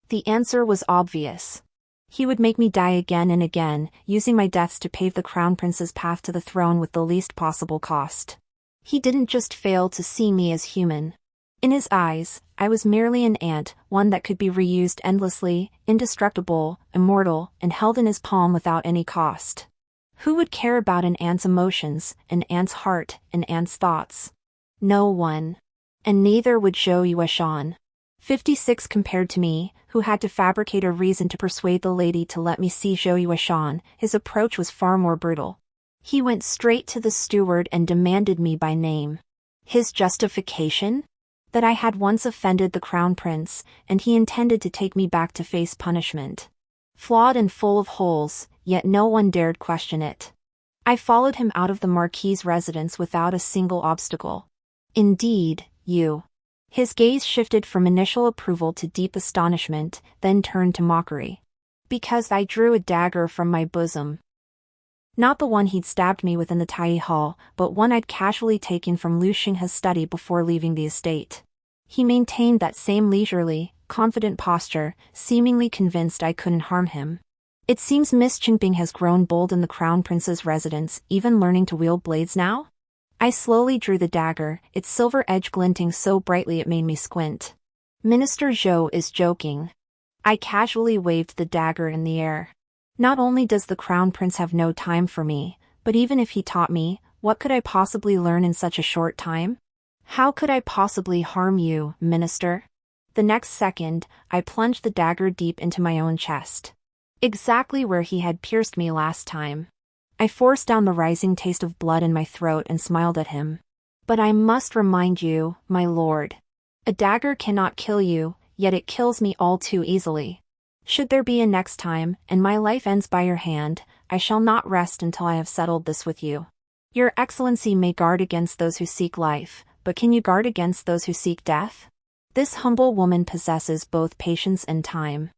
The answer was obvious. He would make me die again and again, using my deaths to pave the Crown Prince's path to the throne with the least possible cost. He didn't just fail to see me as human. In his eyes, I was merely an ant, one that could be reused endlessly, indestructible, immortal, and held in his palm without any cost. Who would care about an ant's emotions, an ant's heart, an ant's thoughts? No one. And neither would Zhou Yueshan. 56 Compared to me, who had to fabricate a reason to persuade the lady to let me see Zhou Yueshan, his approach was far more brutal. He went straight to the steward and demanded me by name. His justification? That I had once offended the Crown Prince, and he intended to take me back to face punishment. Flawed and full of holes, yet no one dared question it. I followed him out of the Marquis's residence without a single obstacle. Indeed, you. His gaze shifted from initial approval to deep astonishment, then turned to mockery. Because I drew a dagger from my bosom. Not the one he'd stabbed me with in the Tai Hall, but one I'd casually taken from Lu Xinghe's study before leaving the estate. He maintained that same leisurely, confident posture, seemingly convinced I couldn't harm him. It seems Miss Qingping has grown bold in the Crown Prince's residence, even learning to wield blades now? I slowly drew the dagger, its silver edge glinting so brightly it made me squint. Minister Zhou is joking. I casually waved the dagger in the air. Not only does the crown prince have no time for me, but even if he taught me, what could I possibly learn in such a short time? How could I possibly harm you, minister? The next second, I plunged the dagger deep into my own chest. Exactly where he had pierced me last time. I forced down the rising taste of blood in my throat and smiled at him. But I must remind you, my lord. A dagger cannot kill you, yet it kills me all too easily. Should there be a next time, and my life ends by your hand, I shall not rest until I have settled this with you. Your Excellency may guard against those who seek life, but can you guard against those who seek death? This humble woman possesses both patience and time.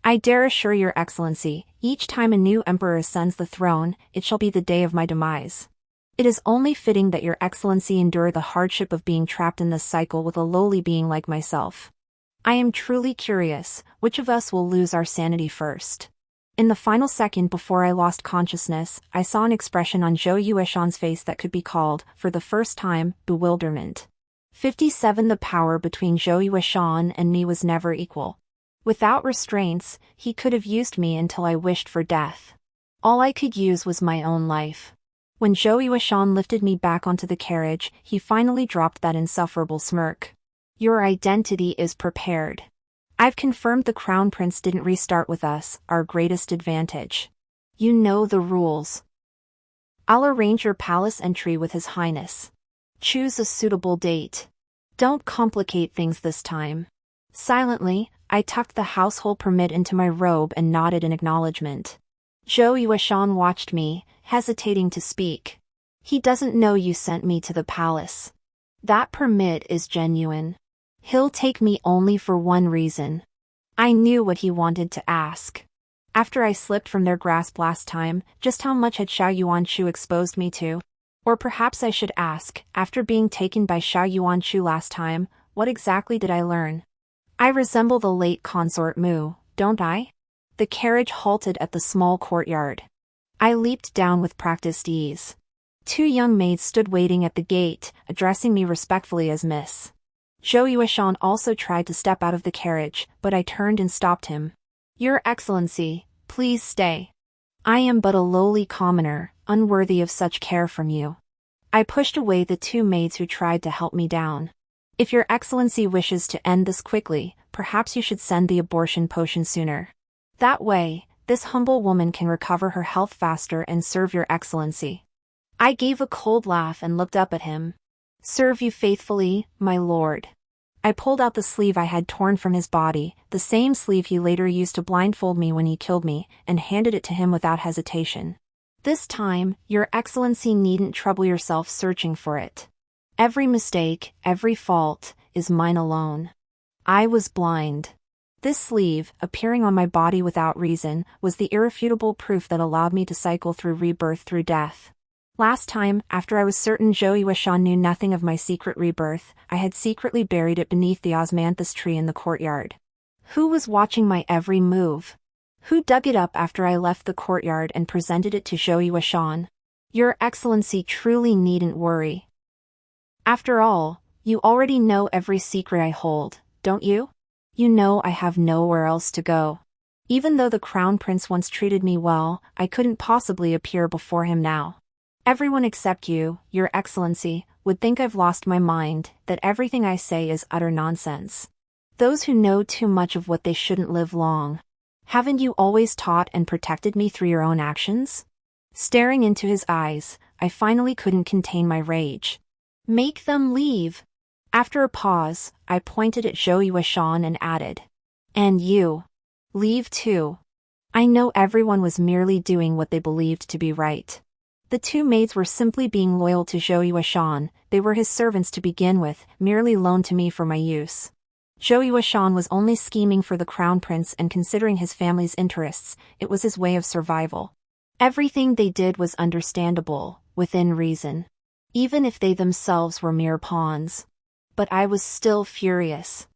I dare assure your Excellency, each time a new emperor ascends the throne, it shall be the day of my demise. It is only fitting that your Excellency endure the hardship of being trapped in this cycle with a lowly being like myself. I am truly curious, which of us will lose our sanity first? In the final second before I lost consciousness, I saw an expression on Zhou Yueshan's face that could be called, for the first time, bewilderment. 57 The power between Zhou Yueshan and me was never equal. Without restraints, he could have used me until I wished for death. All I could use was my own life. When Zhou Yueshan lifted me back onto the carriage, he finally dropped that insufferable smirk. Your identity is prepared. I've confirmed the Crown Prince didn't restart with us, our greatest advantage. You know the rules. I'll arrange your palace entry with His Highness. Choose a suitable date. Don't complicate things this time. Silently, I tucked the household permit into my robe and nodded in acknowledgement. Zhou Yueshan watched me, hesitating to speak. He doesn't know you sent me to the palace. That permit is genuine. He'll take me only for one reason. I knew what he wanted to ask. After I slipped from their grasp last time, just how much had Xiao Yuanshu exposed me to? Or perhaps I should ask, after being taken by Xiao Yuanshu last time, what exactly did I learn? I resemble the late consort Mu, don't I? The carriage halted at the small courtyard. I leaped down with practiced ease. 2 young maids stood waiting at the gate, addressing me respectfully as Miss. Zhou Yueshan also tried to step out of the carriage, but I turned and stopped him. Your Excellency, please stay. I am but a lowly commoner, unworthy of such care from you. I pushed away the 2 maids who tried to help me down. If your Excellency wishes to end this quickly, perhaps you should send the abortion potion sooner. That way, this humble woman can recover her health faster and serve your Excellency. I gave a cold laugh and looked up at him. Serve you faithfully, my lord. I pulled out the sleeve I had torn from his body, the same sleeve he later used to blindfold me when he killed me, and handed it to him without hesitation. This time, your Excellency needn't trouble yourself searching for it. Every mistake, every fault, is mine alone. I was blind. This sleeve, appearing on my body without reason, was the irrefutable proof that allowed me to cycle through rebirth through death. Last time, after I was certain Zhou Yueshan knew nothing of my secret rebirth, I had secretly buried it beneath the osmanthus tree in the courtyard. Who was watching my every move? Who dug it up after I left the courtyard and presented it to Zhou Yueshan? Your Excellency truly needn't worry. After all, you already know every secret I hold, don't you? You know I have nowhere else to go. Even though the Crown Prince once treated me well, I couldn't possibly appear before him now. Everyone except you, your Excellency, would think I've lost my mind, that everything I say is utter nonsense. Those who know too much of what they shouldn't live long. Haven't you always taught and protected me through your own actions? Staring into his eyes, I finally couldn't contain my rage. Make them leave. After a pause, I pointed at Zhou Yueshan and added. And you. Leave too. I know everyone was merely doing what they believed to be right. The 2 maids were simply being loyal to Zhou Yueshan, they were his servants to begin with, merely loaned to me for my use. Zhou Yueshan was only scheming for the Crown Prince and considering his family's interests, it was his way of survival. Everything they did was understandable, within reason. Even if they themselves were mere pawns. But I was still furious.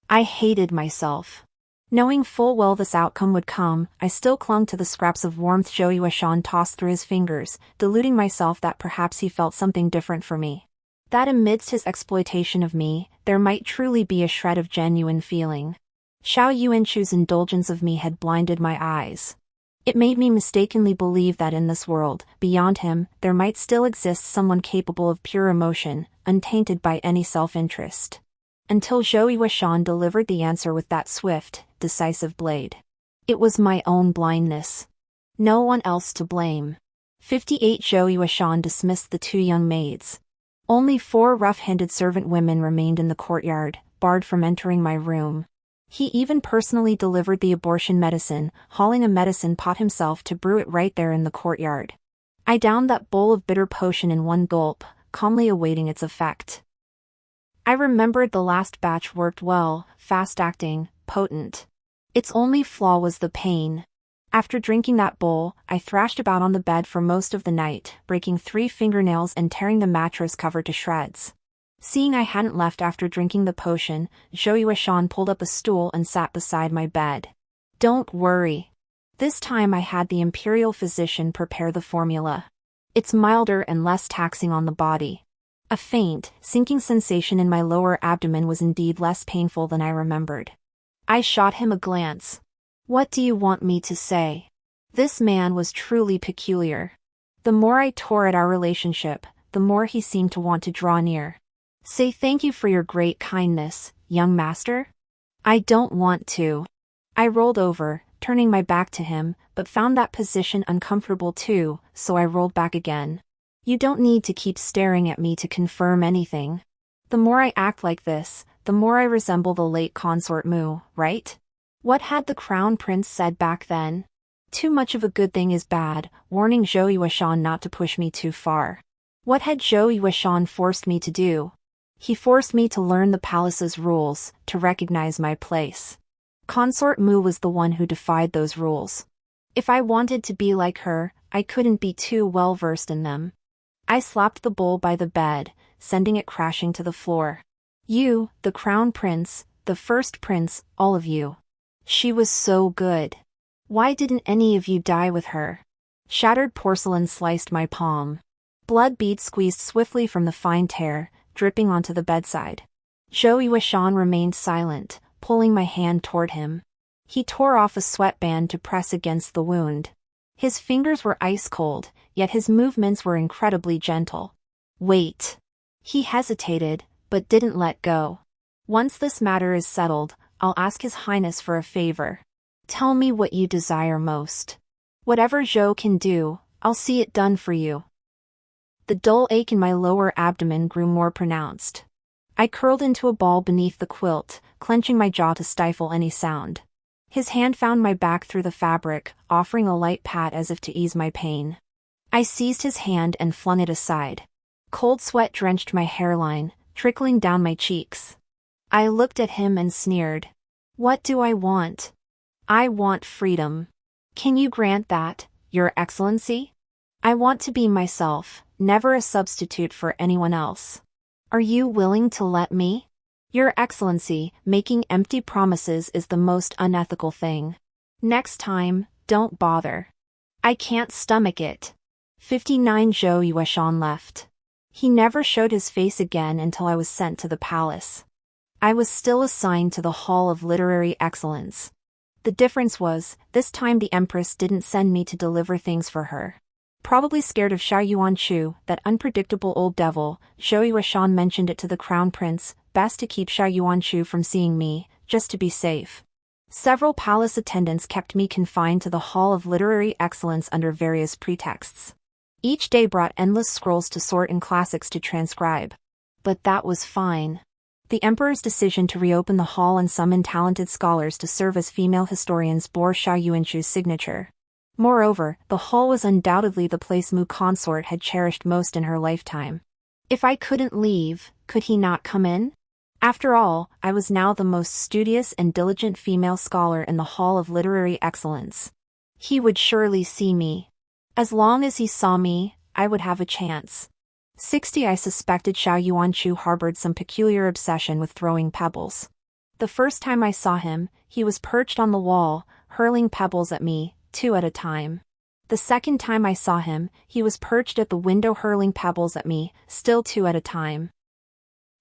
I hated myself. Knowing full well this outcome would come, I still clung to the scraps of warmth Zhou Yueshan tossed through his fingers, deluding myself that perhaps he felt something different for me. That amidst his exploitation of me, there might truly be a shred of genuine feeling. Xiao Yuanchu's indulgence of me had blinded my eyes. It made me mistakenly believe that in this world, beyond him, there might still exist someone capable of pure emotion, untainted by any self-interest. Until Zhou Yuashan delivered the answer with that swift, decisive blade. It was my own blindness. No one else to blame. 58 Zhou Yuashan dismissed the two young maids. Only 4 rough-handed servant women remained in the courtyard, barred from entering my room. He even personally delivered the abortion medicine, hauling a medicine pot himself to brew it right there in the courtyard. I downed that bowl of bitter potion in one gulp, calmly awaiting its effect. I remembered the last batch worked well, fast-acting, potent. Its only flaw was the pain. After drinking that bowl, I thrashed about on the bed for most of the night, breaking 3 fingernails and tearing the mattress cover to shreds. Seeing I hadn't left after drinking the potion, Zhou Yuashan pulled up a stool and sat beside my bed. Don't worry. This time I had the imperial physician prepare the formula. It's milder and less taxing on the body. A faint, sinking sensation in my lower abdomen was indeed less painful than I remembered. I shot him a glance. What do you want me to say? This man was truly peculiar. The more I tore at our relationship, the more he seemed to want to draw near. Say thank you for your great kindness, young master? I don't want to. I rolled over, turning my back to him, but found that position uncomfortable too, so I rolled back again. You don't need to keep staring at me to confirm anything. The more I act like this, the more I resemble the late consort Mu, right? What had the crown prince said back then? Too much of a good thing is bad, warning Zhou Yuashan not to push me too far. What had Zhou Yuashan forced me to do? He forced me to learn the palace's rules, to recognize my place. Consort Mu was the one who defied those rules. If I wanted to be like her, I couldn't be too well versed in them. I slapped the bowl by the bed, sending it crashing to the floor. You, the crown prince, the first prince, all of you. She was so good. Why didn't any of you die with her? Shattered porcelain sliced my palm. Blood beads squeezed swiftly from the fine tear, dripping onto the bedside. Zhou Yuashan remained silent, pulling my hand toward him. He tore off a sweatband to press against the wound. His fingers were ice cold, yet his movements were incredibly gentle. Wait. He hesitated, but didn't let go. Once this matter is settled, I'll ask His Highness for a favor. Tell me what you desire most. Whatever Zhou can do, I'll see it done for you. The dull ache in my lower abdomen grew more pronounced. I curled into a ball beneath the quilt, clenching my jaw to stifle any sound. His hand found my back through the fabric, offering a light pat as if to ease my pain. I seized his hand and flung it aside. Cold sweat drenched my hairline, trickling down my cheeks. I looked at him and sneered. What do I want? I want freedom. Can you grant that, Your Excellency? I want to be myself, never a substitute for anyone else. Are you willing to let me? Your Excellency, making empty promises is the most unethical thing. Next time, don't bother. I can't stomach it. 59 Zhou Yuashan left. He never showed his face again until I was sent to the palace. I was still assigned to the Hall of Literary Excellence. The difference was, this time the Empress didn't send me to deliver things for her. Probably scared of Xiao Yuanchu, that unpredictable old devil, Zhou Yuashan mentioned it to the crown prince, best to keep Xiao Yuanchu from seeing me, just to be safe. Several palace attendants kept me confined to the Hall of Literary Excellence under various pretexts. Each day brought endless scrolls to sort and classics to transcribe. But that was fine. The emperor's decision to reopen the hall and summon talented scholars to serve as female historians bore Xiao Yuanchu's signature. Moreover, the hall was undoubtedly the place Mu consort had cherished most in her lifetime. If I couldn't leave, could he not come in? After all, I was now the most studious and diligent female scholar in the Hall of Literary Excellence. He would surely see me. As long as he saw me, I would have a chance. 60 I suspected Xiao Yuanchu harbored some peculiar obsession with throwing pebbles. The first time I saw him, he was perched on the wall, hurling pebbles at me, 2 at a time. The second time I saw him, he was perched at the window hurling pebbles at me, still 2 at a time.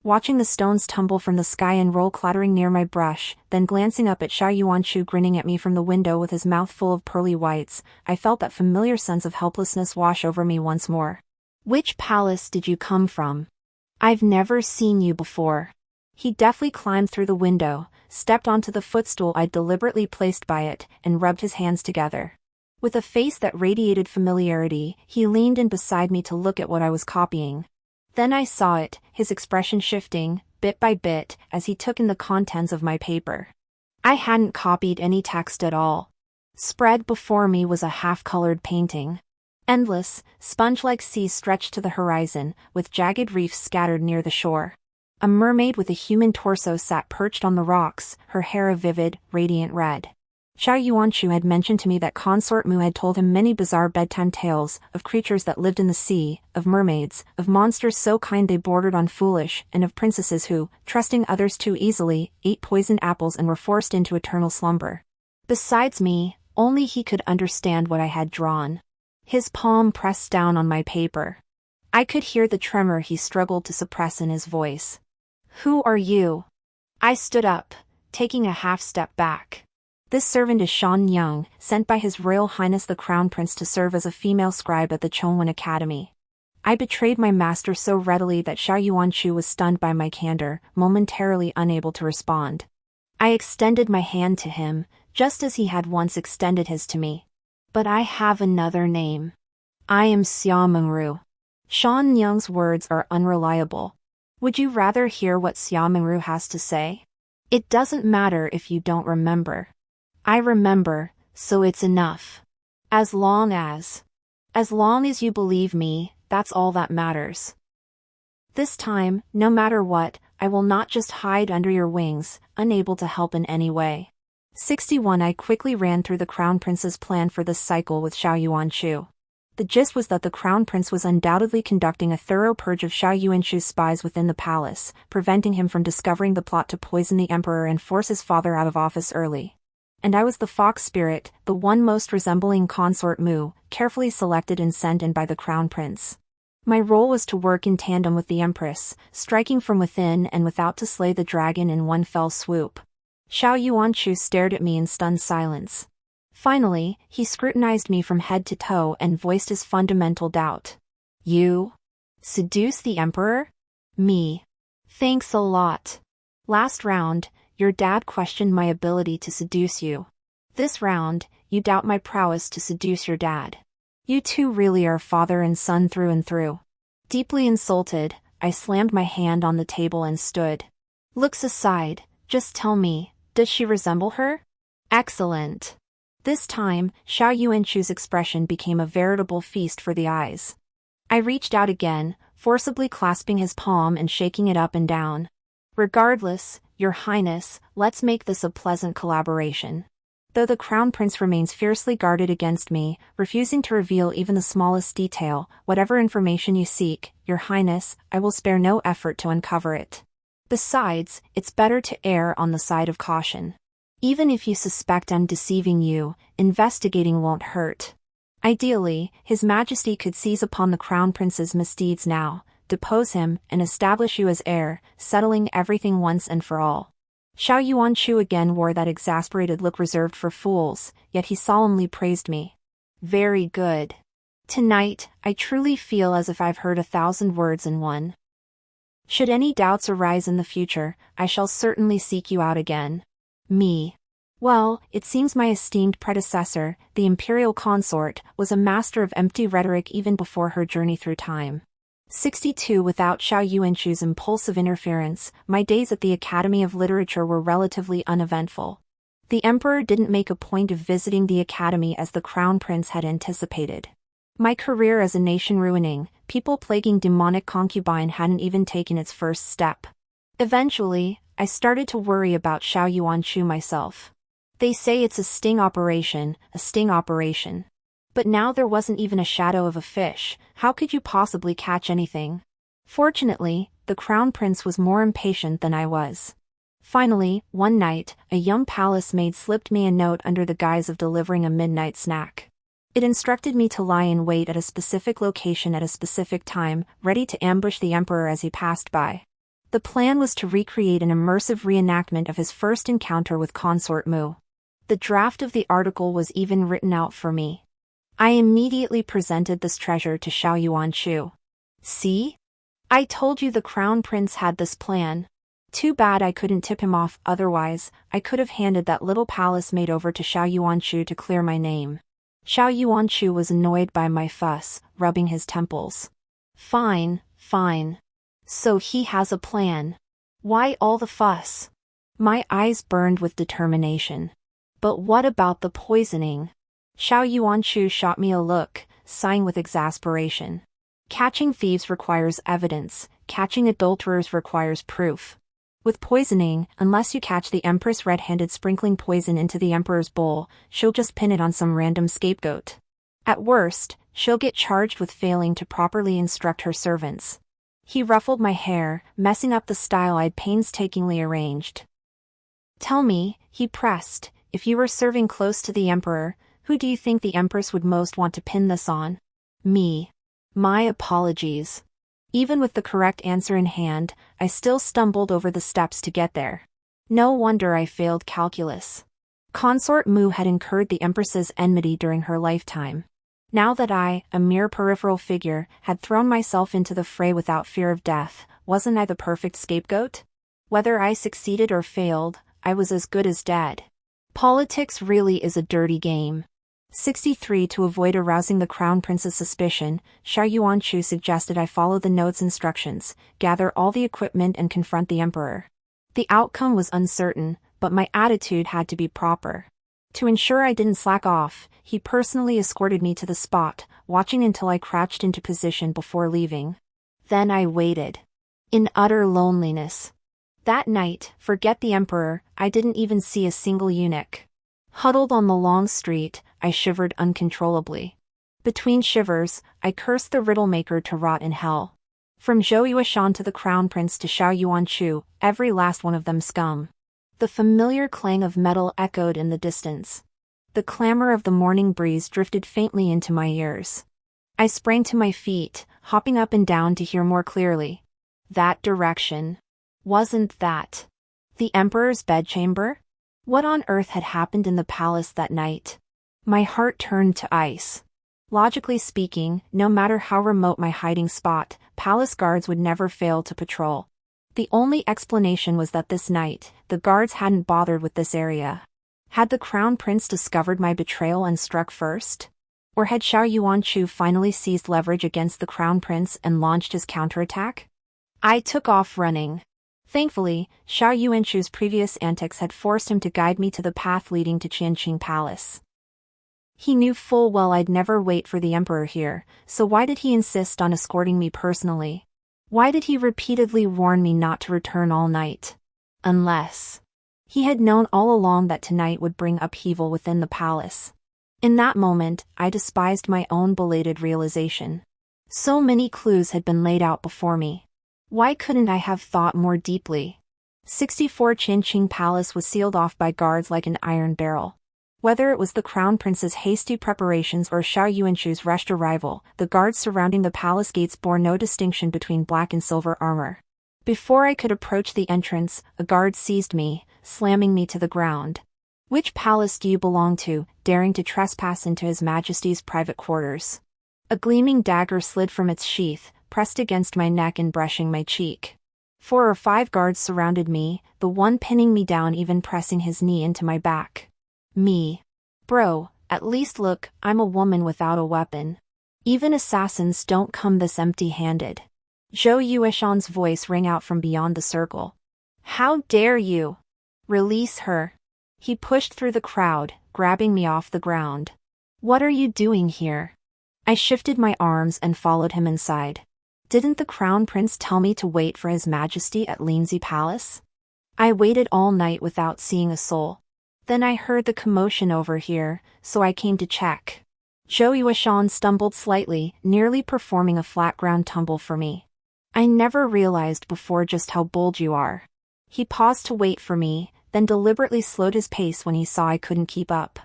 watching the stones tumble from the sky and roll clattering near my brush, then glancing up at Xiao Yuanshu grinning at me from the window with his mouth full of pearly whites, I felt that familiar sense of helplessness wash over me once more. Which palace did you come from? I've never seen you before. He deftly climbed through the window, stepped onto the footstool I'd deliberately placed by it, and rubbed his hands together. With a face that radiated familiarity, he leaned in beside me to look at what I was copying. Then I saw it, his expression shifting, bit by bit, as he took in the contents of my paper. I hadn't copied any text at all. Spread before me was a half-colored painting. Endless, sponge-like seas stretched to the horizon, with jagged reefs scattered near the shore. A mermaid with a human torso sat perched on the rocks, her hair a vivid, radiant red. Xiao Yuanshu had mentioned to me that Consort Mu had told him many bizarre bedtime tales, of creatures that lived in the sea, of mermaids, of monsters so kind they bordered on foolish, and of princesses who, trusting others too easily, ate poisoned apples and were forced into eternal slumber. Besides me, only he could understand what I had drawn. His palm pressed down on my paper. I could hear the tremor he struggled to suppress in his voice. Who are you? I stood up, taking a half-step back. This servant is Shan Young, sent by His Royal Highness the Crown Prince to serve as a female scribe at the Chongwen Academy. I betrayed my master so readily that Xiao Yuanshu was stunned by my candor, momentarily unable to respond. I extended my hand to him, just as he had once extended his to me. But I have another name. I am Xia Mengru. Shan Young's words are unreliable. Would you rather hear what Xia Mengru has to say? It doesn't matter if you don't remember. I remember, so it's enough. As long as you believe me, that's all that matters. This time, no matter what, I will not just hide under your wings, unable to help in any way. 61 I quickly ran through the Crown Prince's plan for this cycle with Xiao Yuanshu. The gist was that the Crown Prince was undoubtedly conducting a thorough purge of Xiao Yuanshu's spies within the palace, preventing him from discovering the plot to poison the emperor and force his father out of office early. And I was the fox spirit, the one most resembling Consort Mu, carefully selected and sent in by the Crown Prince. My role was to work in tandem with the Empress, striking from within and without to slay the dragon in one fell swoop. Xiao Yuanshu stared at me in stunned silence. Finally, he scrutinized me from head to toe and voiced his fundamental doubt. You? Seduce the Emperor? Me. Thanks a lot. Last round, your dad questioned my ability to seduce you. This round, you doubt my prowess to seduce your dad. You two really are father and son through and through. Deeply insulted, I slammed my hand on the table and stood. Looks aside, just tell me, does she resemble her? Excellent. This time, Xiao Yuanshu's expression became a veritable feast for the eyes. I reached out again, forcibly clasping his palm and shaking it up and down. Regardless, Your Highness, let's make this a pleasant collaboration. Though the Crown Prince remains fiercely guarded against me, refusing to reveal even the smallest detail, whatever information you seek, Your Highness, I will spare no effort to uncover it. Besides, it's better to err on the side of caution. Even if you suspect I'm deceiving you, investigating won't hurt. Ideally, His Majesty could seize upon the Crown Prince's misdeeds now, depose him, and establish you as heir, settling everything once and for all. Xiao Yuanshu again wore that exasperated look reserved for fools, yet he solemnly praised me. Very good. Tonight, I truly feel as if I've heard 1,000 words in one. Should any doubts arise in the future, I shall certainly seek you out again. Me. Well, it seems my esteemed predecessor, the imperial consort, was a master of empty rhetoric even before her journey through time. 62 Without Xiao Yuanshu's impulsive interference, my days at the Academy of Literature were relatively uneventful. The emperor didn't make a point of visiting the academy as the Crown Prince had anticipated. My career as a nation-ruining, people-plaguing demonic concubine hadn't even taken its first step. Eventually, I started to worry about Xiao Yuanshu myself. They say it's a sting operation, But now there wasn't even a shadow of a fish. How could you possibly catch anything? Fortunately, the Crown Prince was more impatient than I was. Finally, one night, a young palace maid slipped me a note under the guise of delivering a midnight snack. It instructed me to lie in wait at a specific location at a specific time, ready to ambush the emperor as he passed by. The plan was to recreate an immersive reenactment of his first encounter with Consort Mu. The draft of the article was even written out for me. I immediately presented this treasure to Xiao Yuanchu. See? I told you the crown prince had this plan. Too bad I couldn't tip him off, otherwise, I could have handed that little palace maid over to Xiao Yuanchu to clear my name. Xiao Yuanchu was annoyed by my fuss, rubbing his temples. Fine, fine. So he has a plan. Why all the fuss? My eyes burned with determination. But what about the poisoning? Xiao Yuanchu shot me a look, sighing with exasperation. Catching thieves requires evidence, catching adulterers requires proof. With poisoning, unless you catch the Empress red-handed sprinkling poison into the Emperor's bowl, she'll just pin it on some random scapegoat. At worst, she'll get charged with failing to properly instruct her servants. He ruffled my hair, messing up the style I'd painstakingly arranged. Tell me, he pressed, if you were serving close to the Emperor, who do you think the Empress would most want to pin this on? Me. My apologies. Even with the correct answer in hand, I still stumbled over the steps to get there. No wonder I failed calculus. Consort Mu had incurred the Empress's enmity during her lifetime. Now that I, a mere peripheral figure, had thrown myself into the fray without fear of death, wasn't I the perfect scapegoat? Whether I succeeded or failed, I was as good as dead. Politics really is a dirty game. 63. To avoid arousing the crown prince's suspicion, Xiao Yuanchu suggested I follow the note's instructions, gather all the equipment and confront the emperor. The outcome was uncertain, but my attitude had to be proper. To ensure I didn't slack off, he personally escorted me to the spot, watching until I crouched into position before leaving. Then I waited. In utter loneliness. That night, forget the emperor, I didn't even see a single eunuch. Huddled on the long street, I shivered uncontrollably. Between shivers, I cursed the riddle maker to rot in hell. From Zhou Yuashan to the crown prince to Xiao Yuanchu, every last one of them scum. The familiar clang of metal echoed in the distance. The clamor of the morning breeze drifted faintly into my ears. I sprang to my feet, hopping up and down to hear more clearly. That direction. Wasn't that the Emperor's bedchamber? What on earth had happened in the palace that night? My heart turned to ice. Logically speaking, no matter how remote my hiding spot, palace guards would never fail to patrol. The only explanation was that this night, the guards hadn't bothered with this area. Had the crown prince discovered my betrayal and struck first? Or had Xiao Yuanchu finally seized leverage against the crown prince and launched his counterattack? I took off running. Thankfully, Xiao Yuanchu's previous antics had forced him to guide me to the path leading to Qianqing Palace. He knew full well I'd never wait for the emperor here, so why did he insist on escorting me personally? Why did he repeatedly warn me not to return all night? Unless he had known all along that tonight would bring upheaval within the palace. In that moment, I despised my own belated realization. So many clues had been laid out before me. Why couldn't I have thought more deeply? 64. Qianqing Palace was sealed off by guards like an iron barrel. Whether it was the crown prince's hasty preparations or Xiao Yuanchu's rushed arrival, the guards surrounding the palace gates bore no distinction between black and silver armor. Before I could approach the entrance, a guard seized me, slamming me to the ground. Which palace do you belong to, daring to trespass into His Majesty's private quarters? A gleaming dagger slid from its sheath, pressed against my neck and brushing my cheek. 4 or 5 guards surrounded me, the one pinning me down even pressing his knee into my back. Me. Bro, at least look, I'm a woman without a weapon. Even assassins don't come this empty-handed. Zhou Yuashan's voice rang out from beyond the circle. How dare you? Release her. He pushed through the crowd, grabbing me off the ground. What are you doing here? I shifted my arms and followed him inside. Didn't the crown prince tell me to wait for His Majesty at Linzi Palace? I waited all night without seeing a soul. Then I heard the commotion over here, so I came to check. Zhou Yuashan stumbled slightly, nearly performing a flat ground tumble for me. I never realized before just how bold you are. He paused to wait for me, then deliberately slowed his pace when he saw I couldn't keep up.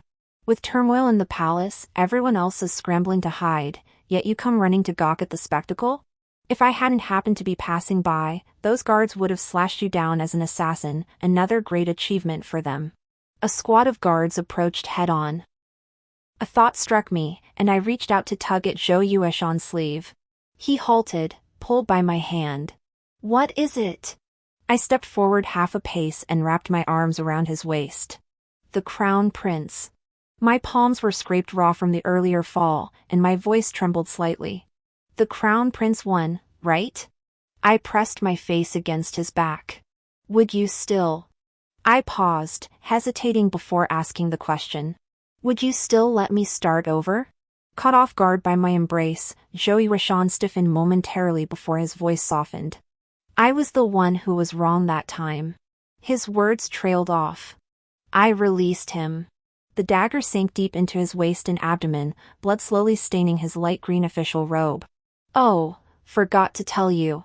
With turmoil in the palace, everyone else is scrambling to hide, yet you come running to gawk at the spectacle? If I hadn't happened to be passing by, those guards would have slashed you down as an assassin, another great achievement for them. A squad of guards approached head-on. A thought struck me, and I reached out to tug at Zhou Yueshan's sleeve. He halted, pulled by my hand. "What is it?" I stepped forward half a pace and wrapped my arms around his waist. "The Crown Prince." My palms were scraped raw from the earlier fall, and my voice trembled slightly. "The Crown Prince won, right?" I pressed my face against his back. "Would you still—" I paused, hesitating before asking the question. "Would you still let me start over?" Caught off guard by my embrace, Zhou Yueshan stiffened momentarily before his voice softened. "I was the one who was wrong that time." His words trailed off. I released him. The dagger sank deep into his waist and abdomen, blood slowly staining his light green official robe. "Oh, forgot to tell you."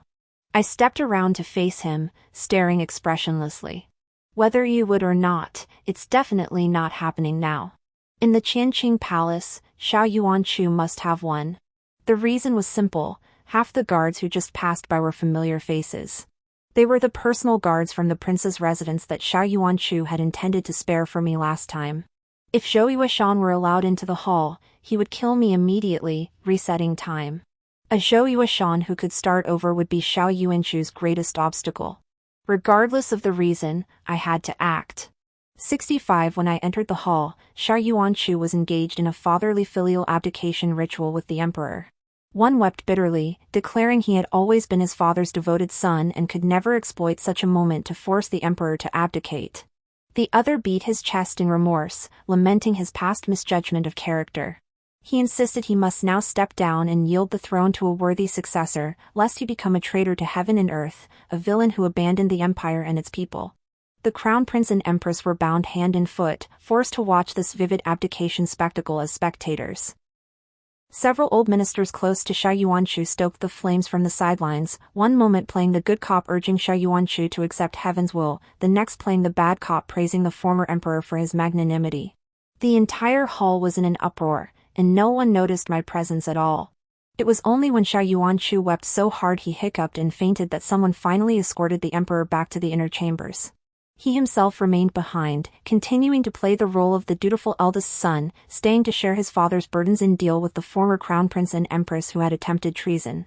I stepped around to face him, staring expressionlessly. "Whether you would or not, it's definitely not happening now. In the Qianqing Palace, Xiao Yuanchu must have won." The reason was simple: half the guards who just passed by were familiar faces. They were the personal guards from the prince's residence that Xiao Yuanchu had intended to spare for me last time. If Zhou Yueshan were allowed into the hall, he would kill me immediately, resetting time. A Zhou Yueshan who could start over would be Xiao Yuanchu's greatest obstacle. Regardless of the reason, I had to act. 65 When I entered the hall, Xiao Yuanchu was engaged in a fatherly filial abdication ritual with the emperor. One wept bitterly, declaring he had always been his father's devoted son and could never exploit such a moment to force the emperor to abdicate. The other beat his chest in remorse, lamenting his past misjudgment of character. He insisted he must now step down and yield the throne to a worthy successor, lest he become a traitor to heaven and earth, a villain who abandoned the empire and its people. The crown prince and empress were bound hand and foot, forced to watch this vivid abdication spectacle as spectators. Several old ministers close to Xiao Yuanchu stoked the flames from the sidelines, one moment playing the good cop urging Xiao Yuanchu to accept heaven's will, the next playing the bad cop praising the former emperor for his magnanimity. The entire hall was in an uproar, and no one noticed my presence at all. It was only when Xiao Yuanchu wept so hard he hiccuped and fainted that someone finally escorted the emperor back to the inner chambers. He himself remained behind, continuing to play the role of the dutiful eldest son, staying to share his father's burdens and deal with the former crown prince and empress who had attempted treason.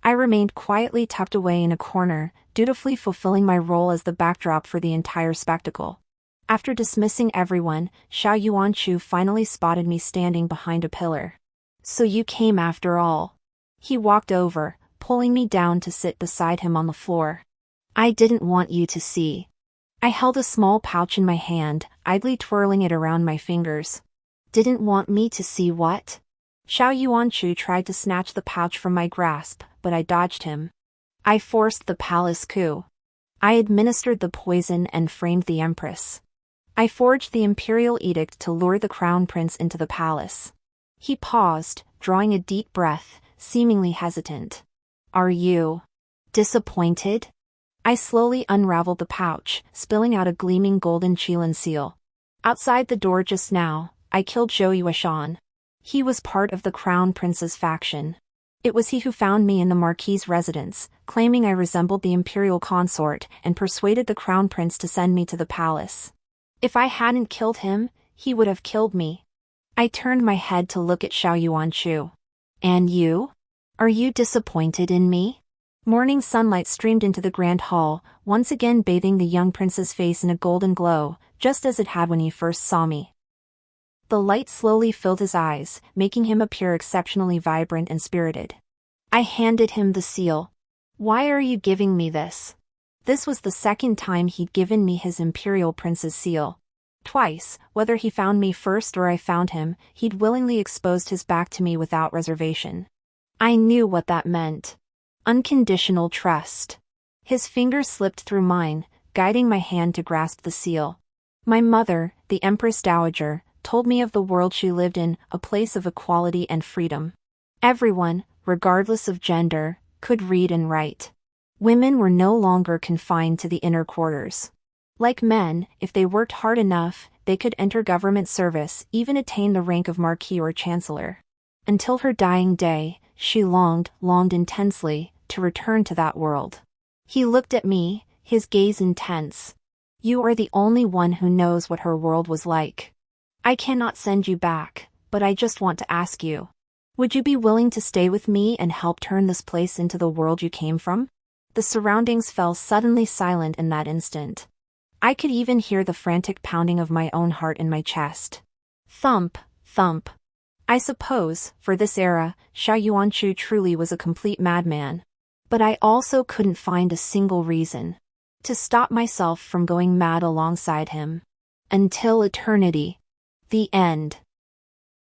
I remained quietly tucked away in a corner, dutifully fulfilling my role as the backdrop for the entire spectacle. After dismissing everyone, Xiao Yuanchu finally spotted me standing behind a pillar. "So you came after all." He walked over, pulling me down to sit beside him on the floor. "I didn't want you to see." I held a small pouch in my hand, idly twirling it around my fingers. "Didn't want me to see what?" Xiao Yuanchu tried to snatch the pouch from my grasp, but I dodged him. "I forced the palace coup. I administered the poison and framed the empress. I forged the imperial edict to lure the crown prince into the palace." He paused, drawing a deep breath, seemingly hesitant. "Are you disappointed?" I slowly unraveled the pouch, spilling out a gleaming golden Qilin seal. "Outside the door just now, I killed Zhou Yueshan. He was part of the crown prince's faction. It was he who found me in the marquis's residence, claiming I resembled the imperial consort, and persuaded the crown prince to send me to the palace. If I hadn't killed him, he would have killed me." I turned my head to look at Xiao Yuanchu. "And you? Are you disappointed in me?" Morning sunlight streamed into the grand hall, once again bathing the young prince's face in a golden glow, just as it had when he first saw me. The light slowly filled his eyes, making him appear exceptionally vibrant and spirited. I handed him the seal. "Why are you giving me this?" This was the second time he'd given me his imperial prince's seal. Twice, whether he found me first or I found him, he'd willingly exposed his back to me without reservation. I knew what that meant. Unconditional trust. His fingers slipped through mine, guiding my hand to grasp the seal. My mother, the Empress Dowager, told me of the world she lived in, a place of equality and freedom. Everyone, regardless of gender, could read and write. Women were no longer confined to the inner quarters. Like men, if they worked hard enough, they could enter government service, even attain the rank of Marquis or Chancellor. Until her dying day, she longed intensely, to return to that world. He looked at me, his gaze intense. You are the only one who knows what her world was like. I cannot send you back, but I just want to ask you. Would you be willing to stay with me and help turn this place into the world you came from? The surroundings fell suddenly silent in that instant. I could even hear the frantic pounding of my own heart in my chest. Thump, thump. I suppose, for this era, Xiao Yuanchu truly was a complete madman. But I also couldn't find a single reason to stop myself from going mad alongside him. Until eternity. The end.